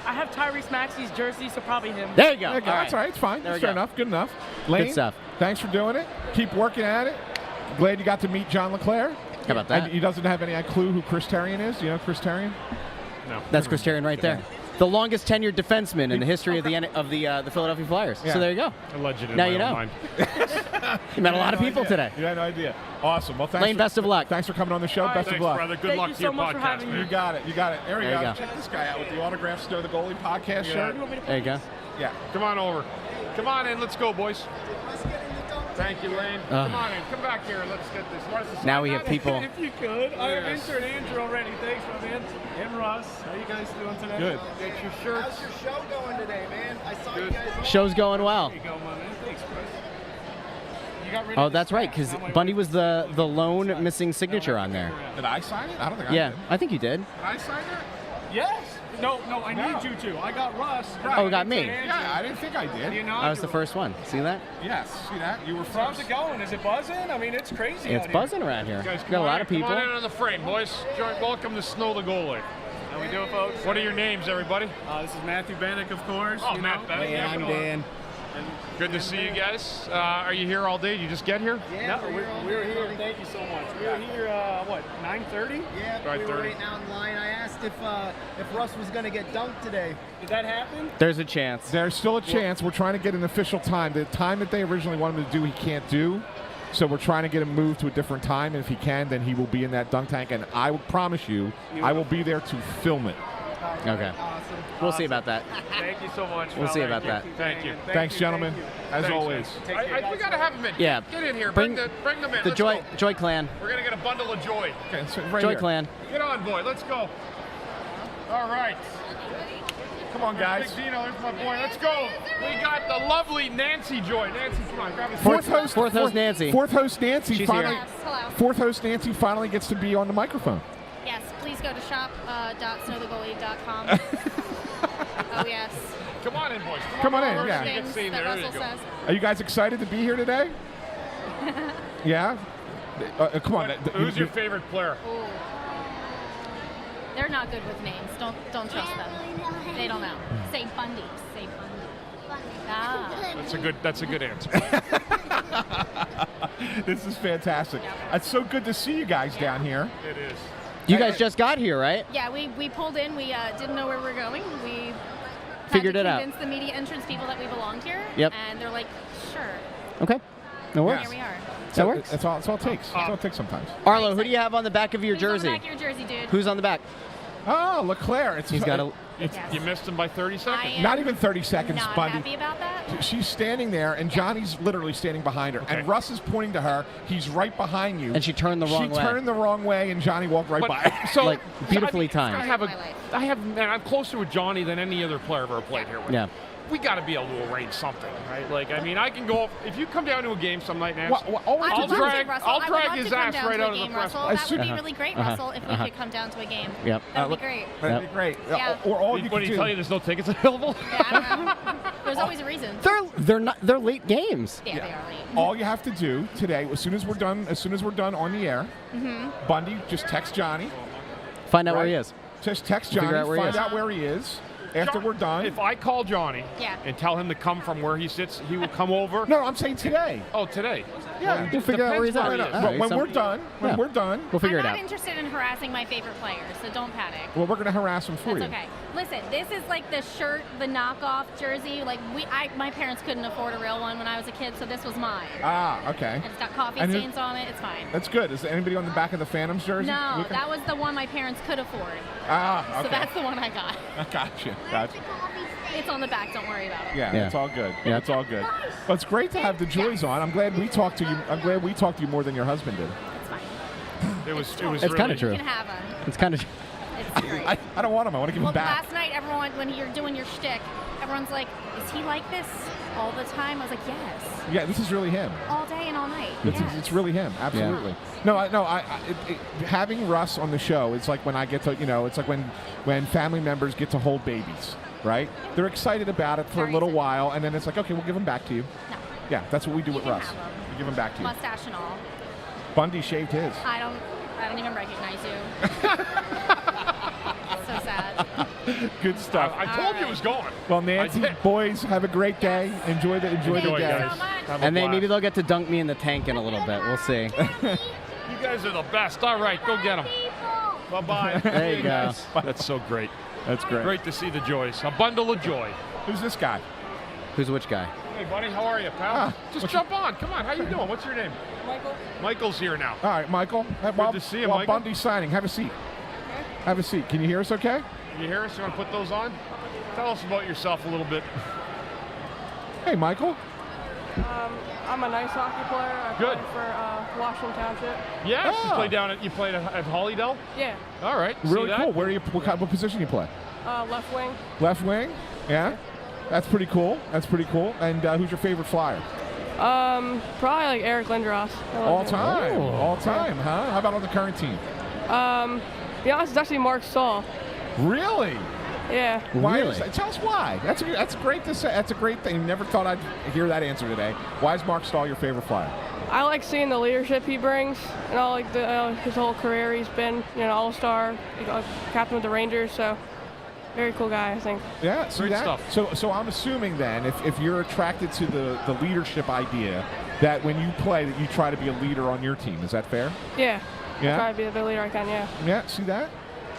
I have Tyrese Maxey's jersey, so probably him. There you go. There you go. That's all right. It's fine. There That's we fair go. enough. Good enough. Lane, stuff. Thanks for doing it. Keep working at it. Glad you got to meet John LeClaire. How about that? And he doesn't have any clue who Chris Therien is. Do you know Chris Therien? No. That's Chris Therien right there. The longest tenured defenseman in the history of the Philadelphia Flyers. Yeah. So there you go. A legend in Now my you own know. mind. You met a lot of people today. You had no idea. Awesome. Well, thanks. Lane, best of luck. Thanks for coming on the show. Best Thanks, of luck. brother. Good Thank luck you to your so much for podcast, having me. You man. got it. You got it. There we There you go. go. Check this guy out with the autographed Snow The Goalie podcast shirt. There you go. Yeah. Come on over. Come on in. Let's go, boys. Thank you, Lane. Come on in. Come back here. Let's get this. Want us to Now sign we that? have people. If you could. I have Yes. intern Andrew already. Thanks, my man. And Russ. How you guys doing today? Good. Get your shirts. How's your show going today, man? I saw you Good. guys. Show's going well. There you go, my man. Thanks, Chris. You got rid Oh, of the that's right, scratch. because How am I Bundy right? was the lone missing signature on there. Did I sign it? I don't think I Yeah, did. I think you did. Did I sign it? Yes. No, I need you to. I got Russ. Oh, you got me. Yeah, I didn't think I did. You know, I was the first one. See that? Yes. See that? You were So how's first. it going? Is it buzzing? I mean, it's crazy. It's out buzzing around here. Guys, Got a lot of people. Come on in on the frame, boys. Welcome to Snow the Goalie. How we doing, folks? What are your names, everybody? This is Matthew Bannock, of course. Oh, you Matt know. Bennett. Yeah, I'm Dan. Good to see you guys. Are you here all day? Did you just get here? Yeah, we're here. Thank you so much. We were here, 9:30? Yeah, Right, we were 30. waiting out in line. I asked if Russ was going to get dunked today. Did that happen? There's a chance. There's still a chance. We're trying to get an official time. The time that they originally wanted him to do, he can't do. So we're trying to get him moved to a different time, and if he can, then he will be in that dunk tank. And I will promise you, I will be there to film it. Okay. We'll see about that. Thank you so much. We'll see about that. Thank you. Thanks, gentlemen. As Thanks, always. we got to have them in. Yeah. Get in here. Bring Bring them in. The Let's go. Joy Clan. We're going to get a bundle of joy. Okay, so right Joy here. Clan. Get on, boy. Let's go. All right. Come on, guys. Big Dino, there's my boy. Let's go. We got the lovely Nancy Joy. Nancy, come on, grab a Fourth host Nancy. Fourth host Nancy. She's finally, here. Yes, hello. Fourth host Nancy finally gets to be on the microphone. Yes, please go to shop.snowthegoalie.com. Oh, yes. Come on in, boys. Come on in, All yeah. the things There that you Russell go. says. Are you guys excited to be here today? Yeah? Come on. Who's your favorite player? Ooh. They're not good with names. Don't trust them. They don't know. Say Bundy. Say Bundy. Ah. That's a good answer. This is fantastic. It's so good to see you guys down here. It is. You guys just got here, right? Yeah, we pulled in. We didn't know where we were going. We Figured had it to out. convince the media entrance people that we belonged here. Yep. And they're like, sure. Okay. That works. Here we are. That works. That's all it takes. That's all it takes sometimes. Arlo, who do you have on the back of your Who's jersey? on the back of your jersey, dude? Who's on the back? Oh, LeClaire. He's got a. Yes. You missed him by 30 seconds. I am Not even 30 seconds, not Bundy. happy about that. She's standing there, and Johnny's literally standing behind her. Okay. And Russ is pointing to her. He's right behind you. And she turned the wrong way. She turned the wrong way, and Johnny walked right But- by her. So Like, beautifully timed. I'm closer with Johnny than any other player I've ever played here with. Yeah. We got to be able to arrange something, right? Like, I mean, I can go if you come down to a game some night, Nancy. all we I have would to do love is- to, Russell. I'll I would drag love his to come ass down right to out a of the game, press Russell. box. That would be really great, Russell, if we could come down to a game. Yep. That would be great. That'd be great. Yeah. Or all you What can did he do. tell you? There's no tickets available. Yeah, I don't know. There's always a reason. They're late games. Yeah, they are late. All you have to do today, as soon as we're done on the air, Bundy, just text Johnny. Find out where he is. Just text Figure Johnny. out where he Find is. out where he is. After we're done. If I call Johnny Yeah. and tell him to come from where he sits, he will come over. No, I'm saying today. Oh, today. Yeah, We'll figure out where he's at. Depends All But right, when so- we're done, We'll figure I'm it not out. interested in harassing my favorite players, so don't panic. well, we're gonna harass him for That's you. okay. Listen, this is like the shirt, the knockoff jersey. Like my parents couldn't afford a real one when I was a kid, so this was mine. Ah, okay. And it's got coffee And who- stains on it. It's fine. That's good. Is there anybody on the back of the Phantoms jersey? No, Luca? that was the one my parents could afford. Ah, okay. So that's the one I got. Gotcha. It's on the back. Don't worry about it. Yeah, Yeah. it's all good. Yeah. It's all good. But it's great to have the Joys on. I'm glad we talked to you. I'm glad we talked to you more than your husband did. It's fine. It was It's really. kind of You true. can have them. It's kind of. It's great. I don't want him. I want to give Well, him back. last night, everyone, when you're doing your shtick, everyone's like, "Is he like this all the time?" I was like, "Yes, Yeah, this is really him. all day and all night." It's really him. Absolutely. No, having Russ on the show, it's like when I get to, it's like when family members get to hold babies, right? They're excited about it for a little while, and then it's like, okay, we'll give them back to you. No. Yeah, that's what we do with can Russ. have 'em. We give them back to you. Mustache and all. Bundy shaved his. I don't even recognize you. So sad. Good stuff. I told you it was going. Well, Nancy, I did. boys, have a great day. Enjoy the Thank day. you so much. Have a And blast. maybe they'll get to dunk me in the tank in a little bit. We'll see. You guys are the best. All right, go get them. Bye-bye. There you go. That's so great. That's great. Great to see the Joys. A bundle of joy. Who's this guy? Who's which guy? Hey, buddy, how are you, pal? Ah, Just jump on. Come on. How you doing? What's your name? Michael. Michael's here now. All right, Michael. Good to see you, while Michael. Bundy's signing, have a seat. Have a seat. Can you hear us okay? Can you hear us? You want to put those on? Tell us about yourself a little bit. Hey, Michael. I'm a nice hockey player. I Good. play for Washington Township. Yes, Oh. you played at Hollydale? Yeah. All right. see Really that? cool. What position you play? Left wing. Left wing? Yeah. That's pretty cool. And who's your favorite Flyer? Probably like Eric Lindros. All time. Oh. All time, huh? How about on the current team? To be honest, it's actually Mark Stahl. Really? Yeah. Why Really? is that? Tell us why. That's great to say. That's a great thing. Never thought I'd hear that answer today. Why is Mark Stahl your favorite Flyer? I like seeing the leadership he brings and all like his whole career. He's been all-star, captain with the Rangers. So very cool guy, I think. Yeah, see Great that? stuff. So I'm assuming then, if you're attracted to the leadership idea, that when you play, that you try to be a leader on your team. Is that fair? Yeah. Yeah? Try to be the leader I can. Yeah. Yeah. See that?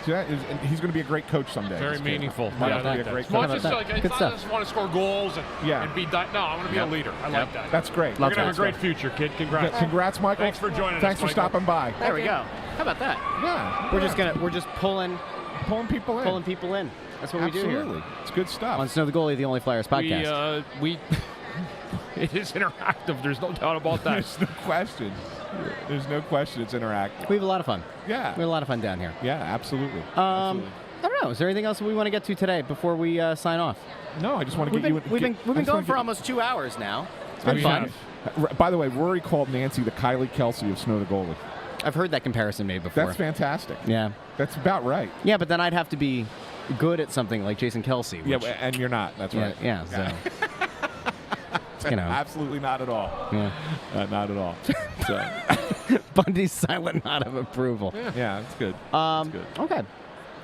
See that? And he's going to be a great coach someday. Very this kid. meaningful. Might Yeah, I be like a that. great It's not coach. just like I just want to score goals and be done. No, I want to be a leader. I like that. That's great. You're going to have a great future, kid. Congrats. Congrats, Michael. Thanks for joining us, Thanks for Michael. stopping by. There we go. How about that? Yeah. We're just pulling people in. Pulling people in. That's what we do here. Absolutely. It's good stuff. On Snow the Goalie, the Only Flyers podcast. We it is interactive. There's no doubt about that. There's no question. There's no question it's interactive. We have a lot of fun. Yeah. We have a lot of fun down here. Yeah, absolutely. I don't know. Is there anything else we want to get to today before we sign off? No, I just want to get you. We've been going for almost 2 hours now. It's been fun. By the way, Rory called Nancy the Kylie Kelsey of Snow the Goalie. I've heard that comparison made before. That's fantastic. Yeah. That's about right. Yeah, but then I'd have to be good at something like Jason Kelsey. Yeah, and you're not. That's right. Yeah. So. You know. Absolutely not at all. Yeah. Not at all. So. Bundy's silent nod of approval. Yeah, it's good. Okay.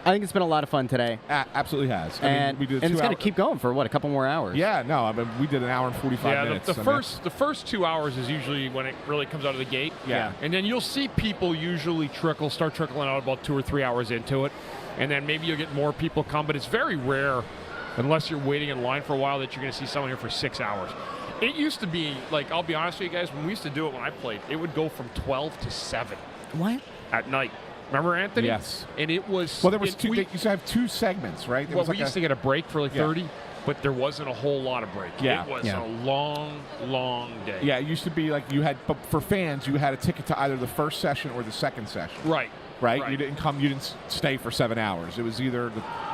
I think it's been a lot of fun today. Absolutely has. And, we did and it's going to keep going for, a couple more hours? Yeah, no, I mean, we did an hour and 45 minutes. The first 2 hours is usually when it really comes out of the gate. Yeah. And then you'll see people usually start trickling out about 2 or 3 hours into it. And then maybe you'll get more people come, but it's very rare, unless you're waiting in line for a while, that you're going to see someone here for 6 hours. It used to be, like, I'll be honest with you guys, when we used to do it when I played, it would go from 12 to 7. What? At night. Remember, Anthony? Yes. And it was... Well, there was two. They used to have 2 segments, right? Well, we used to get a break for like 30, but there wasn't a whole lot of break. Yeah. It was a long, long day. Yeah, it used to be like you had, but for fans, you had a ticket to either the first session or the second session. Right. Right? You didn't stay for 7 hours. It was either,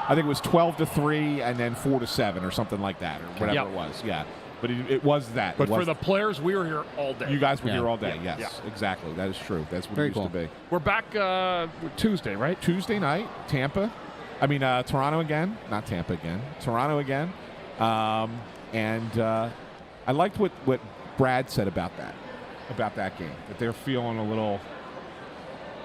I think it was 12 to 3 and then 4 to 7 or something like that, or whatever it was. Yeah. But it was that. But for the players, we were here all day. You guys were here all day, Yeah. yes. Exactly. That is true. That's what Very it used to be. We're back Tuesday, right? Tuesday night, Tampa. Toronto again. Not Tampa again. Toronto again. And I liked what Brad said about that game, that they're feeling a little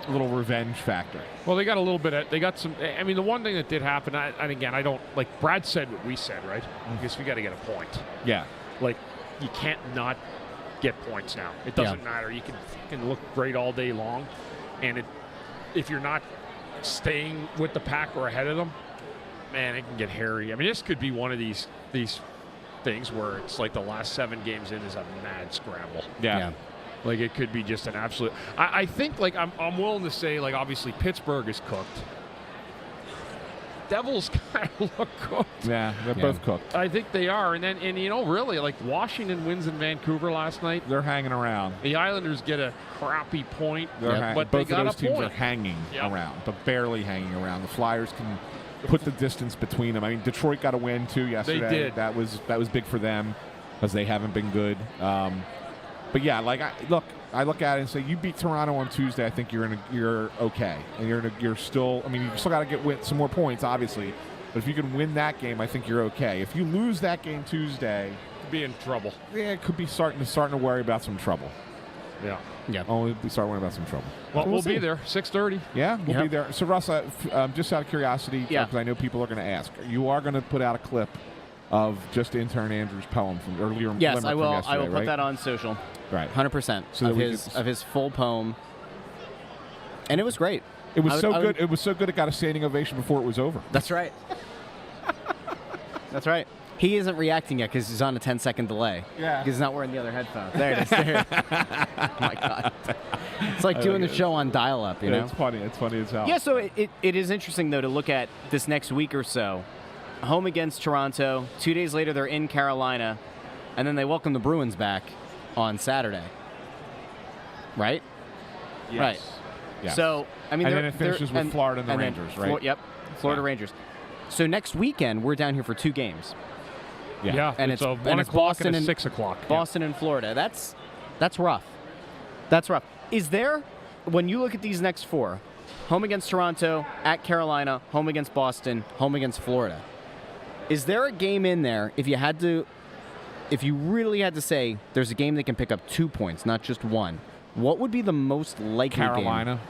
revenge factor. Well, they got a little bit. They got some. I mean, the one thing that did happen, and again, I don't like. Brad said what we said, right? I guess we got to get a point. Yeah. Like, you can't not get points now. It doesn't matter. You can look great all day long, and if you're not staying with the pack or ahead of them, man, it can get hairy. I mean, this could be one of these things where it's like the last 7 games in is a mad scramble. Yeah. Like, it could be just an absolute. I think, like, I'm willing to say, like, obviously Pittsburgh is cooked. Devils kind of look cooked. Yeah, they're both cooked. I think they are. And really, like, Washington wins in Vancouver last night. They're hanging around. The Islanders get a crappy point, but both they got of those a teams point. are hanging around, but barely hanging around. The Flyers can put the distance between them. I mean, Detroit got a win too yesterday. They did. That was big for them because they haven't been good. But yeah, like I look at it and say, you beat Toronto on Tuesday, I think you're okay, and you're still. I mean, you still got to get some more points, obviously. But if you can win that game, I think you're okay. If you lose that game Tuesday, could be in trouble. Yeah, it could be starting to worry about some trouble. Yeah. Yeah. Only we start worrying about some trouble. Well, So we'll see. be there, 6:30. Yeah, we'll be there. So, Russ, just out of curiosity, because I know people are going to ask, you are going to put out a clip of just intern Andrew's poem from earlier. Yes, I will. I Put that on social. Right, 100% of his full poem, and it was great. It was so good. It was so good. It got a standing ovation before it was over. That's right. That's right. He isn't reacting yet because he's on a 10-second delay. Yeah. Because he's not wearing the other headphones. There it is. There. Oh my God. It's like doing the show on dial-up, you know? It's funny. It's funny as hell. Yeah, so it is interesting, though, to look at this next week or so. Home against Toronto. 2 days later, they're in Carolina. And then they welcome the Bruins back on Saturday. Right? Yes. Right. Yes. So, I mean, and then it finishes with Florida and the then Rangers, right? Yep. Florida Rangers. So next weekend, we're down here for 2 games. Yeah, and it's a 1 o'clock and a 6 o'clock. Boston and Florida. That's rough. That's rough. Is there, when you look at these next 4, home against Toronto, at Carolina, home against Boston, home against Florida, is there a game in there, if you really had to say there's a game that can pick up 2 points, not just 1, what would be the most likely Carolina. game?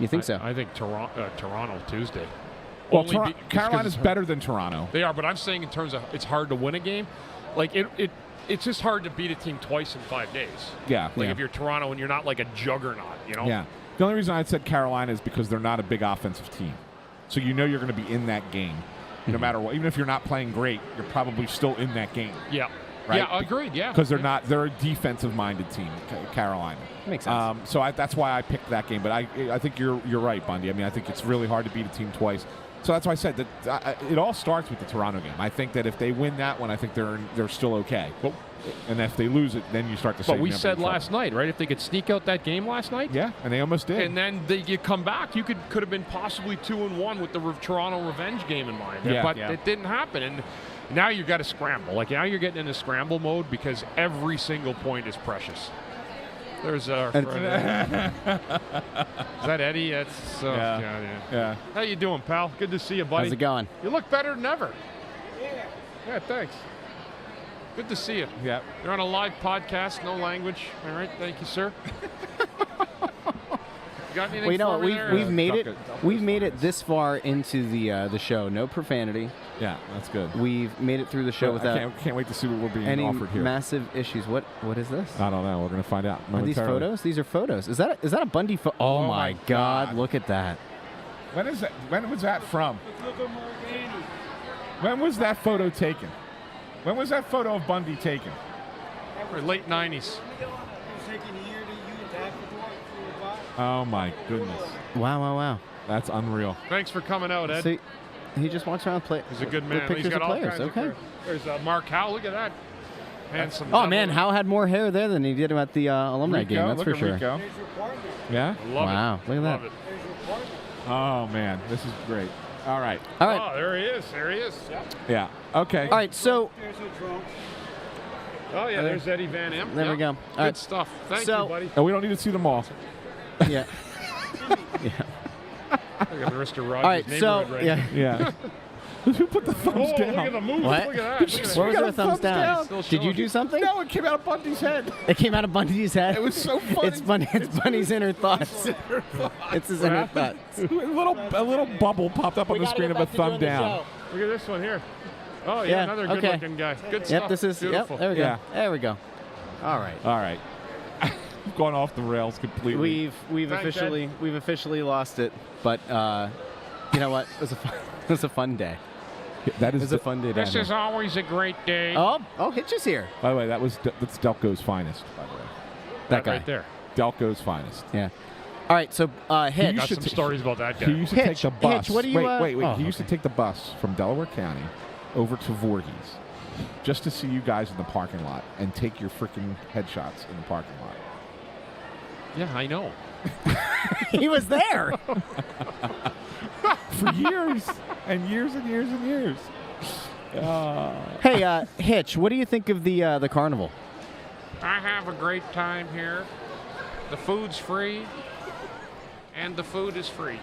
You think so? I think Toronto Tuesday. Well, Carolina's better than Toronto. They are, but I'm saying in terms of it's hard to win a game. Like, it's just hard to beat a team twice in 5 days. Yeah. Like, if you're Toronto and you're not like a juggernaut, you know? Yeah. The only reason I said Carolina is because they're not a big offensive team. So you know you're going to be in that game, no matter what. Even if you're not playing great, you're probably still in that game. Yeah. Right? Yeah, agreed. Yeah. Because they're a defensive-minded team, Carolina. Makes sense. So that's why I picked that game. But I think you're right, Bundy. I mean, I think it's really hard to beat a team twice. So that's why I said that it all starts with the Toronto game. I think that if they win that one, I think they're still okay. And if they lose it, then you start to say. But we said last night, right? If they could sneak out that game last night. Yeah, and they almost did. And then you come back, you could have been possibly 2-1 with the Toronto revenge game in mind. Yeah, but yeah. it didn't happen. And now you've got to scramble. Like now you're getting into scramble mode because every single point is precious. There's our friend. Is that Eddie? That's yeah. How you doing, pal? Good to see you, buddy. How's it going? You look better than ever. Yeah, thanks. Good to see you. Yeah. You're on a live podcast, no language. All right, thank you, sir. Got anything Well, you know for what? me there? We've made it this far into the show. No profanity. Yeah, that's good. We've made it through the show without I can't wait to see what we're being any offered here. massive issues. What is this? I don't know. We're going to find out. Are these photos? These are photos. Is that a Bundy photo? Oh my God! Look at that. When was that from? When was that photo taken? When was that photo of Bundy taken? Late 90s. Oh my goodness! Wow! That's unreal. Thanks for coming out, Ed. So he just walks around play. He's a good man. Pictures He's got of all players. kinds Okay. There's Mark Howe. Look at that. Handsome. Oh man, Howe had more hair there than he did at the alumni Rico, game. That's look for at sure. Rico. Yeah. Wow! Look at that. Oh man, this is great. All right. Oh, there he is. There he is. Yep. Yeah. Okay. All right. So. Oh yeah, there's Eddie Van Imp. There we Yep. go. All Good right. stuff. Thank So- you, buddy. And we don't need to see them all. Yeah. Look at Mr. Rogers' All right. So neighborhood right yeah. there. Yeah. Who put the thumbs Oh, down? look at the move. What? Look at that. Look at What was that. your thumbs down? Still Did you showing. do something? No, it came out of Bundy's head. It came out of Bundy's head. It was so funny. It's Bundy's inner thoughts. It's his inner thoughts. a little bubble popped up on the screen of a thumb down. Look at this one here. Oh yeah, another good-looking guy. Good stuff. Yep. This is. Beautiful. Yep. There we go. Yeah. There we go. All right. All right. We've gone off the rails completely. We've Thanks, officially lost it, but you know what? It was a fun day. That It is was a fun day. This down is here. always a great day. Oh, Hitch is here. By the way, that's Delco's finest. By the way, That guy right there. Delco's finest. Yeah. All right. So Hitch. Got some stories about that guy. He used to take the bus. Hitch, what do you, wait. oh, He used to take the bus from Delaware County over to Voorhees just to see you guys in the parking lot and take your freaking headshots in the parking lot. Yeah, I know. He was there. For years and years and years and years. Hey, Hitch, what do you think of the carnival? I have a great time here. The food's free, and the food is free.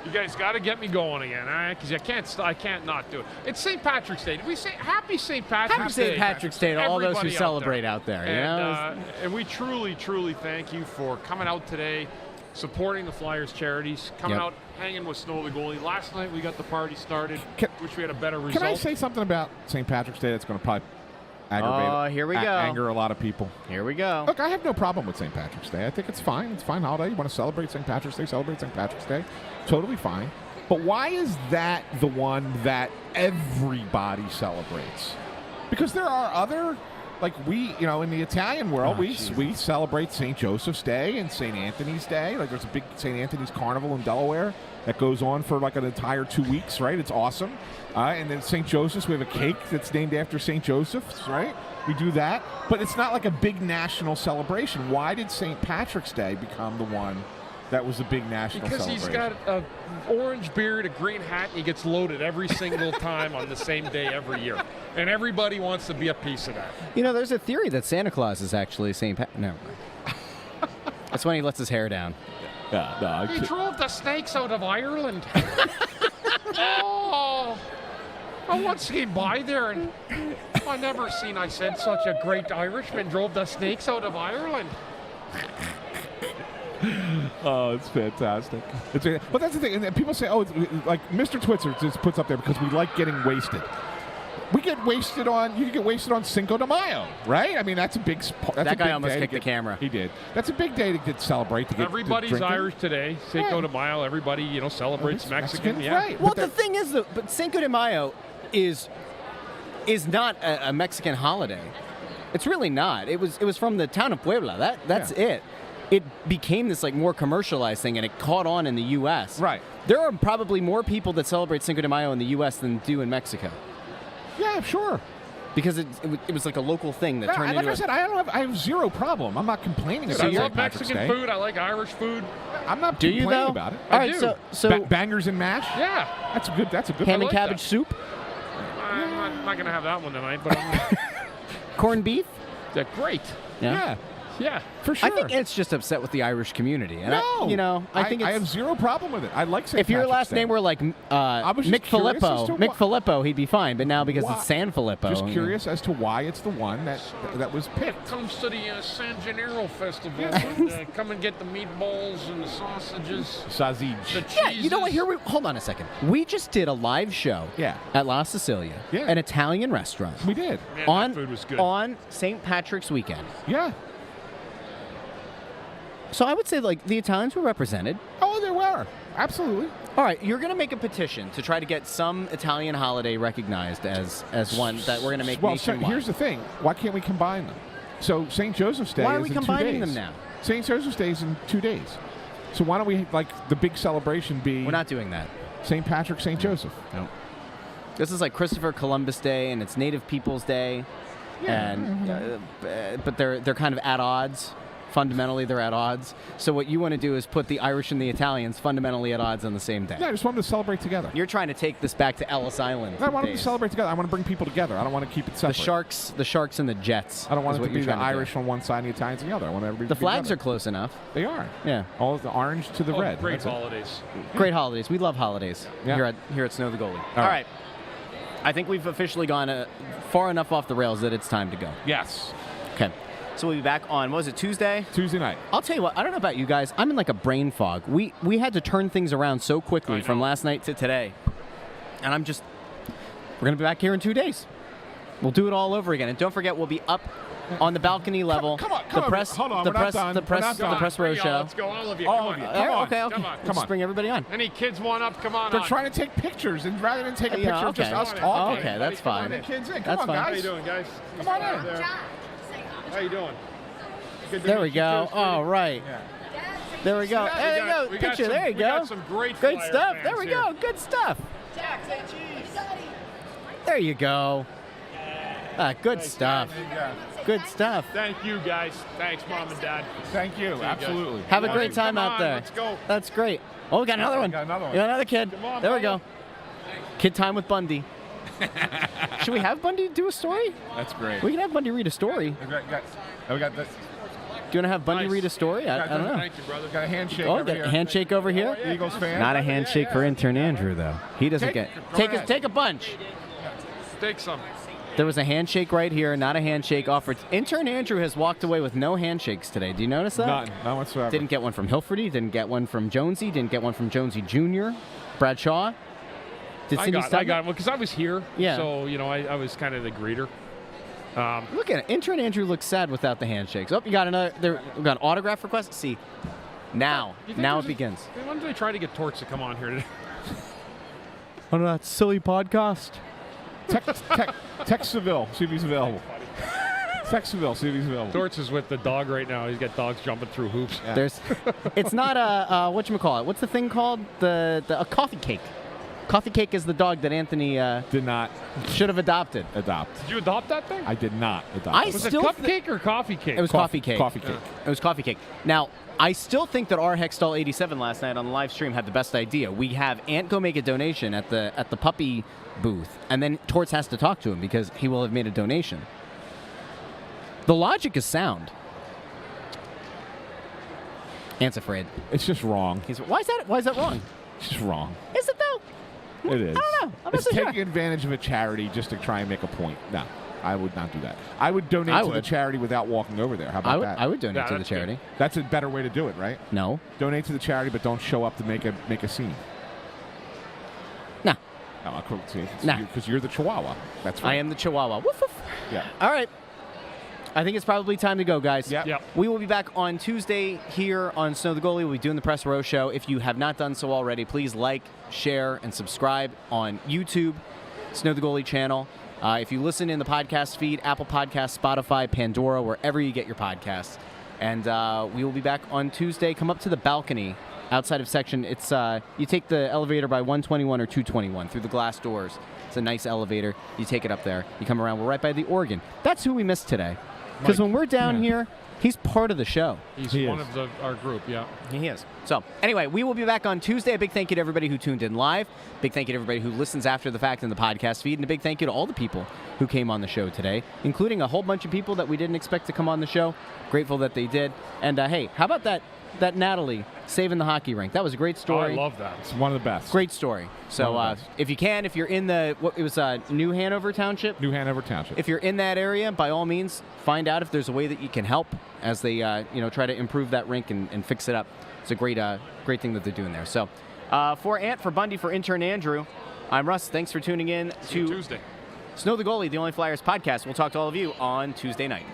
You guys got to get me going again, all right? Because I can't not do it. It's St. Patrick's Day. Did we say Happy St. Patrick's Day? Happy St. Patrick's Day to all those who Everybody out celebrate out there. You know? And we truly, truly thank you for coming out today, supporting the Flyers Charities, coming out, hanging with Snow the Goalie. Last night we got the party started, wish we had a better result. Can I say something about St. Patrick's Day that's going to probably aggravate here we go. anger a lot of people? Here we go. Look, I have no problem with St. Patrick's Day. I think it's fine. It's a fine holiday. You want to celebrate St. Patrick's Day, celebrate St. Patrick's Day. Totally fine. But why is that the one that everybody celebrates? Because there are other, like in the Italian world, we celebrate St. Joseph's Day and St. Anthony's Day. Like there's a big St. Anthony's Carnival in Delaware that goes on for like an entire 2 weeks, right? It's awesome. And then St. Joseph's, we have a cake that's named after St. Joseph's, right? We do that. But it's not like a big national celebration. Why did St. Patrick's Day become the one that was a big national celebration? Because he's got an orange beard, a green hat, and he gets loaded every single time on the same day every year. And everybody wants to be a piece of that. You know, there's a theory that Santa Claus is actually St. Pat. No. That's when he lets his hair down. Yeah, no, He drove the snakes out of Ireland. Oh, I once came by there and I never seen, I said, such a great Irishman drove the snakes out of Ireland. Oh, it's fantastic. But that's the thing. And people say, oh, it's like Mr. Twitzer just puts up there because we like getting wasted. We get wasted on. You get wasted on Cinco de Mayo, right? I mean, that's a big. That's That a guy big almost day to kicked the camera. He did. That's a big day to get celebrate. To get Everybody's to drinking. Irish today. Cinco de Mayo. Everybody, celebrates Mexican. Yeah. Right. Well, the thing is, though, but Cinco de Mayo is not a Mexican holiday. It's really not. It was from the town of Puebla. That's it. It became this like more commercialized thing, and it caught on in the U.S. Right. There are probably more people that celebrate Cinco de Mayo in the U.S. than do in Mexico. Yeah, sure. Because it was like a local thing that turned like into. I said, I have zero problem. I'm not complaining about I St. love Patrick's Mexican Day. food. I like Irish food. I'm not Do you, complaining though? about it. All I right, do. so Bangers and mash. Yeah. That's a good. That's a good. ham I and like cabbage that. soup, I'm not going to have that one tonight, but corned beef. they're great. Yeah. Yeah. For sure. I think it's just upset with the Irish community. And No. I think I it's, have zero problem with it. I like St. if your Patrick's last Day. name were like was just curious as to Mick Filippo, he'd be fine. But now because Why- it's SanFilippo. Just curious as to why it's the one that was picked. Comes to the San Gennaro Festival. And, come and get the meatballs and the sausages. Sausage. The cheeses. Yeah, you know what? Hold on a second. We just did a live show at La Sicilia, an Italian restaurant. We did. Man, that food was good. On St. Patrick's weekend. Yeah. So I would say like the Italians were represented. Oh, they were. Absolutely. All right, you're going to make a petition to try to get some Italian holiday recognized as one that we're going to make nationwide. Here's the thing. Why can't we combine them? So St. Joseph's Day Why are is we in 2 combining days. them now? St. Joseph's Day is in 2 days. So why don't we like the big celebration be? We're not doing that. St. Patrick, St. Joseph. No. This is like Christopher Columbus Day, and it's Native Peoples Day, and but they're kind of at odds. Fundamentally, they're at odds. So what you want to do is put the Irish and the Italians fundamentally at odds on the same day. Yeah, I just want them to celebrate together. You're trying to take this back to Ellis Island. I want them days. to celebrate together. I want to bring people together. I don't want to keep it separate. The Sharks and the Jets. I don't want is it what to be you're the trying to do. Irish on one side and the Italians on the other. I want everybody The to be flags together. are close enough. They are. Yeah. All of the orange to the red. Great That's it. holidays. Great holidays. We love holidays here at Snow the Goalie. All right. I think we've officially gone far enough off the rails that it's time to go. Yes. Okay. So we'll be back on, what was it, Tuesday? Tuesday night. I'll tell you what, I don't know about you guys. I'm in like a brain fog. We had to turn things around so quickly from last night to today. And we're going to be back here in 2 days. We'll do it all over again. And don't forget, we'll be up on the balcony level. Come on. The press, Hold on. the We're press, not done. the press, We're not the done. press row show. Let's go, all of you. All Come of on. you. All right, Come on. okay. Come on. Let's bring everybody on. Any kids want up? Come on. They're on. trying to take pictures, and rather than take a picture Yeah, of just okay. us talking. Okay, that's fine. Bring the kids in. Come That's on, fine. How guys. you doing, guys? Come on in. How you doing? Good to There meet we you, go. too, All right. There we go. There you go. we got Picture. some- There you we go. got some great Good Flyer stuff. fans There we here. go. Good stuff. There you go. Good stuff. Good stuff. Thank you, guys. Thanks, Mom and Dad. Thank you. guys. Absolutely. Have a great Come time out on, there. let's go. That's great. Oh, we got another one. Got another one. We got another kid. Come on, there we brother. go. Kid time with Bundy. Should we have Bundy do a story? That's great. We can have Bundy read a story. We got this. Do you want to have Bundy read a story? I don't know. Thank you, brother. Got a handshake. Oh, over got here. a handshake over here. Eagles fan. Not a handshake for intern Andrew, though. He doesn't Take- get. go ahead. Take a bunch. Take some. There was a handshake right here, not a handshake offered. Intern Andrew has walked away with no handshakes today. Do you notice that? None whatsoever. Didn't get one from Hilferty. Didn't get one from Jonesy. Didn't get one from Jonesy Jr. Bradshaw. Did Cindy I Stelman? got one because I was here. Yeah. So, I was kind of the greeter. Look at it. Intern Andrew looks sad without the handshakes. Oh, you got another. We got an autograph request. See, now it begins. When did they try to get Torts to come on here today? On that silly podcast. Text Seville. See if he's available. Text Seville. See if he's available. Torts is with the dog right now. He's got dogs jumping through hoops. Yeah. It's not a whatchamacallit. What's the thing called? A coffee cake. Coffee cake is the dog that Anthony Did not should have adopted. adopt. Did you adopt that thing? I did not adopt. I it. Was it still cupcake or coffee cake? It was coffee cake. Coffee cake. It was coffee cake. Now, I still think that our Hextall 87 last night on the live stream had the best idea. We have Ant go make a donation at the puppy booth, and then Torts has to talk to him because he will have made a donation. The logic is sound. Ant's afraid. It's just wrong. Why is that wrong? It's just wrong. Is it though? It is. I don't know. I'm not It's so sure. taking advantage of a charity just to try and make a point. No, I would not do that. I would donate I to the would. charity without walking over there. How about that? I would donate Yeah, to the that's charity. That's a better way to do it, right? No. Donate to the charity, but don't show up to make a scene. No. Because you're the Chihuahua. That's right. I am the Chihuahua. Woof, woof. Yeah. All right. I think it's probably time to go, guys. Yep. We will be back on Tuesday here on Snow the Goalie. We'll be doing the Press Row Show. If you have not done so already, please like, share, and subscribe on YouTube, Snow the Goalie channel. If you listen in the podcast feed, Apple Podcasts, Spotify, Pandora, wherever you get your podcasts. And we will be back on Tuesday. Come up to the balcony outside of section. It's you take the elevator by 121 or 221 through the glass doors. It's a nice elevator. You take it up there. You come around. We're right by the organ. That's who we missed today. Because when we're down here, he's part of the show. He's one of our group, yeah. He is. So, anyway, we will be back on Tuesday. A big thank you to everybody who tuned in live. Big thank you to everybody who listens after the fact in the podcast feed. And a big thank you to all the people who came on the show today, including a whole bunch of people that we didn't expect to come on the show. Grateful that they did. And, hey, how about that Natalie saving the hockey rink? That was a great story. Oh, I love that. It's one of the best. Great story. So if you can, if you're in it was New Hanover Township? New Hanover Township. If you're in that area, by all means, find out if there's a way that you can help as they try to improve that rink and fix it up. It's a great thing that they're doing there. So for Ant, for Bundy, for intern Andrew, I'm Russ. Thanks for tuning in to Tuesday. Snow the Goalie, the Only Flyers podcast. We'll talk to all of you on Tuesday night.